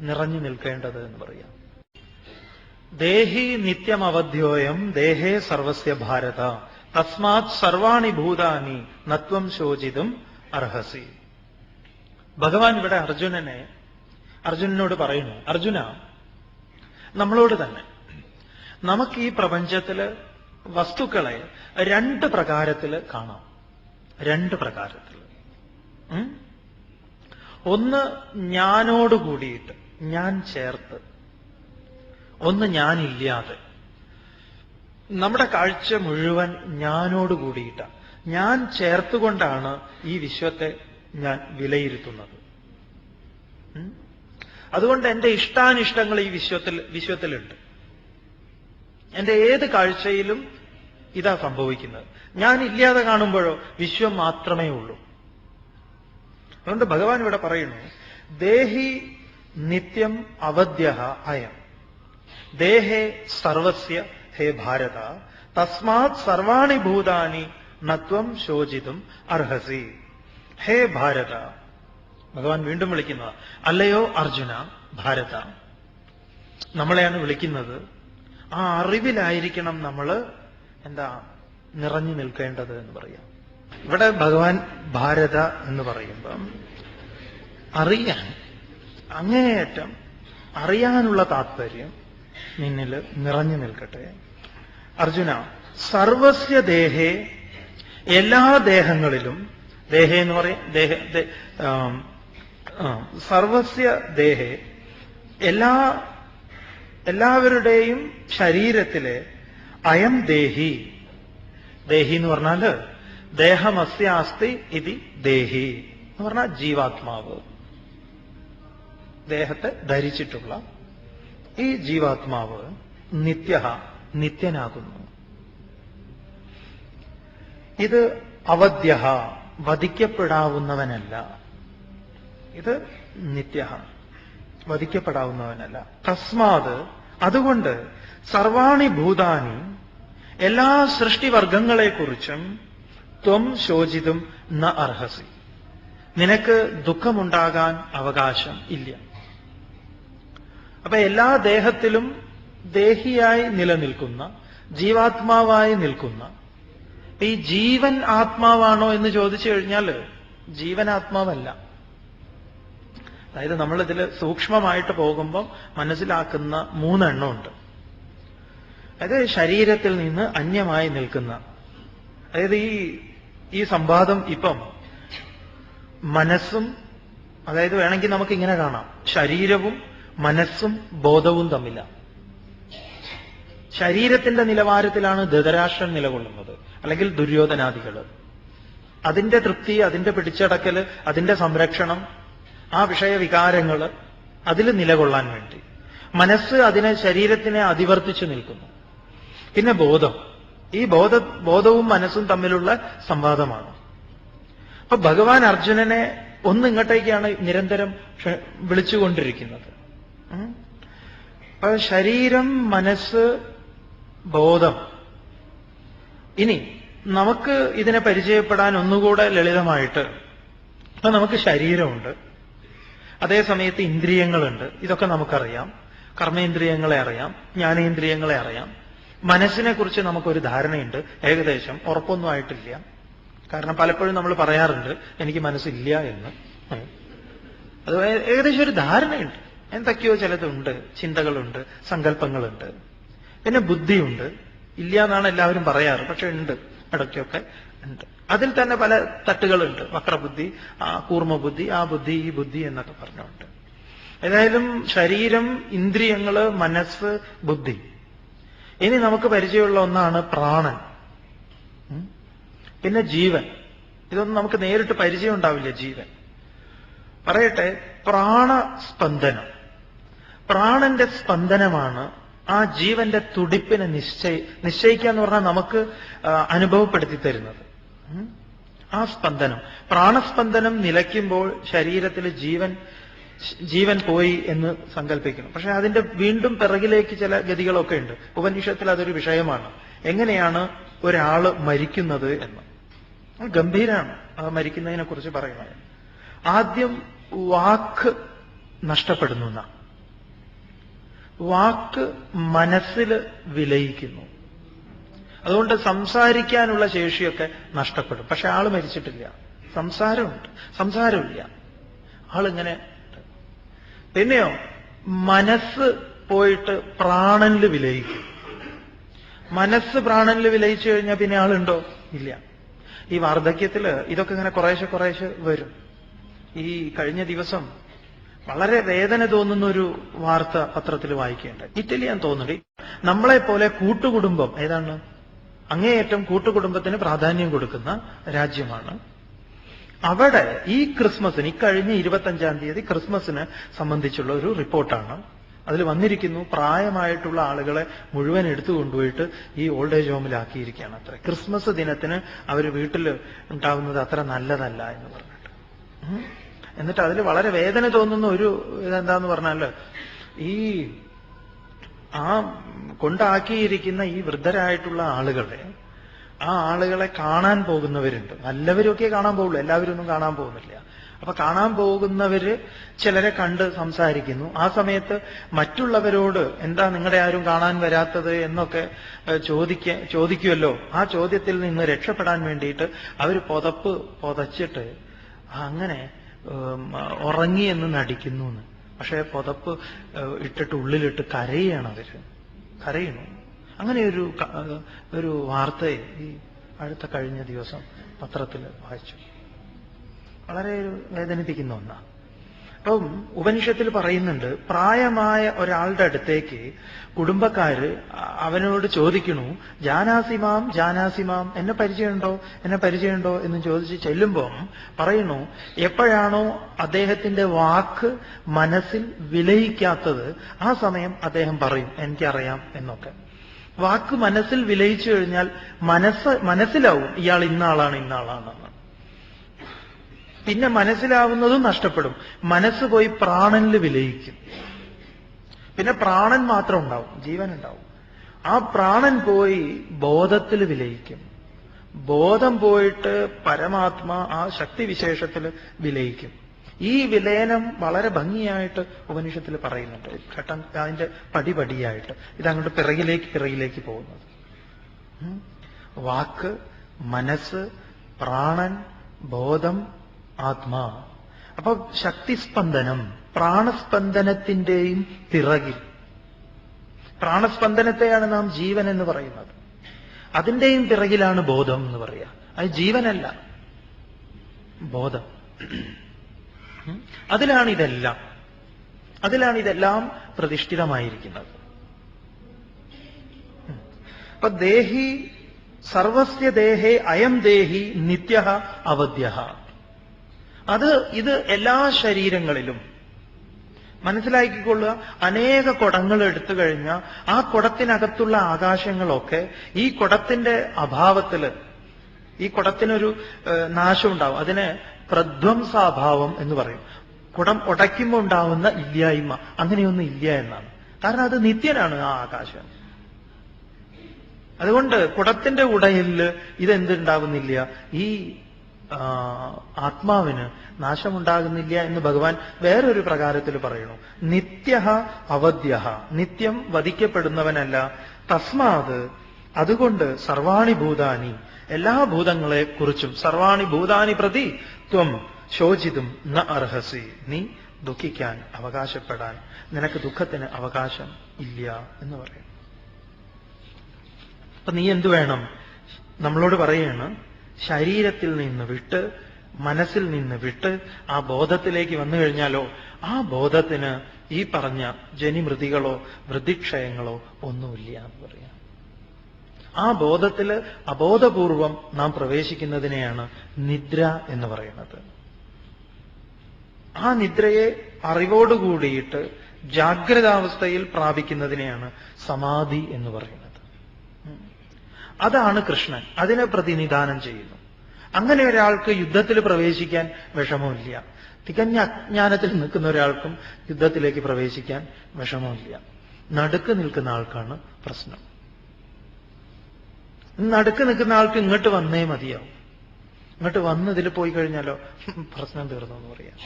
Speaker 1: നിറഞ്ഞു നിൽക്കേണ്ടത് എന്ന് പറയാം. ദേഹി നിത്യം അവധ്യോയം ദേഹേ സർവസ്യ ഭാരത തസ്മാത് സർവാണി ഭൂതാനി നത്വം ശോചിതും അർഹസി. ഭഗവാൻ ഇവിടെ അർജുനനോട് പറയുന്നു, അർജുന, നമ്മളോട് തന്നെ, നമുക്ക് ഈ പ്രപഞ്ചത്തില് വസ്തുക്കളെ രണ്ട് പ്രകാരത്തില് കാണാം. രണ്ട് പ്രകാരത്തില്. ഒന്ന് ഞാനോട് കൂടിയിട്ട്, ഞാൻ ചേർത്ത്, ഒന്ന് ഞാനില്ലാതെ. നമ്മുടെ കാഴ്ച മുഴുവൻ ഞാനോട് കൂടിയിട്ട, ഞാൻ ചേർത്തുകൊണ്ടാണ് ഈ വിശ്വത്തെ ഞാൻ വിലയിരുത്തുന്നത്. അതുകൊണ്ട് എന്റെ ഇഷ്ടാനിഷ്ടങ്ങൾ ഈ വിശ്വത്തിലുണ്ട്. എന്റെ ഏത് കാഴ്ചയിലും ഇതാ സംഭവിക്കുന്നത്. ഞാൻ ഇല്ലാതെ കാണുമ്പോഴോ വിശ്വം മാത്രമേ ഉള്ളൂ. അതുകൊണ്ട് ഭഗവാൻ ഇവിടെ പറയുന്നു, ദേഹി നിത്യം അവദ്യഃ അയം ദേഹേ സർവസ്യ ഹേ ഭാരത തസ്മാത് സർവാണി ഭൂതാനി നത്വം ശോചിതും അർഹസി. ഹേ ഭാരത, ഭഗവാൻ വീണ്ടും വിളിക്കുന്നത്, അല്ലയോ അർജുന, ഭാരത, നമ്മളെയാണ് വിളിക്കുന്നത്. ആ അറിവിലായിരിക്കണം നമ്മൾ നിറഞ്ഞു നിൽക്കേണ്ടത് എന്ന് പറയാം. ഇവിടെ ഭഗവാൻ ഭാരത എന്ന് പറയുമ്പം അറിയാൻ, അങ്ങേയറ്റം അറിയാനുള്ള താത്പര്യം നിന്നിൽ നിറഞ്ഞു നിൽക്കട്ടെ. അർജുന, സർവസ്യ ദേഹേ, എല്ലാ ദേഹങ്ങളിലും, ദേഹേ എന്ന് പറയും, സർവസ്യ ദേഹേ, എല്ലാവരുടെയും ശരീരത്തിലെ അയം ദേഹി, ദേഹി എന്ന് പറഞ്ഞാല് ദേഹമസ്യ അസ്തി ഇതി ദേഹി എന്ന് പറഞ്ഞാൽ ജീവാത്മാവ്, ദേഹത്തെ ധരിച്ചിട്ടുള്ള ഈ ജീവാത്മാവ് നിത്യനാകുന്നു. ഇത് അവദ്യഃ, വധിക്കപ്പെടാവുന്നവനല്ല. ഇത് നിത്യഃ, വധിക്കപ്പെടാവുന്നവനല്ല. തസ്മാത്, അതുകൊണ്ട്, സർവാണി ഭൂതാനി, എല്ലാ സൃഷ്ടിവർഗങ്ങളെക്കുറിച്ചും ത്വം ശോചിതും ന അർഹസി, നിനക്ക് ദുഃഖമുണ്ടാകാൻ അവകാശം ഇല്ല. അപ്പൊ എല്ലാ ദേഹത്തിലും ദേഹിയായി നിലനിൽക്കുന്ന, ജീവാത്മാവായി നിൽക്കുന്ന, ഈ ജീവൻ ആത്മാവാണോ എന്ന് ചോദിച്ചു കഴിഞ്ഞാൽ ജീവൻ ആത്മാവല്ല. അതായത് നമ്മളിതിൽ സൂക്ഷ്മമായിട്ട് പോകുമ്പോൾ മനസ്സിലാക്കുന്ന മൂന്നെണ്ണമുണ്ട്. അതായത് ശരീരത്തിൽ നിന്ന് അന്യമായി നിൽക്കുന്ന, അതായത് ഈ സംവാദം ഇപ്പം മനസ്സും, അതായത് വേണമെങ്കിൽ നമുക്ക് ഇങ്ങനെ കാണാം, ശരീരവും മനസ്സും ബോധവും തമ്മിലാണ്. ശരീരത്തിന്റെ നിലവാരത്തിലാണ് ധൃതരാഷ്ട്രൻ നിലകൊള്ളുന്നത്, അല്ലെങ്കിൽ ദുര്യോധനാദികള്. അതിന്റെ തൃപ്തി, അതിന്റെ പിടിച്ചടക്കല്, അതിന്റെ സംരക്ഷണം, ആ വിഷയവികാരങ്ങള് അതിൽ നിലകൊള്ളാൻ വേണ്ടി മനസ്സ് ശരീരത്തിനെ അതിവർത്തിച്ചു നിൽക്കുന്നു. പിന്നെ ബോധം, ഈ ബോധവും മനസ്സും തമ്മിലുള്ള സംവാദമാണ്. അപ്പൊ ഭഗവാൻ അർജുനനെ ഒന്നിങ്ങോട്ടേക്കാണ് നിരന്തരം വിളിച്ചുകൊണ്ടിരിക്കുന്നത്. അപ്പൊ ശരീരം, മനസ്സ്, ബോധം. ഇനി നമുക്ക് ഇതിനെ പരിചയപ്പെടാൻ ഒന്നുകൂടെ ലളിതമായിട്ട്, അപ്പൊ നമുക്ക് ശരീരമുണ്ട്, അതേസമയത്ത് ഇന്ദ്രിയങ്ങളുണ്ട്, ഇതൊക്കെ നമുക്കറിയാം. കർമ്മേന്ദ്രിയങ്ങളെ അറിയാം, ജ്ഞാനേന്ദ്രിയങ്ങളെ അറിയാം. മനസ്സിനെ കുറിച്ച് നമുക്കൊരു ധാരണയുണ്ട്, ഏകദേശം. ഉറപ്പൊന്നും ആയിട്ടില്ല. കാരണം പലപ്പോഴും നമ്മൾ പറയാറുണ്ട് എനിക്ക് മനസ്സില്ല എന്ന്. അത് ഏകദേശം ഒരു ധാരണയുണ്ട്, എന്തൊക്കെയോ ചിലതുണ്ട്, ചിന്തകളുണ്ട്, സങ്കല്പങ്ങളുണ്ട്. പിന്നെ ബുദ്ധിയുണ്ട്, ഇല്ല എന്നാണ് എല്ലാവരും പറയാറ്, പക്ഷെ ഉണ്ട്, ഇടയ്ക്കൊക്കെ ഉണ്ട്. അതിൽ തന്നെ പല തട്ടുകളുണ്ട്. വക്രബുദ്ധി, കൂർമ്മബുദ്ധി, ആ ബുദ്ധി, ഈ ബുദ്ധി എന്നൊക്കെ പറഞ്ഞുകൊണ്ട്. ഏതായാലും ശരീരം, ഇന്ദ്രിയങ്ങള്, മനസ്സ്, ബുദ്ധി. ഇനി നമുക്ക് പരിചയമുള്ള ഒന്നാണ് പ്രാണൻ, പിന്നെ ജീവൻ. ഇതൊന്നും നമുക്ക് നേരിട്ട് പരിചയം ഉണ്ടാവില്ല. ജീവൻ പറയട്ടെ, പ്രാണസ്പന്ദനം. പ്രാണന്റെ സ്പന്ദനമാണ് ആ ജീവന്റെ തുടിപ്പിനെ നിശ്ചയിക്കുക എന്ന് പറഞ്ഞാൽ നമുക്ക് അനുഭവപ്പെടുത്തി തരുന്നത്. ആ സ്പന്ദനം, പ്രാണസ്പന്ദനം നിലയ്ക്കുമ്പോൾ ശരീരത്തിൽ ജീവൻ പോയി എന്ന് സങ്കല്പിക്കണം. പക്ഷെ അതിന്റെ വീണ്ടും പിറകിലേക്ക് ചില ഗതികളൊക്കെ ഉണ്ട്. ഉപനിഷത്തിൽ അതൊരു വിഷയമാണ്. എങ്ങനെയാണ് ഒരാള് മരിക്കുന്നത് എന്ന്. ഗംഭീരാണ് ആ മരിക്കുന്നതിനെ കുറിച്ച് പറയുന്നത്. ആദ്യം വാക്ക് നഷ്ടപ്പെടുന്നു. വാക്ക് മനസ്സിൽ വിലയിക്കുന്നു. അതുകൊണ്ട് സംസാരിക്കാനുള്ള ശേഷിയൊക്കെ നഷ്ടപ്പെടും. പക്ഷെ ആള് മരിച്ചിട്ടില്ല. സംസാരമില്ല. ആളിങ്ങനെ. പിന്നെയോ മനസ്സ് പോയിട്ട് പ്രാണനിൽ വിലയിക്കും. മനസ്സ് പ്രാണനിൽ വിലയിച്ചു കഴിഞ്ഞാൽ പിന്നെ ആളുണ്ടോ? ഇല്ല. ഈ വാർദ്ധക്യത്തില് ഇതൊക്കെ ഇങ്ങനെ കുറേശ്ശെ വരും. ഈ കഴിഞ്ഞ ദിവസം വളരെ വേദന തോന്നുന്ന ഒരു വാർത്ത പത്രത്തിൽ വായിക്കേണ്ടത്. ഇറ്റലിയാൻ തോന്നുന്നുണ്ട്. നമ്മളെ പോലെ കൂട്ടുകുടുംബം, ഏതാണ് അങ്ങേയറ്റം കൂട്ടുകുടുംബത്തിന് പ്രാധാന്യം കൊടുക്കുന്ന രാജ്യമാണ്. അവിടെ ഈ ക്രിസ്മസിന്, ഇക്കഴിഞ്ഞ 25-ാം തീയതി ക്രിസ്മസിന് സംബന്ധിച്ചുള്ള ഒരു റിപ്പോർട്ടാണ്. അതിൽ വന്നിരിക്കുന്നു, പ്രായമായിട്ടുള്ള ആളുകളെ മുഴുവൻ എടുത്തു കൊണ്ടുപോയിട്ട് ഈ ഓൾഡ് ഏജ് ഹോമിലാക്കിയിരിക്കുകയാണ് അത്ര. ക്രിസ്മസ് ദിനത്തിന് അവർ വീട്ടിൽ ഉണ്ടാവുന്നത് അത്ര നല്ലതല്ല എന്ന് പറഞ്ഞിട്ട്. എന്നിട്ട് അതിൽ വളരെ വേദന തോന്നുന്ന ഒരു ഇതെന്താന്ന് പറഞ്ഞാല്, ഈ കൊണ്ടാക്കിയിരിക്കുന്ന ഈ വൃദ്ധരായിട്ടുള്ള ആ ആളുകളെ കാണാൻ പോകുന്നവരുണ്ട്. നല്ലവരൊക്കെ കാണാൻ പോകുള്ളൂ, എല്ലാവരും ഒന്നും കാണാൻ പോകുന്നില്ല. അപ്പൊ കാണാൻ പോകുന്നവര് ചിലരെ കണ്ട് സംസാരിക്കുന്നു. ആ സമയത്ത് മറ്റുള്ളവരോട് എന്താ നിങ്ങളുടെ ആരും കാണാൻ വരാത്തത് എന്നൊക്കെ ചോദിക്കുമല്ലോ. ആ ചോദ്യത്തിൽ നിന്ന് രക്ഷപ്പെടാൻ വേണ്ടിയിട്ട് അവർ പുതച്ചിട്ട് അങ്ങനെ ഉറങ്ങി എന്ന് നടിക്കുന്നു. പക്ഷെ പുതപ്പ് ഇട്ടിട്ട് ഉള്ളിലിട്ട് കരയാണ് കരയണു. അങ്ങനെ ഒരു വാർത്ത ഈ കഴിഞ്ഞ ദിവസം പത്രത്തിൽ വായിച്ചു. വളരെ വേദനിപ്പിക്കുന്ന ഒന്നാണ്. അപ്പം ഉപനിഷത്തിൽ പറയുന്നുണ്ട്, പ്രായമായ ഒരാളുടെ അടുത്തേക്ക് കുടുംബക്കാര് അവനോട് ചോദിക്കണു, ജാനാസിമാം എന്നെ പരിചയമുണ്ടോ എന്ന് ചോദിച്ച് ചെല്ലുമ്പം പറയുന്നു, എപ്പോഴാണോ അദ്ദേഹത്തിന്റെ വാക്ക് മനസ്സിൽ വിലയിക്കാത്തത് ആ സമയം അദ്ദേഹം പറയും എനിക്കറിയാം എന്നൊക്കെ. വാക്ക് മനസ്സിൽ വിലയിച്ചു കഴിഞ്ഞാൽ മനസ്സിലാവും ഇയാൾ ഇന്നാളാണെന്ന്. പിന്നെ മനസ്സിലാവുന്നതും നഷ്ടപ്പെടും. മനസ്സ് പോയി പ്രാണനിൽ വിലയിക്കും. പിന്നെ പ്രാണൻ മാത്രം ഉണ്ടാവും, ജീവൻ ഉണ്ടാവും. ആ പ്രാണൻ പോയി ബോധത്തിൽ വിലയിക്കും. ബോധം പോയിട്ട് പരമാത്മാ ആ ശക്തിവിശേഷത്തിൽ വിലയിക്കും. ഈ വിലയനം വളരെ ഭംഗിയായിട്ട് ഉപനിഷത്തിൽ പറയുന്നുണ്ട്. ഘട്ടം അതിന്റെ പടിപടിയായിട്ട് ഇതങ്ങോട്ട് പിറകിലേക്ക് പോകുന്നത്. വാക്ക്, മനസ്സ്, പ്രാണൻ, ബോധം, ആത്മാ. അപ്പൊ ശക്തിസ്പന്ദനം പ്രാണസ്പന്ദനത്തിന്റെയും പിറകിൽ. പ്രാണസ്പന്ദനത്തെയാണ് നാം ജീവൻ എന്ന് പറയുന്നത്. അതിന്റെയും പിറകിലാണ് ബോധം എന്ന് പറയുക. അത് ജീവനല്ല, ബോധം. അതിലാണിതെല്ലാം പ്രതിഷ്ഠിതമായിരിക്കുന്നത്. അപ്പൊ ദേഹി സർവസ്യ ദേഹേ അയം ദേഹി നിത്യഃ അവദ്യഃ. ഇത് എല്ലാ ശരീരങ്ങളിലും മനസ്സിലാക്കിക്കൊള്ളുക. അനേക കുടങ്ങൾ എടുത്തു കഴിഞ്ഞാൽ ആ കുടത്തിനകത്തുള്ള ആകാശങ്ങളൊക്കെ ഈ കുടത്തിന്റെ അഭാവത്തില് ഈ കുടത്തിനൊരു നാശം ഉണ്ടാവും. അതിനെ പ്രധ്വംസാഭാവം എന്ന് പറയും. കുടം ഉടയ്ക്കുമ്പോൾ ഉണ്ടാവുന്ന ഇല്ലായ്മ, അങ്ങനെയൊന്നും ഇല്ല എന്നാണ്. കാരണം അത് നിത്യനാണ് ആ ആകാശം. അതുകൊണ്ട് കുടത്തിന്റെ ഉടയില് ഇതെന്തുണ്ടാകുന്നില്ല, ഈ ആത്മാവിന് നാശമുണ്ടാകുന്നില്ല എന്ന് ഭഗവാൻ വേറൊരു പ്രകാരത്തിൽ പറയുന്നു. നിത്യഃ അവദ്യഃ, നിത്യം വധിക്കപ്പെടുന്നവനല്ല. തസ്മാത്, അതുകൊണ്ട് സർവാണി ഭൂതാനി, എല്ലാ ഭൂതങ്ങളെ കുറിച്ചും, സർവാണി ഭൂതാനി പ്രതി ത്വം ശോചിതും ന അർഹസി, നീ ദുഃഖിക്കാൻ, അവകാശപ്പെടാൻ, നിനക്ക് ദുഃഖത്തിന് അവകാശം ഇല്ല എന്ന് പറയും. അപ്പൊ നീ എന്തു വേണം? നമ്മളോട് പറയാണ്, ശരീരത്തിൽ നിന്ന് വിട്ട്, മനസ്സിൽ നിന്ന് വിട്ട് ആ ബോധത്തിലേക്ക് വന്നു കഴിഞ്ഞാലോ ആ ബോധത്തിന് ഈ പറഞ്ഞ ജനിമൃതികളോ വൃദ്ധിക്ഷയങ്ങളോ ഒന്നുമില്ല എന്ന് പറയാം. ആ ബോധത്തില് അബോധപൂർവം നാം പ്രവേശിക്കുന്നതിനെയാണ് നിദ്ര എന്ന് പറയുന്നത്. ആ നിദ്രയെ അറിവോടുകൂടിയിട്ട് ജാഗ്രതാവസ്ഥയിൽ പ്രാപിക്കുന്നതിനെയാണ് സമാധി എന്ന് പറയുന്നത്. അതാണ് കൃഷ്ണൻ. അതിനെ പ്രതിനിധാനം ചെയ്യുന്നു. അങ്ങനെ ഒരാൾക്ക് യുദ്ധത്തിൽ പ്രവേശിക്കാൻ വിഷമമില്ല. തികഞ്ഞ അജ്ഞാനത്തിൽ നിൽക്കുന്ന ഒരാൾക്കും യുദ്ധത്തിലേക്ക് പ്രവേശിക്കാൻ വിഷമമില്ല. നടുക്ക് നിൽക്കുന്ന ആൾക്കാണ് പ്രശ്നം. നടുക്ക് നിൽക്കുന്ന ആൾക്ക് ഇങ്ങോട്ട് വന്നേ മതിയാവും. ഇങ്ങോട്ട് വന്ന് ഇതിൽ പോയി കഴിഞ്ഞാലോ പ്രശ്നം തീർന്നു എന്ന് പറയാം.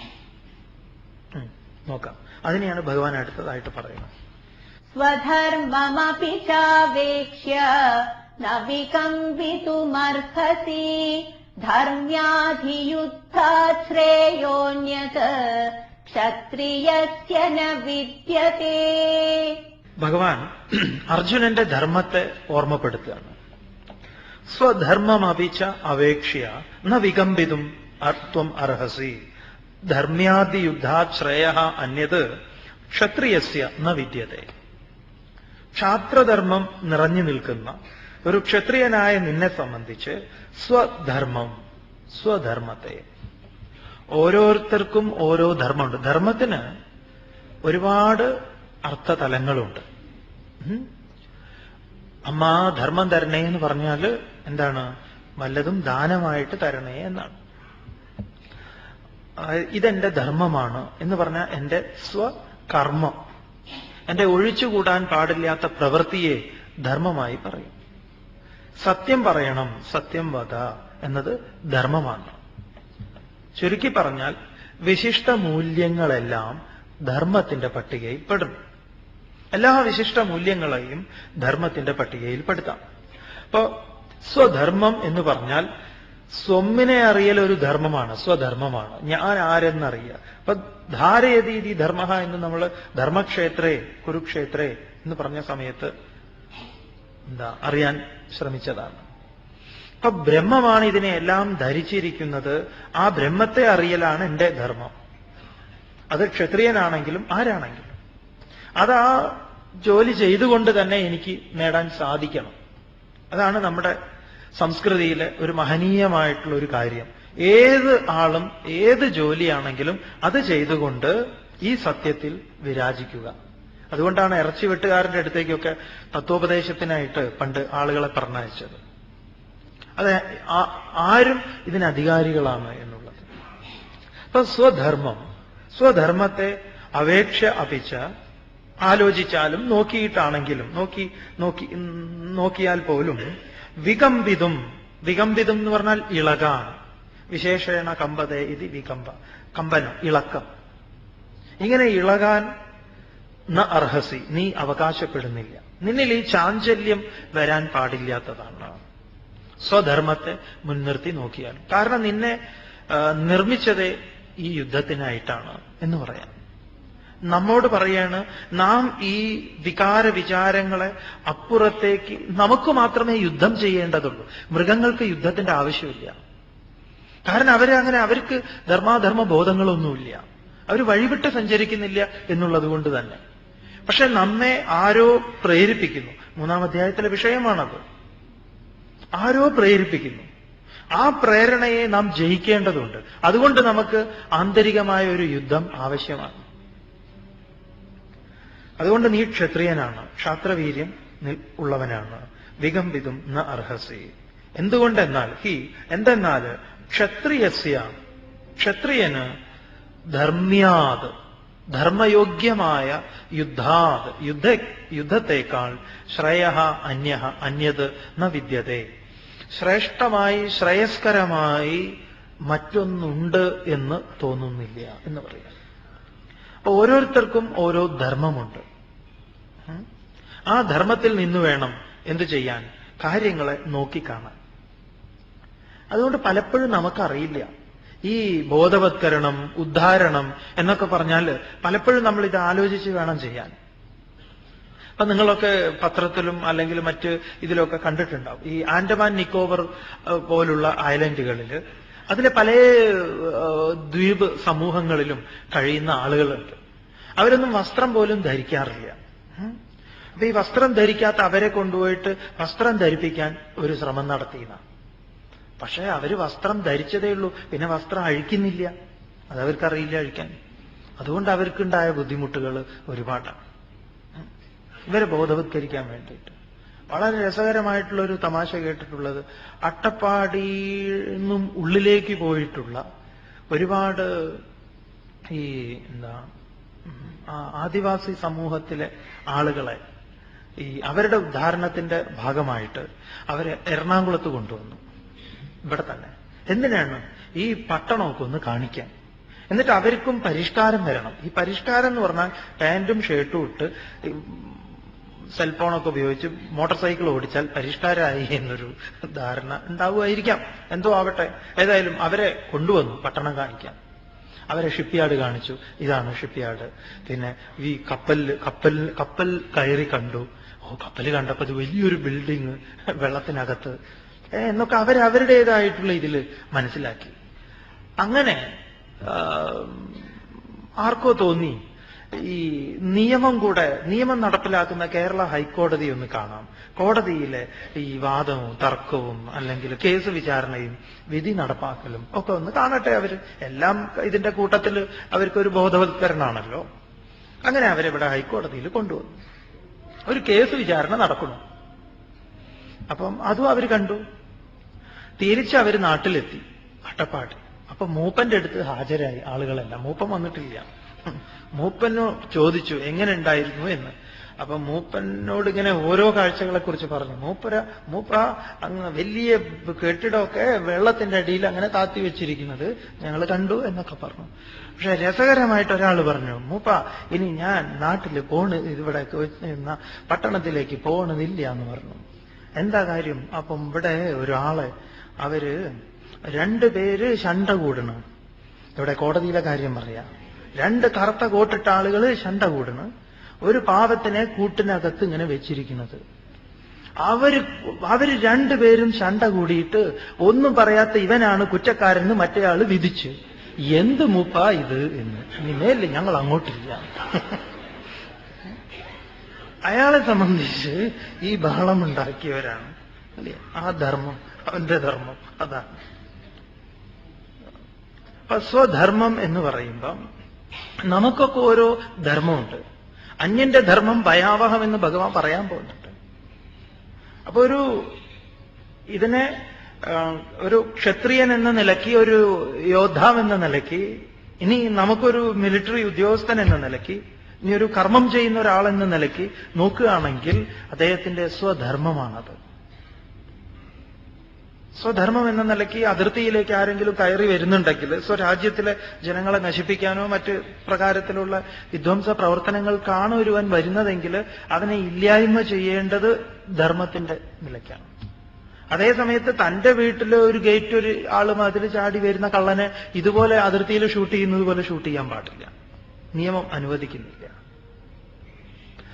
Speaker 1: നോക്കാം. അതിനെയാണ് ഭഗവാൻ അടുത്തതായിട്ട് പറയുന്നത്.
Speaker 2: സ്വധർമ്മമപി ചാവേക്ഷ്യ ന വികമ്പിതുമർഹസി ധർമ്യാധിയുദ്ധാത് ശ്രേയോന്യത് ക്ഷത്രിയസ്യ ന വിദ്യതേ.
Speaker 1: ഭഗവാൻ അർജുനന്റെ ധർമ്മത്തെ ഓർമ്മപ്പെടുത്തുകയാണ്. സ്വധർമ്മമപിച്ച അവേക്ഷ്യ ന വികമ്പിതും ത്വം അർഹസി ധർമ്യാദിയുദ്ധാത് ശ്രേയ അന്യത് ക്ഷത്രിയസ്യ ന വിദ്യതേ. ക്ഷാത്രധർമ്മം നിറഞ്ഞു നിൽക്കുന്ന ഒരു ക്ഷത്രിയനായ നിന്നെ സംബന്ധിച്ച് സ്വധർമ്മത്തെ, ഓരോരുത്തർക്കും ഓരോ ധർമ്മമുണ്ട്. ധർമ്മത്തിന് ഒരുപാട് അർത്ഥതലങ്ങളുണ്ട്. അമ്മ ധർമ്മം തരണേ എന്ന് പറഞ്ഞാൽ എന്താണ്? വല്ലതും ദാനമായിട്ട് തരണേ എന്നാണ്. ഇതെന്റെ ധർമ്മമാണ് എന്ന് പറഞ്ഞാൽ എന്റെ സ്വകർമ്മം, എന്റെ ഒഴിച്ചുകൂടാൻ പാടില്ലാത്ത പ്രവൃത്തിയെ ധർമ്മമായി പറയും. സത്യം പറയണം, സത്യം വദ എന്നത് ധർമ്മമാണ്. ചുരുക്കി പറഞ്ഞാൽ വിശിഷ്ട മൂല്യങ്ങളെല്ലാം ധർമ്മത്തിന്റെ പട്ടികയിൽ പെടും. എല്ലാ വിശിഷ്ട മൂല്യങ്ങളെയും ധർമ്മത്തിന്റെ പട്ടികയിൽ പെടുത്താം. അപ്പോ സ്വധർമ്മം എന്ന് പറഞ്ഞാൽ സ്വമ്മിനെ അറിയൽ ഒരു ധർമ്മമാണ്, സ്വധർമ്മമാണ്. ഞാൻ ആരെന്നറിയുക. അപ്പൊ ധാരയതീതി ധർമ്മ എന്ന് നമ്മൾ ധർമ്മക്ഷേത്രേ കുരുക്ഷേത്രേ എന്ന് പറഞ്ഞ സമയത്ത് അറിയാൻ ശ്രമിച്ചതാണ്. അപ്പൊ ബ്രഹ്മമാണ് ഇതിനെയെല്ലാം ധരിച്ചിരിക്കുന്നത്. ആ ബ്രഹ്മത്തെ അറിയലാണ് എന്റെ ധർമ്മം. അത് ക്ഷത്രിയനാണെങ്കിലും ആരാണെങ്കിലും അത് ആ ജോലി ചെയ്തുകൊണ്ട് തന്നെ എനിക്ക് നേടാൻ സാധിക്കണം. അതാണ് നമ്മുടെ സംസ്കൃതിയിലെ ഒരു മഹനീയമായിട്ടുള്ള ഒരു കാര്യം. ഏത് ആളും ഏത് ജോലിയാണെങ്കിലും അത് ചെയ്തുകൊണ്ട് ഈ സത്യത്തിൽ വിരാജിക്കുക. അതുകൊണ്ടാണ് ഇറച്ചി വെട്ടുകാരന്റെ അടുത്തേക്കൊക്കെ തത്വോപദേശത്തിനായിട്ട് പണ്ട് ആളുകളെ പറഞ്ഞയച്ചത്. അത് ആരും ഇതിന് അധികാരികളാണ് എന്നുള്ളത്. അപ്പൊ സ്വധർമ്മത്തെ അപേക്ഷ അപിച്ച ആലോചിച്ചാലും നോക്കിയിട്ടാണെങ്കിലും നോക്കിയാൽ പോലും വികമ്പിതും എന്ന് പറഞ്ഞാൽ ഇളകാൻ, വിശേഷേണ കമ്പതേ ഇത് കമ്പനം, ഇളക്കം. ഇങ്ങനെ ഇളകാൻ ന അർഹസി, നീ അവകാശപ്പെടുന്നില്ല. നിന്നിൽ ഈ ചാഞ്ചല്യം വരാൻ പാടില്ലാത്തതാണ് സ്വധർമ്മത്തെ മുൻനിർത്തി നോക്കിയാൽ. കാരണം നിന്നെ നിർമ്മിച്ചതേ ഈ യുദ്ധത്തിനായിട്ടാണ് എന്ന് പറയാം. നമ്മോട് പറയാണ്, നാം ഈ വികാര വിചാരങ്ങളെ അപ്പുറത്തേക്ക് നമുക്ക് മാത്രമേ യുദ്ധം ചെയ്യേണ്ടതുള്ളൂ. മൃഗങ്ങൾക്ക് യുദ്ധത്തിന്റെ ആവശ്യമില്ല. കാരണം അവർക്ക് ധർമാധർമ്മ ബോധങ്ങളൊന്നുമില്ല. അവർ വഴിവിട്ട് സഞ്ചരിക്കുന്നില്ല എന്നുള്ളത് കൊണ്ട് തന്നെ. പക്ഷെ നമ്മെ ആരോ പ്രേരിപ്പിക്കുന്നു. 3-ാം അധ്യായത്തിലെ വിഷയമാണത്. ആരോ പ്രേരിപ്പിക്കുന്നു. ആ പ്രേരണയെ നാം ജയിക്കേണ്ടതുണ്ട്. അതുകൊണ്ട് നമുക്ക് ആന്തരികമായ ഒരു യുദ്ധം ആവശ്യമാണ്. അതുകൊണ്ട് നീ ക്ഷത്രിയനാണ്, ക്ഷാത്രവീര്യം ഉള്ളവനാണ്. വികമ്പിതും ന അർഹസി. എന്തെന്നാൽ ക്ഷത്രിയന് ധർമ്മ്യാത്, ധർമ്മയോഗ്യമായ യുദ്ധത്തേക്കാൾ അന്യത് ന വിദ്യതേ, ശ്രേഷ്ഠമായി ശ്രേയസ്കരമായി മറ്റൊന്നുണ്ട് എന്ന് തോന്നുന്നില്ല എന്ന് പറയാം. അപ്പൊ ഓരോരുത്തർക്കും ഓരോ ധർമ്മമുണ്ട്. ആ ധർമ്മത്തിൽ നിന്ന് വേണം എന്തു ചെയ്യാൻ? കാര്യങ്ങളെ നോക്കിക്കാണാൻ. അതുകൊണ്ട് പലപ്പോഴും നമുക്കറിയില്ല. ഈ ബോധവത്കരണം, ഉദ്ധാരണം എന്നൊക്കെ പറഞ്ഞാൽ പലപ്പോഴും നമ്മൾ ഇത് ആലോചിച്ച് വേണം ചെയ്യാൻ. അപ്പൊ നിങ്ങളൊക്കെ പത്രത്തിലും അല്ലെങ്കിൽ മറ്റ് ഇതിലൊക്കെ കണ്ടിട്ടുണ്ടാവും. ഈ ആൻഡമാൻ നിക്കോബർ പോലുള്ള ഐലൻഡുകളിൽ അതിലെ പല ദ്വീപ് സമൂഹങ്ങളിലും കഴിയുന്ന ആളുകളുണ്ട്. അവരൊന്നും വസ്ത്രം പോലും ധരിക്കാറില്ല. അപ്പൊ ഈ വസ്ത്രം ധരിക്കാത്ത അവരെ കൊണ്ടുപോയിട്ട് വസ്ത്രം ധരിപ്പിക്കാൻ ഒരു ശ്രമം നടത്തിയതാണ്. പക്ഷേ അവര് വസ്ത്രം ധരിച്ചതേ ഉള്ളൂ, പിന്നെ വസ്ത്രം അഴിക്കുന്നില്ല. അതവർക്കറിയില്ല അഴിക്കാൻ. അതുകൊണ്ട് അവർക്കുണ്ടായ ബുദ്ധിമുട്ടുകൾ ഒരുപാടാണ്. ഇവരെ ബോധവത്കരിക്കാൻ വേണ്ടിയിട്ട് വളരെ രസകരമായിട്ടുള്ള ഒരു തമാശ കേട്ടിട്ടുള്ളത്, അട്ടപ്പാടിയിൽ നിന്നും ഉള്ളിലേക്ക് പോയിട്ടുള്ള ഒരുപാട് ഈ ആദിവാസി സമൂഹത്തിലെ ആളുകളെ അവരുടെ ഉദ്ധാരണത്തിന്റെ ഭാഗമായിട്ട് അവരെ എറണാകുളത്ത് കൊണ്ടുവന്നു. ഇവിടെ തന്നെ. എന്തിനാണ്? ഈ പട്ടണമൊക്കെ ഒന്ന് കാണിക്കാൻ. എന്നിട്ട് അവർക്കും പരിഷ്കാരം വരണം. ഈ പരിഷ്കാരം എന്ന് പറഞ്ഞാൽ പാന്റും ഷർട്ടും ഇട്ട് സെൽഫോണൊക്കെ ഉപയോഗിച്ച് മോട്ടോർ സൈക്കിൾ ഓടിച്ചാൽ പരിഷ്കാരമായി എന്നൊരു ധാരണ ഉണ്ടാവുമായിരിക്കാം. എന്തോ ആവട്ടെ. ഏതായാലും അവരെ കൊണ്ടുവന്നു പട്ടണം കാണിക്കാൻ. അവരെ ഷിപ്പ്യാർഡ് കാണിച്ചു. ഇതാണ് ഷിപ്പ്യാർഡ്. പിന്നെ ഈ കപ്പൽ കയറി കണ്ടു. കപ്പൽ കണ്ടപ്പോ അത് വലിയൊരു ബിൽഡിങ് വെള്ളത്തിനകത്ത് എന്നൊക്കെ അവരുടേതായിട്ടുള്ള ഇതില് മനസ്സിലാക്കി. അങ്ങനെ ആർക്കോ തോന്നി ഈ നിയമം നടപ്പിലാക്കുന്ന കേരള ഹൈക്കോടതി ഒന്ന് കാണാം. കോടതിയിലെ ഈ വാദവും തർക്കവും അല്ലെങ്കിൽ കേസ് വിചാരണയും വിധി നടപ്പാക്കലും ഒക്കെ ഒന്ന് കാണട്ടെ. അവര് എല്ലാം ഇതിന്റെ കൂട്ടത്തിൽ അവർക്കൊരു ബോധവത്കരണമാണല്ലോ. അങ്ങനെ അവരെവിടെ ഹൈക്കോടതിയിൽ കൊണ്ടുവന്നു. ഒരു കേസ് വിചാരണ നടക്കണം. അപ്പം അതും അവർ കണ്ടു. തിരിച്ച് അവർ നാട്ടിലെത്തി അട്ടപ്പാടി. അപ്പൊ മൂപ്പന്റെ അടുത്ത് ഹാജരായി ആളുകളെല്ലാം. മൂപ്പൻ വന്നിട്ടില്ല. മൂപ്പനോ ചോദിച്ചു എങ്ങനെ ഉണ്ടായിരുന്നു എന്ന്. അപ്പൊ മൂപ്പനോട് ഇങ്ങനെ ഓരോ കാഴ്ചകളെ കുറിച്ച് പറഞ്ഞു. മൂപ്പ അങ്ങ് വലിയ കെട്ടിടമൊക്കെ വെള്ളത്തിന്റെ അടിയിൽ അങ്ങനെ താത്തി വെച്ചിരിക്കുന്നത് ഞങ്ങൾ കണ്ടു എന്നൊക്കെ പറഞ്ഞു. പക്ഷെ രസകരമായിട്ട് ഒരാൾ പറഞ്ഞു, മൂപ്പ ഇനി ഞാൻ നാട്ടിൽ ഇവിടെ പട്ടണത്തിലേക്ക് പോകണമെന്നില്ല എന്ന് പറഞ്ഞു. എന്താ കാര്യം? അപ്പം ഇവിടെ ഒരാളെ അവര് 2 പേര് ശണ്ട കൂടണം. ഇവിടെ കോടതിയിലെ കാര്യം പറയാം. 2 കറുത്ത കോട്ടിട്ട ആളുകൾ ശണ്ട കൂടണം. ഒരു പാവത്തിനെ കൂട്ടിനകത്ത് ഇങ്ങനെ വെച്ചിരിക്കുന്നത്. അവര് 2 പേരും ശണ്ട കൂടിയിട്ട് ഒന്നും പറയാത്ത ഇവനാണ് കുറ്റക്കാരെന്ന് മറ്റേയാള് വിധിച്ചു. എന്ത് മൂപ്പ ഇത് എന്ന്. ഇനിമേൽ ഞങ്ങൾ അങ്ങോട്ടില്ല. അയാളെ സംബന്ധിച്ച് ഈ ബഹളമുണ്ടാക്കിയവരാണ് അല്ലേ ആ ധർമ്മം, അവന്റെ ധർമ്മം അതാണ്. അപ്പൊ സ്വധർമ്മം എന്ന് പറയുമ്പം നമുക്കൊക്കെ ഓരോ ധർമ്മമുണ്ട്. അന്യന്റെ ധർമ്മം ഭയാവഹം എന്ന് ഭഗവാൻ പറയാൻ പോകുന്നുണ്ട്. അപ്പൊ ഇതിനെ ഒരു ക്ഷത്രിയൻ എന്ന നിലയ്ക്ക്, ഒരു യോദ്ധാവ് എന്ന നിലയ്ക്ക്, ഇനി നമുക്കൊരു മിലിറ്ററി ഉദ്യോഗസ്ഥൻ എന്ന നിലയ്ക്ക്, ഇനി ഒരു കർമ്മം ചെയ്യുന്ന ഒരാൾ എന്ന നിലയ്ക്ക് നോക്കുകയാണെങ്കിൽ അദ്ദേഹത്തിന്റെ സ്വധർമ്മമാണത്. സ്വധർമ്മം എന്ന നിലയ്ക്ക് അതിർത്തിയിലേക്ക് ആരെങ്കിലും കയറി വരുന്നുണ്ടെങ്കിൽ, സ്വരാജ്യത്തിലെ ജനങ്ങളെ നശിപ്പിക്കാനോ മറ്റ് പ്രകാരത്തിലുള്ള വിധ്വംസ പ്രവർത്തനങ്ങൾക്കാണ് ഒരുവൻ വരുന്നതെങ്കിൽ അതിനെ ഇല്ലായ്മ ചെയ്യേണ്ടത് ധർമ്മത്തിന്റെ നിലയ്ക്കാണ്. അതേസമയത്ത് തന്റെ വീട്ടിൽ ഒരു ഗേറ്റ് ഒരു ആള് അതിൽ ചാടി വരുന്ന കള്ളനെ ഇതുപോലെ അതിർത്തിയിൽ ഷൂട്ട് ചെയ്യുന്നത് പോലെ ഷൂട്ട് ചെയ്യാൻ പാടില്ല. നിയമം അനുവദിക്കുന്നില്ല.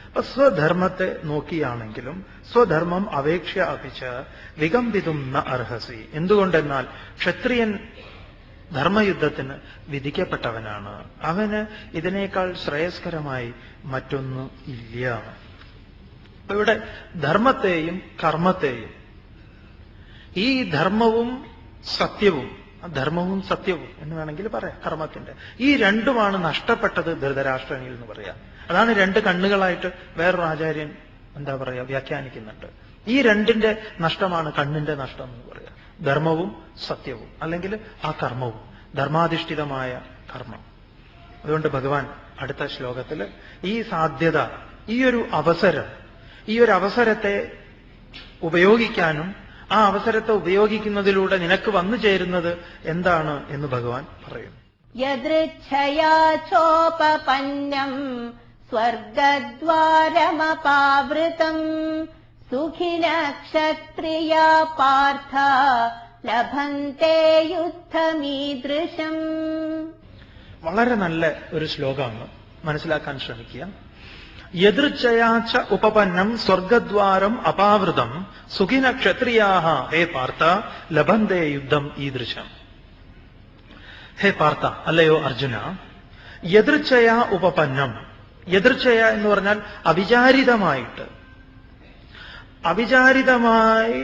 Speaker 1: അപ്പൊ സ്വധർമ്മത്തെ നോക്കിയാണെങ്കിലും സ്വധർമ്മം അപേക്ഷ അപിച്ച് വികമ്പിതും ന അർഹസി. എന്തുകൊണ്ടെന്നാൽ ക്ഷത്രിയൻ ധർമ്മയുദ്ധത്തിന് വിധിക്കപ്പെട്ടവനാണ്. അവന് ഇതിനേക്കാൾ ശ്രേയസ്കരമായി മറ്റൊന്നും ഇല്ല. അപ്പൊ ഇവിടെ ധർമ്മത്തെയും കർമ്മത്തെയും, ഈ ധർമ്മവും സത്യവും എന്ന് വേണമെങ്കിൽ പറയാം കർമ്മത്തിന്റെ, ഈ രണ്ടുമാണ് നഷ്ടപ്പെട്ടത് ധൃതരാഷ്ട്രനിൽ എന്ന് പറയാം. അതാണ് 2 കണ്ണുകളായിട്ട് വേറൊരു ആചാര്യൻ വ്യാഖ്യാനിക്കുന്നുണ്ട്. ഈ 2ന്റെ നഷ്ടമാണ് കണ്ണിന്റെ നഷ്ടം എന്ന് പറയാം. ധർമ്മവും സത്യവും, അല്ലെങ്കിൽ ആ കർമ്മവും, ധർമാധിഷ്ഠിതമായ കർമ്മം. അതുകൊണ്ട് ഭഗവാൻ അടുത്ത ശ്ലോകത്തിൽ ഈ സാധ്യത, ഈ ഒരു അവസരത്തെ ഉപയോഗിക്കാനും ആ അവസരത്തെ ഉപയോഗിക്കുന്നതിലൂടെ നിനക്ക് വന്നു ചേരുന്നത് എന്താണ് എന്ന് ഭഗവാൻ പറയും.
Speaker 2: യദൃച്ഛയാ ചോപപന്നം സ്വർഗദ്വാരമപാവൃതം സുഖിന ക്ഷത്രിയാ പാർത്ഥ ലഭന്തെ യുദ്ധമീദൃശം.
Speaker 1: വളരെ നല്ല ഒരു ശ്ലോകമാണ്, മനസ്സിലാക്കാൻ ശ്രമിക്കുക. യദൃച്ഛയാച്ച ഉപപന്നം സ്വർഗദ്വാരം അപാവൃതം സുഖിന ക്ഷത്രിയാഹ ഹേ പാർത്ഥ ലഭന്തേ യുദ്ധം ഈദൃശം. ഹേ പാർത്ഥ, അല്ലയോ അർജുന, യദൃച്ഛയ ഉപപന്നം. യദൃച്ഛയ എന്ന് പറഞ്ഞാൽ അവിചാരിതമായി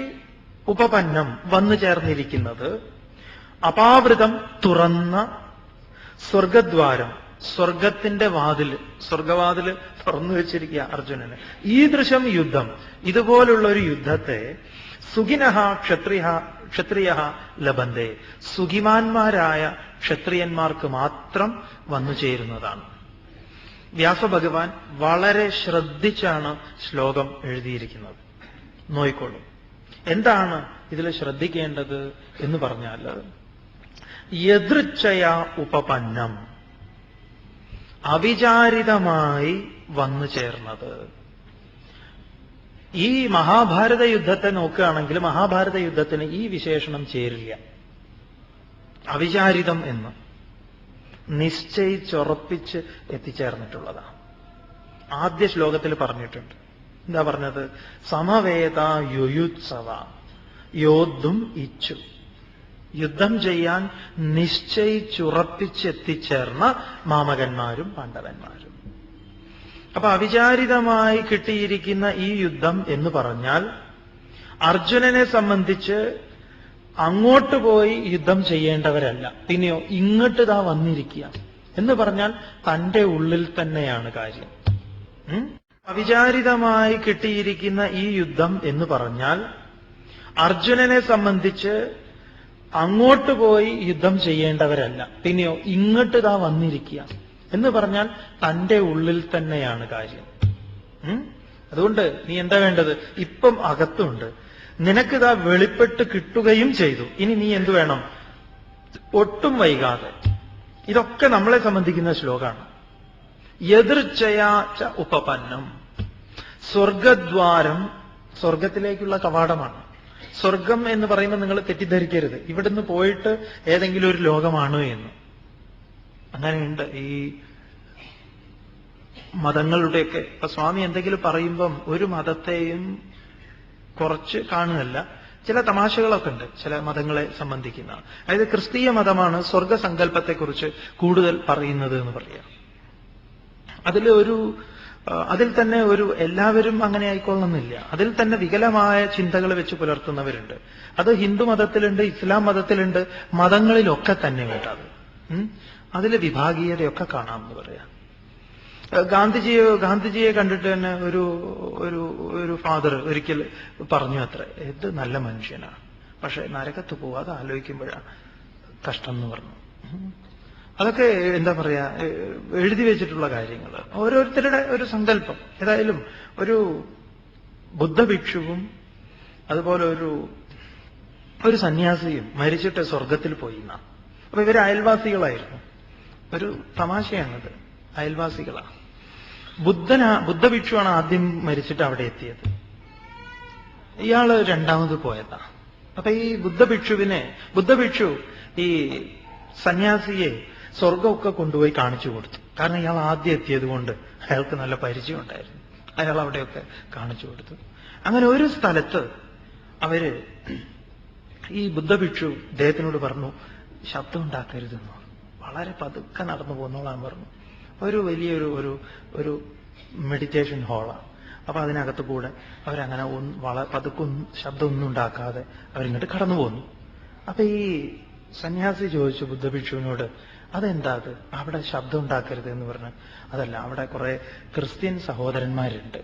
Speaker 1: ഉപപന്നം വന്നു ചേർന്നിരിക്കുന്നത്, അപാവൃതം തുറന്ന സ്വർഗദ്വാരം, സ്വർഗത്തിന്റെ സ്വർഗവാതില് തുറന്നു വെച്ചിരിക്കുക അർജുനന്. ഈദൃശം യുദ്ധം, ഇതുപോലുള്ള ഒരു യുദ്ധത്തെ സുഖിനഃ ക്ഷത്രിയ ലഭന്തേ, സുഖിമാന്മാരായ ക്ഷത്രിയന്മാർക്ക് മാത്രം വന്നു ചേരുന്നതാണ്. വ്യാസഭഗവാൻ വളരെ ശ്രദ്ധിച്ചാണ് ശ്ലോകം എഴുതിയിരിക്കുന്നത്. നോയിക്കോളൂ, എന്താണ് ഇതിൽ ശ്രദ്ധിക്കേണ്ടത് എന്ന് പറഞ്ഞാൽ, യദൃച്ഛയ ഉപപന്നം, അവിചാരിതമായി വന്നു ചേർന്നത്. ഈ മഹാഭാരത യുദ്ധത്തെ നോക്കുകയാണെങ്കിൽ മഹാഭാരത യുദ്ധത്തിന് ഈ വിശേഷണം ചേരില്ല. അവിചാരിതം എന്ന് നിശ്ചയിച്ചുറപ്പിച്ച് എത്തിച്ചേർന്നിട്ടുള്ളതാണ്. ആദ്യ ശ്ലോകത്തിൽ പറഞ്ഞിട്ടുണ്ട്. എന്താ പറഞ്ഞത്? സമവേത യുയുത്സവ, യോദ്ധും ഇച്ഛു, യുദ്ധം ചെയ്യാൻ നിശ്ചയിച്ചുറപ്പിച്ചെത്തിച്ചേർന്ന മാമകന്മാരും പാണ്ഡവന്മാരും. അപ്പൊ അവിചാരിതമായി കിട്ടിയിരിക്കുന്ന ഈ യുദ്ധം എന്ന് പറഞ്ഞാൽ അർജുനനെ സംബന്ധിച്ച് അങ്ങോട്ട് പോയി യുദ്ധം ചെയ്യേണ്ടവരല്ല, പിന്നെയോ ഇങ്ങോട്ട് ഇതാ വന്നിരിക്കുക എന്ന് പറഞ്ഞാൽ തന്റെ ഉള്ളിൽ തന്നെയാണ് കാര്യം. അവിചാരിതമായി കിട്ടിയിരിക്കുന്ന ഈ യുദ്ധം എന്ന് പറഞ്ഞാൽ അർജുനനെ സംബന്ധിച്ച് അങ്ങോട്ട് പോയി യുദ്ധം ചെയ്യേണ്ടവരല്ല, പിന്നെയോ ഇങ്ങോട്ട് ഇതാ വന്നിരിക്കുക എന്ന് പറഞ്ഞാൽ തന്റെ ഉള്ളിൽ തന്നെയാണ് കാര്യം. അതുകൊണ്ട് നീ എന്താ വേണ്ടത്? ഇപ്പം അകത്തുണ്ട്, നിനക്കിതാ വെളിപ്പെട്ട് കിട്ടുകയും ചെയ്തു. ഇനി നീ എന്തു വേണം? ഒട്ടും വൈകാതെ. ഇതൊക്കെ നമ്മളെ സംബന്ധിക്കുന്ന ശ്ലോകമാണ്. യദൃച്ഛയാച്ച ഉപപന്നം, സ്വർഗദ്വാരം, സ്വർഗത്തിലേക്കുള്ള കവാടമാണ്. സ്വർഗം എന്ന് പറയുമ്പോൾ നിങ്ങൾ തെറ്റിദ്ധരിക്കരുത്, ഇവിടുന്ന് പോയിട്ട് ഏതെങ്കിലും ഒരു ലോകമാണോ എന്ന്. അങ്ങനെയുണ്ട് ഈ മതങ്ങളുടെയൊക്കെ. ഇപ്പൊ സ്വാമി എന്തെങ്കിലും പറയുമ്പം ഒരു മതത്തെയും കുറച്ച് കാണുകയല്ല, ചില തമാശകളൊക്കെ ഉണ്ട് ചില മതങ്ങളെ സംബന്ധിക്കുന്ന. അതായത് ക്രിസ്തീയ മതമാണ് സ്വർഗസങ്കല്പത്തെക്കുറിച്ച് കൂടുതൽ പറയുന്നത് എന്ന് പറയാം. അതിൽ തന്നെ ഒരു എല്ലാവരും അങ്ങനെ ആയിക്കൊള്ളുന്നില്ല. അതിൽ തന്നെ വികലമായ ചിന്തകൾ വെച്ച് പുലർത്തുന്നവരുണ്ട്. അത് ഹിന്ദു മതത്തിലുണ്ട്, ഇസ്ലാം മതത്തിലുണ്ട്, മതങ്ങളിലൊക്കെ തന്നെ ഉണ്ട്. അതിൽ വിഭാഗീയതയൊക്കെ കാണാമെന്ന് പറയാം. ഗാന്ധിജിയെ കണ്ടിട്ട് തന്നെ ഒരു ഫാദർ ഒരിക്കൽ പറഞ്ഞു അത്ര, ഇത് നല്ല മനുഷ്യനാണ്, പക്ഷെ നരകത്ത് പോവാതെ ആലോചിക്കുമ്പോഴാണ് കഷ്ടം എന്ന് പറഞ്ഞു. അതൊക്കെ എന്താ പറയാ, എഴുതി വെച്ചിട്ടുള്ള കാര്യങ്ങൾ, ഓരോരുത്തരുടെ ഒരു സങ്കല്പം. ഏതായാലും ഒരു ബുദ്ധഭിക്ഷുവും അതുപോലെ ഒരു സന്യാസിയും മരിച്ചിട്ട് സ്വർഗത്തിൽ പോയി എന്നാണ്. അപ്പൊ ഇവര് അയൽവാസികളായിരുന്നു. ഒരു തമാശയാണത്, അയൽവാസികളാണ്. ബുദ്ധഭിക്ഷുവാണ് ആദ്യം മരിച്ചിട്ട് അവിടെ എത്തിയത്, ഇയാള് രണ്ടാമത് പോയതാ. അപ്പൊ ഈ ബുദ്ധഭിക്ഷു ഈ സന്യാസിയെ സ്വർഗമൊക്കെ കൊണ്ടുപോയി കാണിച്ചു കൊടുത്തു. കാരണം ഇയാൾ ആദ്യം എത്തിയത് കൊണ്ട് അയാൾക്ക് നല്ല പരിചയം ഉണ്ടായിരുന്നു. അയാൾ അവിടെയൊക്കെ കാണിച്ചു കൊടുത്തു. അങ്ങനെ ഒരു സ്ഥലത്ത് അവര് ഈ ബുദ്ധഭിക്ഷു അദ്ദേഹത്തിനോട് പറഞ്ഞു, ശബ്ദം ഉണ്ടാക്കരുതെന്ന്. വളരെ പതുക്കെ നടന്നു പോന്നോളാൻ പറഞ്ഞു. ഒരു വലിയൊരു ഒരു മെഡിറ്റേഷൻ ഹാളാണ്. അപ്പൊ അതിനകത്ത് കൂടെ അവരങ്ങനെ പതുക്കെ ശബ്ദമൊന്നും ഉണ്ടാക്കാതെ അവരിങ്ങോട്ട് കടന്നു പോന്നു. അപ്പൊ ഈ സന്യാസി ചോദിച്ചു ബുദ്ധഭിക്ഷുവിനോട്, അതെന്താ അത് അവിടെ ശബ്ദം ഉണ്ടാക്കരുത് എന്ന് പറഞ്ഞാൽ? അതല്ല, അവിടെ കുറെ ക്രിസ്ത്യൻ സഹോദരന്മാരുണ്ട്,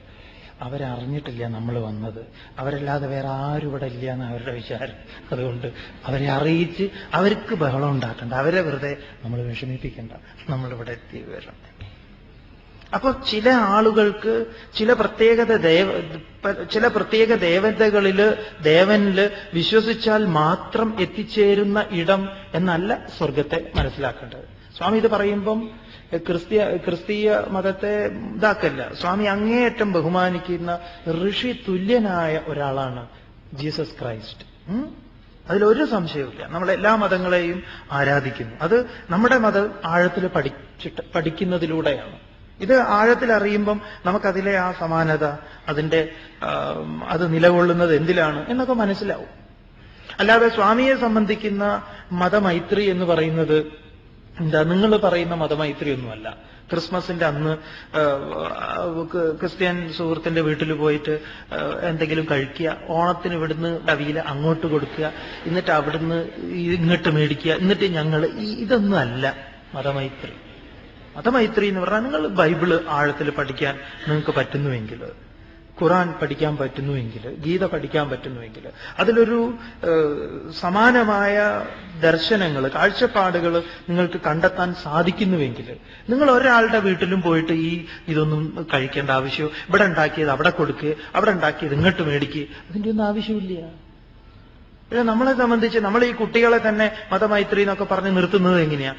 Speaker 1: അവരറിഞ്ഞിട്ടില്ല നമ്മൾ വന്നത്, അവരല്ലാതെ വേറെ ആരും ഇവിടെ ഇല്ല എന്ന് അവരുടെ വിചാരം. അതുകൊണ്ട് അവരെ അറിയിച്ച് അവർക്ക് ബഹളം ഉണ്ടാക്കണ്ട, അവരെ വെറുതെ നമ്മൾ വിഷമിപ്പിക്കണ്ട, നമ്മളിവിടെ എത്തി വരണം. അപ്പൊ ചില ആളുകൾക്ക് ചില പ്രത്യേക ദേവനില് വിശ്വസിച്ചാൽ മാത്രം എത്തിച്ചേരുന്ന ഇടം എന്നല്ല സ്വർഗത്തെ മനസ്സിലാക്കേണ്ടത്. സ്വാമി ഇത് പറയുമ്പം ക്രിസ്തീയ മതത്തെ ഇതാക്കല്ല. സ്വാമി അങ്ങേയറ്റം ബഹുമാനിക്കുന്ന ഋഷി തുല്യനായ ഒരാളാണ് ജീസസ് ക്രൈസ്റ്റ്. അതിലൊരു സംശയവുമില്ല. നമ്മൾ എല്ലാ മതങ്ങളെയും ആരാധിക്കുന്നു. അത് നമ്മുടെ മതം ആഴത്തിൽ പഠിക്കുന്നതിലൂടെയാണ്. ഇത് ആഴത്തിൽ അറിയുമ്പം നമുക്കതിലെ ആ സമാനത, അതിന്റെ അത് നിലകൊള്ളുന്നത് എന്തിലാണ് എന്നൊക്കെ മനസ്സിലാവും. അല്ലാതെ സ്വാമിയെ സംബന്ധിക്കുന്ന മതമൈത്രി എന്ന് പറയുന്നത് എന്താ, നിങ്ങൾ പറയുന്ന മതമൈത്രി ഒന്നുമല്ല. ക്രിസ്മസിന്റെ അന്ന് ക്രിസ്ത്യൻ സുഹൃത്തിന്റെ വീട്ടിൽ പോയിട്ട് എന്തെങ്കിലും കഴിക്കുക, ഓണത്തിന് ഇവിടുന്ന് അവിയില അങ്ങോട്ട് കൊടുക്കുക, എന്നിട്ട് അവിടുന്ന് ഇങ്ങോട്ട് മേടിക്കുക, എന്നിട്ട് ഞങ്ങൾ ഇതൊന്നും അല്ല മതമൈത്രി. മതമൈത്രി എന്ന് പറഞ്ഞാൽ നിങ്ങൾ ബൈബിള് ആഴത്തിൽ പഠിക്കാൻ നിങ്ങൾക്ക് പറ്റുന്നുവെങ്കിൽ, ഖുറാൻ പഠിക്കാൻ പറ്റുന്നുവെങ്കിൽ, ഗീത പഠിക്കാൻ പറ്റുന്നുവെങ്കിൽ, അതിലൊരു സമാനമായ ദർശനങ്ങൾ, കാഴ്ചപ്പാടുകൾ നിങ്ങൾക്ക് കണ്ടെത്താൻ സാധിക്കുന്നുവെങ്കിൽ, നിങ്ങൾ ഒരാളുടെ വീട്ടിലും പോയിട്ട് ഇതൊന്നും കഴിക്കേണ്ട ആവശ്യമോ, ഇവിടെ ഉണ്ടാക്കിയത് അവിടെ കൊടുക്കുക, അവിടെ ഉണ്ടാക്കിയത് ഇങ്ങോട്ട് മേടിക്കുക, അതിൻ്റെ ഒന്നും ആവശ്യമില്ല. പക്ഷെ നമ്മളെ സംബന്ധിച്ച് നമ്മൾ ഈ കുട്ടികളെ തന്നെ മതമൈത്രി എന്നൊക്കെ പറഞ്ഞ് നിർത്തുന്നത് എങ്ങനെയാ?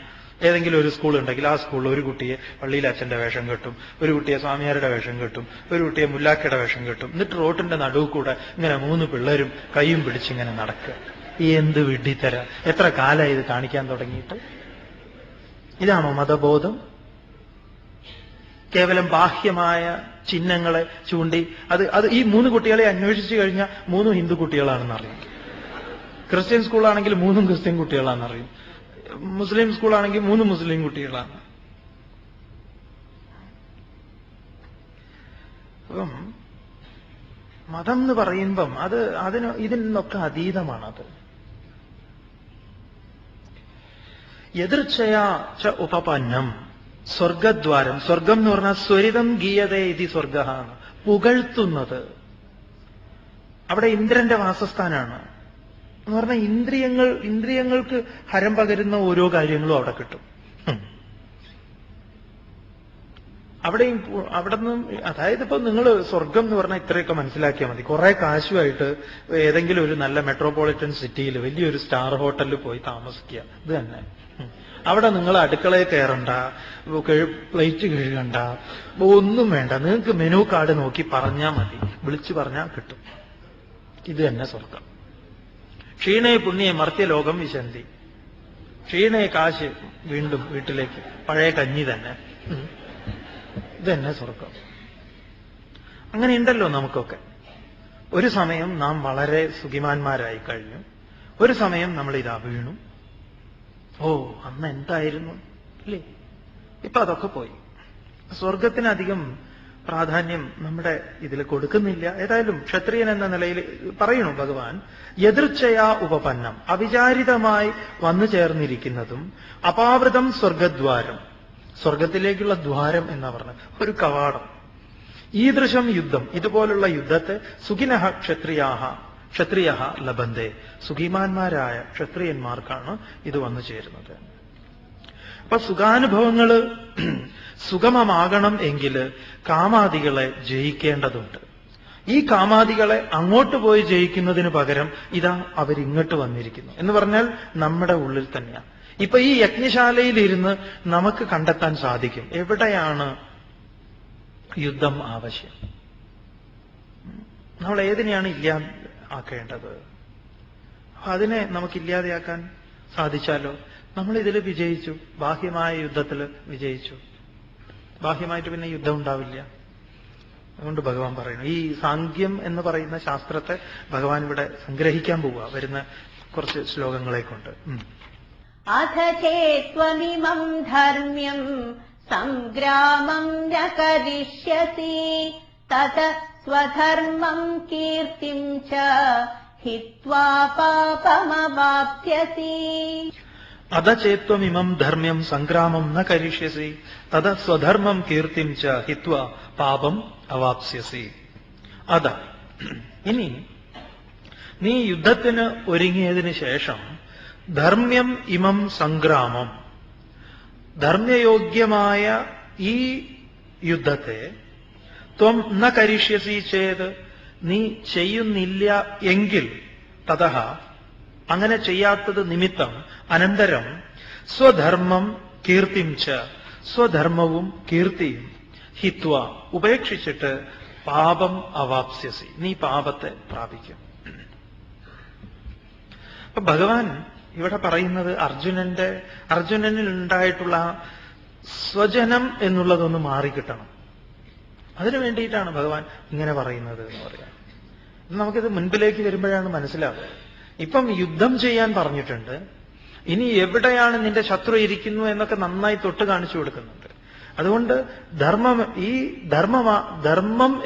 Speaker 1: ഏതെങ്കിലും ഒരു സ്കൂൾ ഉണ്ടെങ്കിൽ ആ സ്കൂളിൽ ഒരു കുട്ടിയെ പള്ളിയിൽ അച്ഛന്റെ വേഷം കെട്ടും, ഒരു കുട്ടിയെ സ്വാമിയാരുടെ വേഷം കെട്ടും, ഒരു കുട്ടിയെ മുല്ലാക്കയുടെ വേഷം കെട്ടും, എന്നിട്ട് റോട്ടിന്റെ നടുവ് കൂടെ ഇങ്ങനെ 3 പിള്ളേരും കൈയും പിടിച്ചിങ്ങനെ നടക്കുക. എന്ത് വിഡ്ഢിത്തര! എത്ര കാലമായി ഇത് കാണിക്കാൻ തുടങ്ങിയിട്ട്? ഇതാണോ മതബോധം? കേവലം ബാഹ്യമായ ചിഹ്നങ്ങളെ ചൂണ്ടി അത് ഈ 3 കുട്ടികളെ അന്വേഷിച്ചു കഴിഞ്ഞാൽ 3 ഹിന്ദു കുട്ടികളാണെന്ന് അറിയും. ക്രിസ്ത്യൻ സ്കൂളാണെങ്കിൽ 3 ക്രിസ്ത്യൻ കുട്ടികളാണെന്ന് അറിയും. മുസ്ലിം സ്കൂളാണെങ്കിൽ 3 മുസ്ലിം കുട്ടികളാണ്. അപ്പം മതം എന്ന് പറയുമ്പം ഇതിൽ നിന്നൊക്കെ അതീതമാണത്. എതിർച്ചയാ ച ഉപപന്നം സ്വർഗദ്വാരം. സ്വർഗം എന്ന് പറഞ്ഞാൽ സ്വരിതം ഗീയതേ ഇതി സ്വർഗ, പുകഴ്ത്തുന്നത്. അവിടെ ഇന്ദ്രന്റെ വാസസ്ഥാനാണ് എന്ന് പറഞ്ഞാൽ ഇന്ദ്രിയങ്ങൾക്ക് ഹരം പകരുന്ന ഓരോ കാര്യങ്ങളും അവിടെ കിട്ടും. അവിടെ നിന്ന്, അതായത് ഇപ്പൊ നിങ്ങൾ സ്വർഗം എന്ന് പറഞ്ഞാൽ ഇത്രയൊക്കെ മനസ്സിലാക്കിയാൽ മതി. കുറെ കാശുമായിട്ട് ഏതെങ്കിലും ഒരു നല്ല മെട്രോപൊളിറ്റൻ സിറ്റിയിൽ വലിയൊരു സ്റ്റാർ ഹോട്ടലിൽ പോയി താമസിക്കുക, ഇത് തന്നെ. അവിടെ നിങ്ങൾ അടുക്കളയിൽ കയറണ്ട, പ്ലേറ്റ് കഴുകണ്ട, ഒന്നും വേണ്ട. നിങ്ങൾക്ക് മെനു കാർഡ് നോക്കി പറഞ്ഞാൽ മതി, വിളിച്ചു പറഞ്ഞാൽ കിട്ടും. ഇത് തന്നെ സ്വർഗം. ക്ഷീണേ പുണ്യെ മർത്യലോകം വിശന്തി. ക്ഷീണേ കാശ് വീണ്ടും വീട്ടിലേക്ക്, പഴയ കഞ്ഞി തന്നെ. ഇതന്നെ സ്വർഗം. അങ്ങനെയുണ്ടല്ലോ നമുക്കൊക്കെ. ഒരു സമയം നാം വളരെ സുഖിമാന്മാരായി കഴിഞ്ഞു, ഒരു സമയം നമ്മൾ ഇതാ വീണു. അന്ന് എന്തായിരുന്നു അല്ലേ? ഇപ്പൊ അതൊക്കെ പോയി. സ്വർഗത്തിനധികം പ്രാധാന്യം നമ്മുടെ ഇതിൽ കൊടുക്കുന്നില്ല. ഏതായാലും ക്ഷത്രിയൻ എന്ന നിലയിൽ പറയണു ഭഗവാൻ, എതിർച്ചയാ ഉപപന്നം, അവിചാരിതമായി വന്നു ചേർന്നിരിക്കുന്നതും, അപാവൃതം സ്വർഗദ്വാരം, സ്വർഗത്തിലേക്കുള്ള ദ്വാരം എന്നാ പറഞ്ഞത്, ഒരു കവാടം. ഈദൃശം യുദ്ധം, ഇതുപോലുള്ള യുദ്ധത്തെ സുഖിനഃ ക്ഷത്രിയ ലഭന്തേ, സുഖിമാന്മാരായ ക്ഷത്രിയന്മാർക്കാണ് ഇത് വന്നു ചേരുന്നത്. അപ്പൊ സുഖാനുഭവങ്ങള് സുഗമമാകണം എങ്കിൽ കാമാദികളെ ജയിക്കേണ്ടതുണ്ട്. ഈ കാമാദികളെ അങ്ങോട്ട് പോയി ജയിക്കുന്നതിന് പകരം ഇതാ അവരിങ്ങോട്ട് വന്നിരിക്കുന്നു എന്ന് പറഞ്ഞാൽ നമ്മുടെ ഉള്ളിൽ തന്നെയാണ്. ഇപ്പൊ ഈ യജ്ഞശാലയിലിരുന്ന് നമുക്ക് കണ്ടെത്താൻ സാധിക്കും എവിടെയാണ് യുദ്ധം ആവശ്യം. നമ്മൾ ഏതിനെയാണ് ഇല്ലാതാക്കേണ്ടത്? അതിനെ നമുക്ക് ഇല്ലാതെയാക്കാൻ സാധിച്ചാലോ നമ്മൾ ഇതിൽ വിജയിച്ചു, ബാഹ്യമായ യുദ്ധത്തിൽ വിജയിച്ചു. ബാഹ്യമായിട്ട് പിന്നെ യുദ്ധം ഉണ്ടാവില്ല. അതുകൊണ്ട് ഭഗവാൻ പറയുന്നു, ഈ സാങ്ക്യം എന്ന് പറയുന്ന ശാസ്ത്രത്തെ ഭഗവാൻ ഇവിടെ സംഗ്രഹിക്കാൻ പോവുക വരുന്ന കുറച്ച് ശ്ലോകങ്ങളെ കൊണ്ട്.
Speaker 2: അഥ ചേത്വമിമം ധർമ്മ്യം സംഗ്രാമം ന കരിഷ്യസി തത സ്വധർമ്മം കീർത്തിം ച ഹിത്വാ പാപമവാപ്സ്യസി.
Speaker 1: അധചേത്വമിമം ധർമ്മ്യം സംഗ്രാമം ന കരിഷ്യസി തത സ്വധർമ്മം കീർത്തിം ച ഹിത്വാ പാപം അവാപ്സ്യസി. ഇനി നീ യുദ്ധത്തിന് ഒരുങ്ങിയതിന് ശേഷം ധർമ്മ്യം ഇമം സംഗ്രാമം, ധർമ്മയോഗ്യമായ ഈ യുദ്ധത്തെ ത്വം ന കരിഷ്യസി ചേത്, നീ ചെയ്യുന്നില്ല എങ്കിൽ, തതഃ അങ്ങനെ ചെയ്യാത്തത് നിമിത്തം അനന്തരം സ്വധർമ്മം കീർത്തിം ച, സ്വധർമ്മവും കീർത്തിയും ഹിത്വ ഉപേക്ഷിച്ചിട്ട് പാപം അവാപ്സ്യസി, നീ പാപത്തെ പ്രാപിക്കും. അപ്പൊ ഭഗവാൻ ഇവിടെ പറയുന്നത് അർജുനനിൽ ഉണ്ടായിട്ടുള്ള സ്വജനം എന്നുള്ളതൊന്ന് മാറിക്കിട്ടണം. അതിനു വേണ്ടിയിട്ടാണ് ഭഗവാൻ ഇങ്ങനെ പറയുന്നത് എന്ന് പറയാം. നമുക്കിത് മുൻപിലേക്ക് വരുമ്പോഴാണ് മനസ്സിലാവുക. ഇപ്പം യുദ്ധം ചെയ്യാൻ പറഞ്ഞിട്ടുണ്ട്, ഇനി എവിടെയാണ് നിന്റെ ശത്രു ഇരിക്കുന്നു എന്നൊക്കെ നന്നായി തൊട്ട് കാണിച്ചു കൊടുക്കുന്നുണ്ട്. അതുകൊണ്ട് ധർമ്മം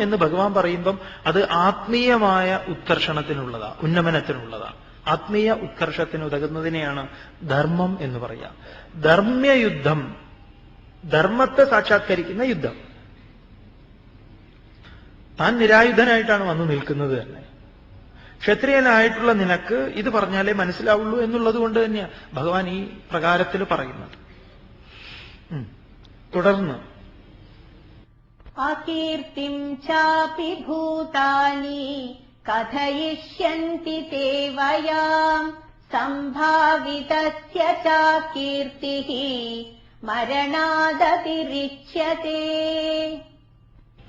Speaker 1: എന്ന് ഭഗവാൻ പറയുമ്പം അത് ആത്മീയമായ ഉത്കർഷണത്തിനുള്ളതാ, ഉന്നമനത്തിനുള്ളതാ. ആത്മീയ ഉത്കർഷത്തിന് ഉതകുന്നതിനെയാണ് ധർമ്മം എന്ന് പറയാ. ധർമ്മ്യയുദ്ധം, ധർമ്മത്തെ സാക്ഷാത്കരിക്കുന്ന യുദ്ധം. താൻ നിരായുധനായിട്ടാണ് വന്നു നിൽക്കുന്നത് തന്നെ. ക്ഷത്രിയനായിട്ടുള്ള നിനക്ക് ഇത് പറഞ്ഞാലേ മനസ്സിലാവുള്ളൂ എന്നുള്ളത് കൊണ്ട് തന്നെയാണ് ഭഗവാൻ ഈ പ്രകാരത്തിൽ പറയുന്നത്. തുടർന്ന്
Speaker 2: അകീർത്തിം ചാപി ഭൂതാനി കഥയിഷ്യന്തി തേ വയാം സംഭാവിതസ്യ ചാകീർത്തിഃ മരണാദതിരിച്യതേ.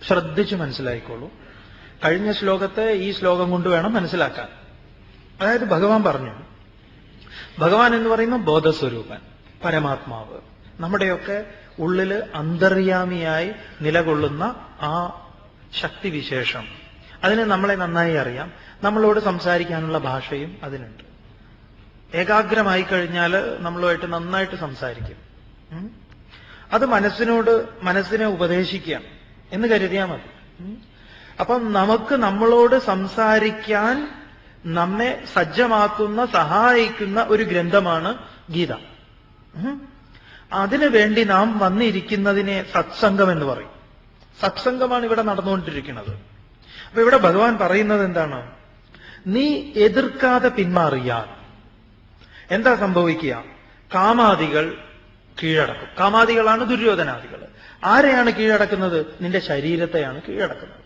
Speaker 1: ശ്രദ്ധിച്ച് മനസ്സിലായിക്കോളൂ. കഴിഞ്ഞ ശ്ലോകത്തെ ഈ ശ്ലോകം കൊണ്ട് വേണം മനസ്സിലാക്കാൻ. അതായത് ഭഗവാൻ പറഞ്ഞു, ഭഗവാൻ എന്ന് പറയുന്ന ബോധസ്വരൂപൻ, പരമാത്മാവ്, നമ്മുടെയൊക്കെ ഉള്ളില് അന്തര്യാമിയായി നിലകൊള്ളുന്ന ആ ശക്തിവിശേഷം, അതിന് നമ്മളെ നന്നായി അറിയാം. നമ്മളോട് സംസാരിക്കാനുള്ള ഭാഷയും അതിനുണ്ട്. ഏകാഗ്രമായി കഴിഞ്ഞാൽ നമ്മളുമായിട്ട് നന്നായിട്ട് സംസാരിക്കും. അത് മനസ്സിനെ ഉപദേശിക്കാം എന്ന് കരുതിയാൽ മതി. അപ്പം നമുക്ക് നമ്മളോട് സംസാരിക്കാൻ നമ്മെ സജ്ജമാക്കുന്ന, സഹായിക്കുന്ന ഒരു ഗ്രന്ഥമാണ് ഗീത. അതിനു വേണ്ടി നാം വന്നിരിക്കുന്നതിനെ സത്സംഗം എന്ന് പറയും. സത്സംഗമാണ് ഇവിടെ നടന്നുകൊണ്ടിരിക്കുന്നത്. അപ്പൊ ഇവിടെ ഭഗവാൻ പറയുന്നത് എന്താണ്? നീ എതിർക്കാതെ പിന്മാറിയാൽ എന്താ സംഭവിക്കുക? കാമാദികൾ കീഴടക്കും. കാമാദികളാണ് ദുര്യോധനാദികൾ. ആരെയാണ് കീഴടക്കുന്നത്? നിന്റെ ശരീരത്തെയാണ് കീഴടക്കുന്നത്.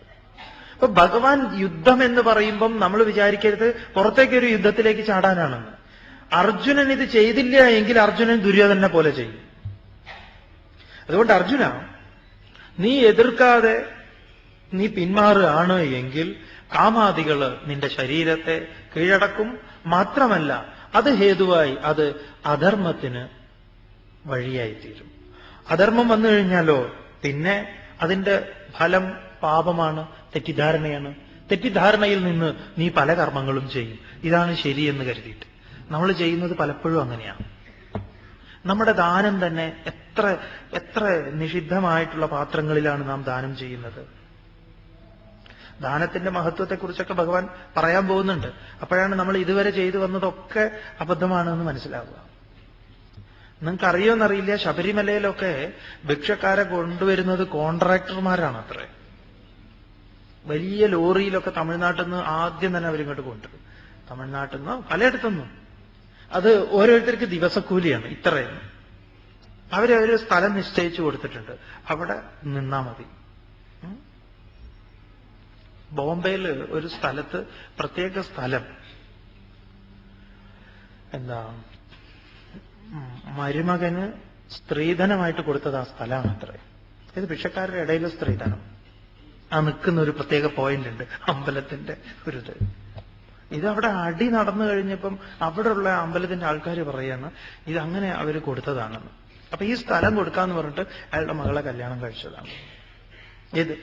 Speaker 1: അപ്പൊ ഭഗവാൻ യുദ്ധം എന്ന് പറയുമ്പം നമ്മൾ വിചാരിക്കരുത് പുറത്തേക്കൊരു യുദ്ധത്തിലേക്ക് ചാടാനാണെന്ന്. അർജുനൻ ഇത് ചെയ്തില്ല എങ്കിൽ അർജുനൻ ദുര്യോധനെ പോലെ ചെയ്യും. അതുകൊണ്ട് അർജുന, നീ എതിർക്കാതെ നീ പിന്മാറുകയാണ് എങ്കിൽ കാമാദികള് നിന്റെ ശരീരത്തെ കീഴടക്കും. മാത്രമല്ല അത് ഹേതുവായി അത് അധർമ്മത്തിന് വഴിയായിത്തീരും. അധർമ്മം വന്നു കഴിഞ്ഞാലോ പിന്നെ അതിന്റെ ഫലം പാപമാണ്, തെറ്റിദ്ധാരണയാണ്. തെറ്റിദ്ധാരണയിൽ നിന്ന് നീ പല കർമ്മങ്ങളും ചെയ്യും. ഇതാണ് ശരിയെന്ന് കരുതിയിട്ട് നമ്മൾ ചെയ്യുന്നത് പലപ്പോഴും അങ്ങനെയാണ്. നമ്മുടെ ദാനം തന്നെ എത്ര നിഷിദ്ധമായിട്ടുള്ള പാത്രങ്ങളിലാണ് നാം ദാനം ചെയ്യുന്നത്. ദാനത്തിന്റെ മഹത്വത്തെക്കുറിച്ചൊക്കെ ഭഗവാൻ പറയാൻ പോകുന്നുണ്ട്. അപ്പോഴാണ് നമ്മൾ ഇതുവരെ ചെയ്തു വന്നതൊക്കെ അബദ്ധമാണെന്ന് മനസ്സിലാവുക. നിങ്ങൾക്കറിയോന്നറിയില്ല, ശബരിമലയിലൊക്കെ ഭിക്ഷക്കാരെ കൊണ്ടുവരുന്നത് കോൺട്രാക്ടർമാരാണ് അത്രേ. വലിയ ലോറിയിലൊക്കെ തമിഴ്നാട്ടിൽ നിന്ന് ആദ്യം തന്നെ അവരിങ്ങോട്ട് കൊണ്ടുവരും. തമിഴ്നാട്ടിൽ നിന്ന് പലയിടത്തുനിന്നും. അത് ഓരോരുത്തർക്ക് ദിവസക്കൂലിയാണ് ഇത്രയെന്ന്. അവരൊരു സ്ഥലം നിശ്ചയിച്ചു കൊടുത്തിട്ടുണ്ട്, അവിടെ നിന്നാ മതി. ബോംബെയിൽ ഒരു സ്ഥലത്ത് പ്രത്യേക സ്ഥലം, എന്താ, മരുമകന് സ്ത്രീധനമായിട്ട് കൊടുത്തത് ആ സ്ഥലമാണ് അത്രേ. ഇത് ഭിക്ഷക്കാരുടെ ഇടയിൽ സ്ത്രീധനം. ആ നിൽക്കുന്ന ഒരു പ്രത്യേക പോയിന്റ് ഉണ്ട്, അമ്പലത്തിന്റെ ഒരു ഇത്. ഇതവിടെ അടി നടന്നു കഴിഞ്ഞപ്പം അവിടെയുള്ള അമ്പലത്തിന്റെ ആൾക്കാർ പറയാണ് ഇതങ്ങനെ അവര് കൊടുത്തതാണെന്ന്. അപ്പൊ ഈ സ്ഥലം കൊടുക്കാന്ന് പറഞ്ഞിട്ട് അയാളുടെ മകളെ കല്യാണം കഴിച്ചതാണ്. ഇത്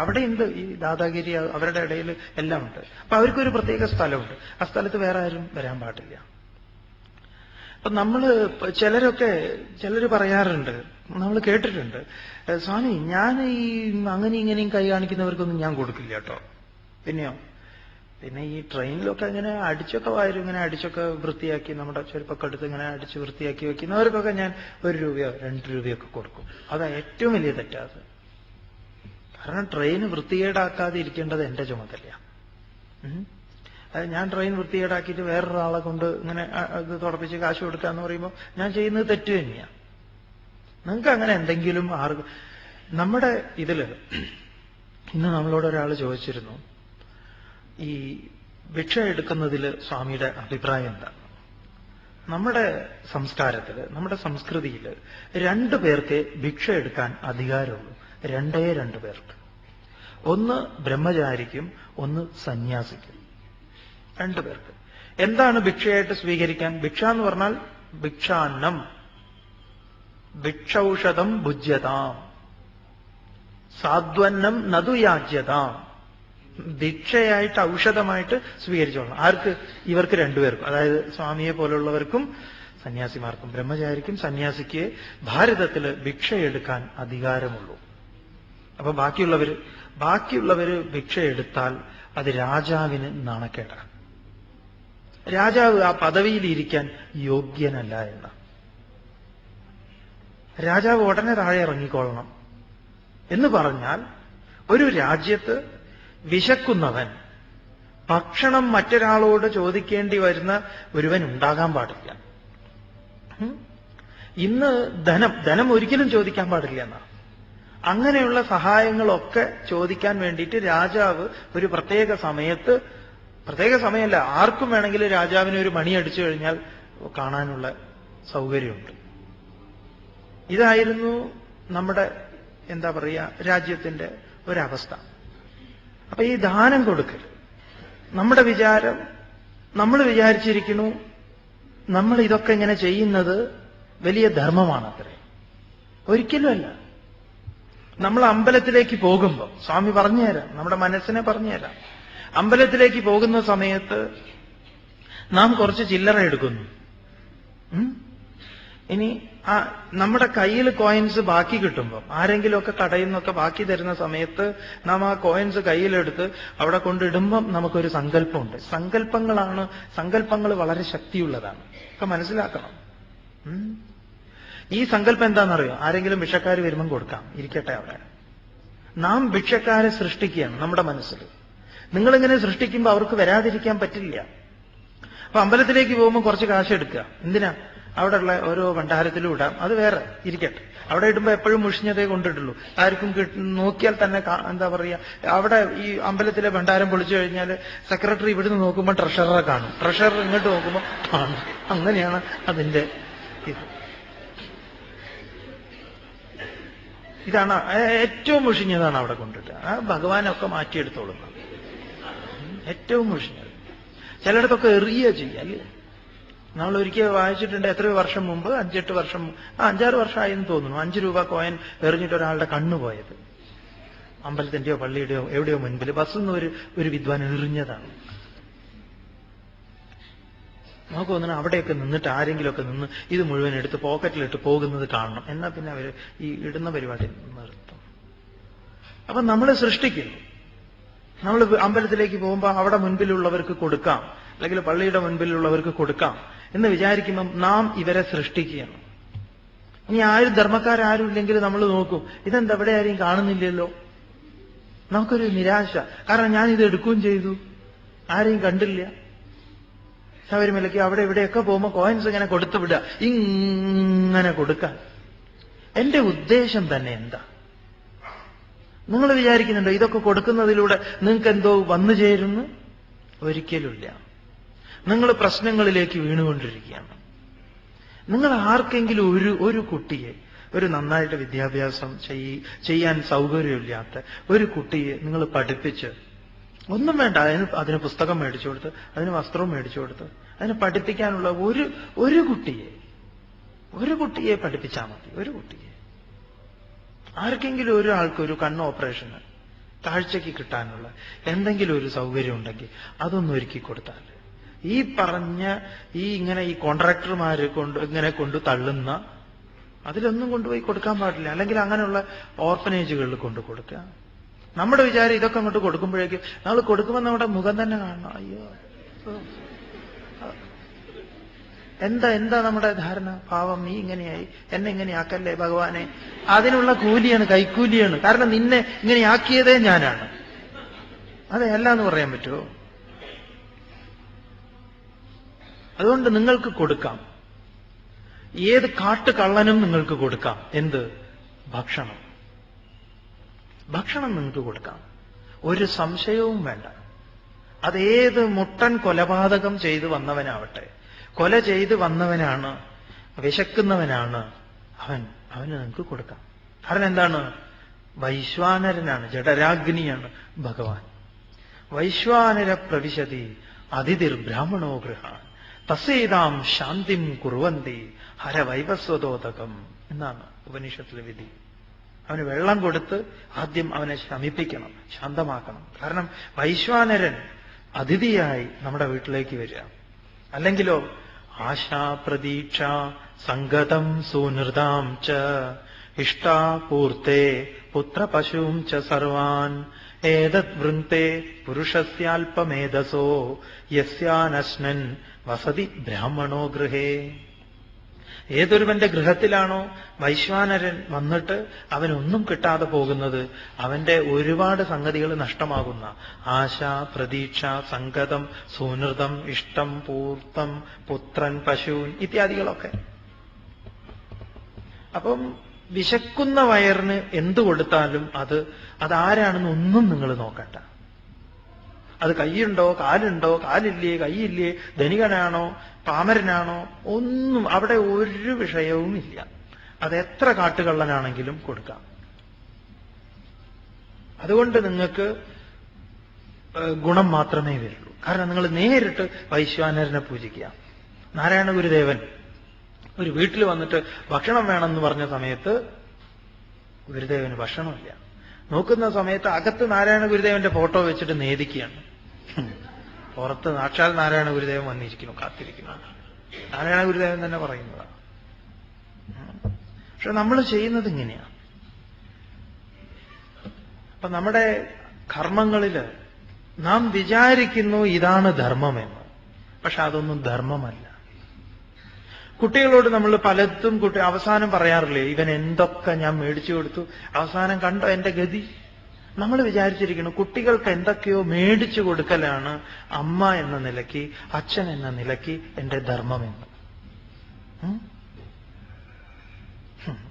Speaker 1: അവിടെ ഉണ്ട് ഈ ദാദാഗിരി, അവരുടെ ഇടയിൽ എല്ലാം ഉണ്ട്. അപ്പൊ അവർക്കൊരു പ്രത്യേക സ്ഥലമുണ്ട്. ആ സ്ഥലത്ത് വേറെ ആരും വരാൻ പാടില്ല. അപ്പൊ ചിലര് പറയാറുണ്ട്, നമ്മൾ കേട്ടിട്ടുണ്ട്, സ്വാമി ഞാൻ ഈ അങ്ങനെ ഇങ്ങനെയും കൈ കാണിക്കുന്നവർക്കൊന്നും ഞാൻ കൊടുക്കില്ല കേട്ടോ. പിന്നെ ഈ ട്രെയിനിലൊക്കെ ഇങ്ങനെ അടിച്ചൊക്കെ വാരും, ഇങ്ങനെ അടിച്ചൊക്കെ വൃത്തിയാക്കി നമ്മുടെ ചെരുപ്പൊക്കെ എടുത്ത് ഇങ്ങനെ അടിച്ച് വൃത്തിയാക്കി വെക്കുന്നവർക്കൊക്കെ ഞാൻ 1 രൂപയോ 2 രൂപയൊക്കെ കൊടുക്കും. അതാ ഏറ്റവും വലിയ തെറ്റാത്. കാരണം ട്രെയിൻ വൃത്തികേടാക്കാതെ ഇരിക്കേണ്ടത് എന്റെ ചുമതലയാണ്. ഞാൻ ട്രെയിൻ വൃത്തികേടാക്കിയിട്ട് വേറൊരാളെ കൊണ്ട് ഇങ്ങനെ ഇത് തുടപ്പിച്ച് കാശ് കൊടുക്കുക എന്ന് പറയുമ്പോൾ ഞാൻ ചെയ്യുന്നത് തെറ്റ് തന്നെയാണ്. നിങ്ങൾക്ക് അങ്ങനെ എന്തെങ്കിലും നമ്മുടെ ഇതില് ഇന്ന് നമ്മളോട് ഒരാൾ ചോദിച്ചിരുന്നു, ഈ ഭിക്ഷ എടുക്കുന്നതിൽ സ്വാമിയുടെ അഭിപ്രായം എന്താണ്? നമ്മുടെ സംസ്കാരത്തില്, നമ്മുടെ സംസ്കൃതിയിൽ 2 പേർക്ക് ഭിക്ഷ എടുക്കാൻ അധികാരമുള്ളൂ. 2 പേർക്ക്. ഒന്ന് ബ്രഹ്മചാരിക്കും ഒന്ന് സന്യാസിക്കും. 2 പേർക്ക്. എന്താണ് ഭിക്ഷയായിട്ട് സ്വീകരിക്കാൻ? ഭിക്ഷ എന്ന് പറഞ്ഞാൽ ഭിക്ഷാന്നം, ഭിക്ഷൌഷധം ഭുജ്യതാം സാധ്വന്നം നതു യാജ്യതാം. ഭിക്ഷയായിട്ട് ഔഷധമായിട്ട് സ്വീകരിച്ചോളണം. ആർക്ക്? ഇവർക്ക് രണ്ടുപേർക്കും, അതായത് സ്വാമിയെ പോലുള്ളവർക്കും സന്യാസിമാർക്കും. ബ്രഹ്മചാരിക്കും സന്യാസിക്ക് ഭാരതത്തിൽ ഭിക്ഷയെടുക്കാൻ അധികാരമുള്ളൂ. അപ്പൊ ബാക്കിയുള്ളവര് ഭിക്ഷയെടുത്താൽ അത് രാജാവിന് നാണക്കേടാണ്. രാജാവ് ആ പദവിയിൽ ഇരിക്കാൻ യോഗ്യനല്ല എന്ന്. രാജാവ് ഉടനെ താഴെ ഇറങ്ങിക്കൊള്ളണം എന്ന് പറഞ്ഞാൽ ഒരു രാജ്യത്ത് വിശക്കുന്നവൻ ഭക്ഷണം മറ്റൊരാളോട് ചോദിക്കേണ്ടി വരുന്ന ഒരുവൻ ഉണ്ടാകാൻ പാടില്ല. ഇന്ന് ധനം ഒരിക്കലും ചോദിക്കാൻ പാടില്ല എന്നാണ്. അങ്ങനെയുള്ള സഹായങ്ങളൊക്കെ ചോദിക്കാൻ വേണ്ടിയിട്ട് രാജാവ് ഒരു പ്രത്യേക സമയമല്ല, ആർക്കും വേണമെങ്കിൽ രാജാവിന് ഒരു മണി അടിച്ചു കഴിഞ്ഞാൽ കാണാനുള്ള സൗകര്യമുണ്ട്. ഇതായിരുന്നു നമ്മുടെ എന്താ പറയുക രാജ്യത്തിന്റെ ഒരവസ്ഥ. അപ്പൊ ഈ ദാനം കൊടുക്കൽ നമ്മുടെ വിചാരം, നമ്മൾ വിചാരിച്ചിരിക്കുന്നു നമ്മൾ ഇതൊക്കെ ഇങ്ങനെ ചെയ്യുന്നത് വലിയ ധർമ്മമാണ്. അത്രേ ഒരിക്കലുമല്ല. നമ്മൾ അമ്പലത്തിലേക്ക് പോകുമ്പോൾ സ്വാമി പറഞ്ഞുതരാം, നമ്മുടെ മനസ്സിനെ പറഞ്ഞുതരാം. അമ്പലത്തിലേക്ക് പോകുന്ന സമയത്ത് നാം കുറച്ച് ചില്ലറ എടുക്കുന്നു. ഇനി നമ്മുടെ കയ്യിൽ കോയിൻസ് ബാക്കി കിട്ടുമ്പോൾ, ആരെങ്കിലുമൊക്കെ കടയിൽ നിന്നൊക്കെ ബാക്കി തരുന്ന സമയത്ത് നാം ആ കോയിൻസ് കയ്യിലെടുത്ത് അവിടെ കൊണ്ടിടുമ്പം നമുക്കൊരു സങ്കല്പമുണ്ട്. സങ്കല്പങ്ങൾ വളരെ ശക്തിയുള്ളതാണ്. ഒക്കെ മനസ്സിലാക്കണം. ഈ സങ്കല്പം എന്താണെന്നറിയോ? ആരെങ്കിലും ഭിക്ഷക്കാർ വരുമ്പം കൊടുക്കാം, ഇരിക്കട്ടെ അവിടെ. നാം ഭിക്ഷക്കാരെ സൃഷ്ടിക്കുകയാണ് നമ്മുടെ മനസ്സിൽ. നിങ്ങളിങ്ങനെ സൃഷ്ടിക്കുമ്പോൾ അവർക്ക് വരാതിരിക്കാൻ പറ്റില്ല. അപ്പൊ അമ്പലത്തിലേക്ക് പോകുമ്പോൾ കുറച്ച് കാശ് എടുക്കുക. എന്തിനാ? അവിടെയുള്ള ഓരോ ഭണ്ഡാരത്തിലും ഇടാം, അത് വേറെ ഇരിക്കട്ടെ. അവിടെ ഇടുമ്പോൾ എപ്പോഴും മുഷിഞ്ഞതേ കൊണ്ടിട്ടുള്ളൂ. ആർക്കും നോക്കിയാൽ തന്നെ എന്താ പറയുക, അവിടെ ഈ അമ്പലത്തിലെ ഭണ്ഡാരം പൊളിച്ചു കഴിഞ്ഞാൽ സെക്രട്ടറി ഇവിടുന്ന് നോക്കുമ്പോൾ ട്രഷററെ കാണും, ട്രഷറർ ഇങ്ങോട്ട് നോക്കുമ്പോൾ കാണും. അങ്ങനെയാണ് അതിന്റെ ഇതാണ് ഏറ്റവും മുഷിഞ്ഞതാണ് അവിടെ കൊണ്ടിട്ട്. ആ ഭഗവാനൊക്കെ മാറ്റിയെടുത്തോളുന്നത് ഏറ്റവും മുഷിഞ്ഞത്. ചിലയിടത്തൊക്കെ എറിയ ചെയ്യുക അല്ലേ? നമ്മൾ ഒരിക്കൽ വായിച്ചിട്ടുണ്ട്, എത്രയോ വർഷം മുമ്പ്, 5-8 വർഷം, 5-6 വർഷമായെന്ന് തോന്നുന്നു, 5 രൂപ കോയിൻ എറിഞ്ഞിട്ട് ഒരാളുടെ കണ്ണു പോയത്. അമ്പലത്തിന്റെയോ പള്ളിയുടെയോ എവിടെയോ മുൻപിൽ ബസ്സിൽ നിന്ന് ഒരു വിദ്വാൻ എറിഞ്ഞതാണ്. നമുക്ക് തോന്നുന്നു അവിടെയൊക്കെ നിന്നിട്ട് ആരെങ്കിലുമൊക്കെ നിന്ന് ഇത് മുഴുവൻ എടുത്ത് പോക്കറ്റിലിട്ട് പോകുന്നത് കാണണം. എന്നാൽ പിന്നെ അവർ ഈ ഇടുന്ന പരിപാടി നിർത്തും. അപ്പൊ നമ്മൾ സൃഷ്ടിക്കുന്നു. നമ്മൾ അമ്പലത്തിലേക്ക് പോകുമ്പോൾ അവിടെ മുൻപിലുള്ളവർക്ക് കൊടുക്കാം, അല്ലെങ്കിൽ പള്ളിയുടെ മുൻപിലുള്ളവർക്ക് കൊടുക്കാം എന്ന് വിചാരിക്കുമ്പം നാം ഇവരെ സൃഷ്ടിക്കുകയാണ്. ഇനി ആരും ധർമ്മക്കാരും ഇല്ലെങ്കിൽ നമ്മൾ നോക്കും, ഇതെന്താ ഇവിടെ ആരെയും കാണുന്നില്ലല്ലോ. നമുക്കൊരു നിരാശ. കാരണം ഞാൻ ഇത് എടുക്കുകയും ചെയ്തു, ആരെയും കണ്ടില്ല. ശബരിമലയ്ക്ക് അവിടെ ഇവിടെയൊക്കെ പോകുമ്പോൾ കോയിൻസ് ഇങ്ങനെ കൊടുത്തു വിടുക, ഇങ്ങനെ കൊടുക്കാൻ. എന്റെ ഉദ്ദേശം തന്നെ എന്താ? നിങ്ങൾ വിചാരിക്കുന്നുണ്ടോ ഇതൊക്കെ കൊടുക്കുന്നതിലൂടെ നിങ്ങൾക്ക് എന്തോ വന്നു ചേരുന്നു? ഒരിക്കലുമില്ല. നിങ്ങൾ പ്രശ്നങ്ങളിലേക്ക് വീണുകൊണ്ടിരിക്കുകയാണ്. നിങ്ങൾ ആർക്കെങ്കിലും ഒരു കുട്ടിയെ, ഒരു നന്നായിട്ട് വിദ്യാഭ്യാസം ചെയ്യാൻ സൗകര്യമില്ലാത്ത ഒരു കുട്ടിയെ നിങ്ങൾ പഠിപ്പിച്ച്, ഒന്നും വേണ്ട, അതിന് പുസ്തകം മേടിച്ചു കൊടുത്ത്, അതിന് വസ്ത്രവും മേടിച്ചു കൊടുത്ത്, അതിന് പഠിപ്പിക്കാനുള്ള ഒരു കുട്ടിയെ പഠിപ്പിച്ചാൽ മതി. ഒരു കുട്ടിയെ, ആർക്കെങ്കിലും ഒരാൾക്ക് ഒരു കണ്ണ് ഓപ്പറേഷന്, കാഴ്ചയ്ക്ക് കിട്ടാനുള്ള എന്തെങ്കിലും ഒരു സൗകര്യം ഉണ്ടെങ്കിൽ അതൊന്നും ഒരുക്കി കൊടുത്താൽ, ഈ പറഞ്ഞ ഇങ്ങനെ ഈ കോൺട്രാക്ടർമാര് ഇങ്ങനെ കൊണ്ട് തള്ളുന്ന അതിലൊന്നും കൊണ്ടുപോയി കൊടുക്കാൻ പാടില്ല. അല്ലെങ്കിൽ അങ്ങനെയുള്ള ഓർഫനേജുകളിൽ കൊണ്ട് കൊടുക്കുക. നമ്മുടെ വിചാരം ഇതൊക്കെ അങ്ങോട്ട് കൊടുക്കുമ്പോഴേക്കും നമ്മൾ കൊടുക്കുമ്പോൾ നമ്മുടെ മുഖം തന്നെ കാണണം. അയ്യോ, എന്താ നമ്മുടെ ധാരണ? പാവം, നീ ഇങ്ങനെയായി, എന്നെ ഇങ്ങനെയാക്കല്ലേ ഭഗവാനെ. അതിനുള്ള കൂലിയാണ്, കൈക്കൂലിയാണ്. കാരണം നിന്നെ ഇങ്ങനെയാക്കിയതേ ഞാനാണ്. അതെ, അല്ല എന്ന് പറയാൻ പറ്റുമോ? അതുകൊണ്ട് നിങ്ങൾക്ക് കൊടുക്കാം. ഏത് കാട്ടുകള്ളനും നിങ്ങൾക്ക് കൊടുക്കാം. എന്ത്? ഭക്ഷണം. ഭക്ഷണം നിങ്ങൾക്ക് കൊടുക്കാം. ഒരു സംശയവും വേണ്ട. അതേത് മുട്ടൻ കൊലപാതകം ചെയ്തു വന്നവനാവട്ടെ, കൊല ചെയ്ത് വന്നവനാണ്, വിശക്കുന്നവനാണ്, അവന് നിങ്ങൾക്ക് കൊടുക്കാം. കാരണം എന്താണ്? വൈശ്വാനരനാണ്, ജഠരാഗ്നിയാണ് ഭഗവാൻ. വൈശ്വാനര പ്രവിശതി അതിഥിർ ബ്രാഹ്മണോ ഗൃഹാൻ. തസ്സേതാം ശാന്തിം കുറുവന്തി ഹരവൈവസ്വതോദകം എന്നാണ് ഉപനിഷത്തിലെ വിധി. അവന് വെള്ളം കൊടുത്ത് ആദ്യം അവനെ ശമിപ്പിക്കണം, ശാന്തമാക്കണം. കാരണം വൈശ്വാനരൻ അതിഥിയായി നമ്മുടെ വീട്ടിലേക്ക് വരിക. അല്ലെങ്കിലോ ആശാ പ്രതീക്ഷ സംഗതം സുനൃതാം ച ഇഷ്ടാപൂർത്തേ പുത്രപശൂം ച സർവാൻ ഏതത് വൃന്തെ പുരുഷസ്യാൽപമേധസോ യസ്യാനശ്നൻ വസതി ബ്രാഹ്മണോ ഗൃഹേ. ഏതൊരുവന്റെ ഗൃഹത്തിലാണോ വൈശ്വാനരൻ വന്നിട്ട് അവനൊന്നും കിട്ടാതെ പോകുന്നത്, അവന്റെ ഒരുപാട് സംഗതികൾ നഷ്ടമാകുന്ന ആശ, പ്രതീക്ഷ, സംഗതം, സുനൃതം, ഇഷ്ടം, പൂർത്തം, പുത്രൻ, പശൂൻ ഇത്യാദികളൊക്കെ. അപ്പം വിശക്കുന്ന വയറിന് എന്തു കൊടുത്താലും അതാരാണെന്ന് ഒന്നും നിങ്ങൾ നോക്കണ്ട. അത് കൈയുണ്ടോ, കാലുണ്ടോ, കാലില്ലേ, കൈയില്ലേ, ധനികനാണോ, പാമരനാണോ, ഒന്നും അവിടെ ഒരു വിഷയവും ഇല്ല. അതെത്ര കാട്ടുകള്ളനാണെങ്കിലും കൊടുക്കാം. അതുകൊണ്ട് നിങ്ങൾക്ക് ഗുണം മാത്രമേ വരുള്ളൂ. കാരണം നിങ്ങൾ നേരിട്ട് വൈശ്വാനരനെ പൂജിക്കുക. നാരായണ ഗുരുദേവൻ ഒരു വീട്ടിൽ വന്നിട്ട് ഭക്ഷണം വേണമെന്ന് പറഞ്ഞ സമയത്ത് ഗുരുദേവന് ഭക്ഷണമില്ല. നോക്കുന്ന സമയത്ത് അകത്ത് നാരായണ ഗുരുദേവന്റെ ഫോട്ടോ വെച്ചിട്ട് നേദിക്കുകയാണ്. പുറത്ത് സാക്ഷാൽ നാരായണ ഗുരുദേവൻ വന്നിരിക്കുന്നു, കാത്തിരിക്കുന്നു. നാരായണ ഗുരുദേവൻ തന്നെ പറയുന്നതാണ്. പക്ഷെ നമ്മൾ ചെയ്യുന്നത് ഇങ്ങനെയാണ്. അപ്പൊ നമ്മുടെ കർമ്മങ്ങളിൽ നാം വിചാരിക്കുന്നു ഇതാണ് ധർമ്മമെന്ന്. പക്ഷെ അതൊന്നും ധർമ്മമല്ല. കുട്ടികളോട് നമ്മൾ പലതും അവസാനം പറയാറില്ലേ, ഇവൻ എന്തൊക്കെ ഞാൻ മേടിച്ചു കൊടുത്തു, അവസാനം കണ്ടോ എന്റെ ഗതി. നമ്മൾ വിചാരിച്ചിരിക്കുന്നു കുട്ടികൾക്ക് എന്തൊക്കെയോ മേടിച്ചു കൊടുക്കലാണ് അമ്മ എന്ന നിലയ്ക്ക്, അച്ഛൻ എന്ന നിലയ്ക്ക് എന്റെ ധർമ്മമെന്ന്.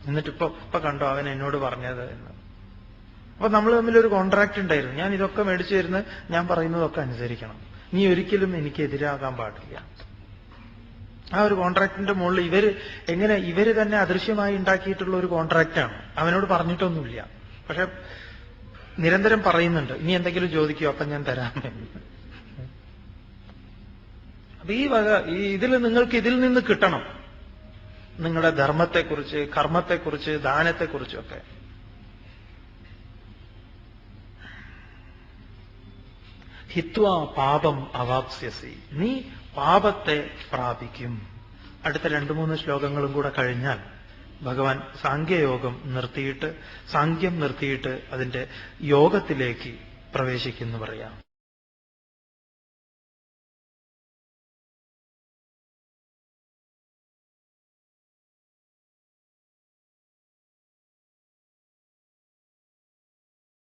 Speaker 1: എന്നിട്ടിപ്പോ കണ്ടോ അവൻ എന്നോട് പറഞ്ഞത് എന്ന്. അപ്പൊ നമ്മൾ തമ്മിലൊരു കോൺട്രാക്ട് ഉണ്ടായിരുന്നു. ഞാൻ ഇതൊക്കെ മേടിച്ചു തരുന്നത്, ഞാൻ പറയുന്നതൊക്കെ അനുസരിക്കണം, നീ ഒരിക്കലും എനിക്ക് എതിരാകാൻ പാടില്ല. ആ ഒരു കോൺട്രാക്ടിന്റെ മുകളിൽ ഇവര് തന്നെ അദൃശ്യമായി ഉണ്ടാക്കിയിട്ടുള്ള ഒരു കോൺട്രാക്റ്റാണ്. അവനോട് പറഞ്ഞിട്ടൊന്നുമില്ല, പക്ഷെ നിരന്തരം പറയുന്നുണ്ട്, ഇനി എന്തെങ്കിലും ചോദിക്കോ അപ്പം ഞാൻ തരാമെന്ന്. അപ്പൊ നിങ്ങൾക്ക് ഇതിൽ നിന്ന് കിട്ടണം, നിങ്ങളുടെ ധർമ്മത്തെക്കുറിച്ച്, കർമ്മത്തെക്കുറിച്ച്, ദാനത്തെക്കുറിച്ചൊക്കെ. ഹിത്വാ പാപം അവാപ്സ്യസി, നീ പാപത്തെ പ്രാപിക്കും. അടുത്ത 2-3 ശ്ലോകങ്ങളും കൂടെ കഴിഞ്ഞാൽ ഭഗവാൻ സാംഖ്യയോഗം നിർത്തിയിട്ട്, സാംഖ്യം നിർത്തിയിട്ട് അതിന്റെ യോഗത്തിലേക്ക് പ്രവേശിക്കുന്നു പറയാം.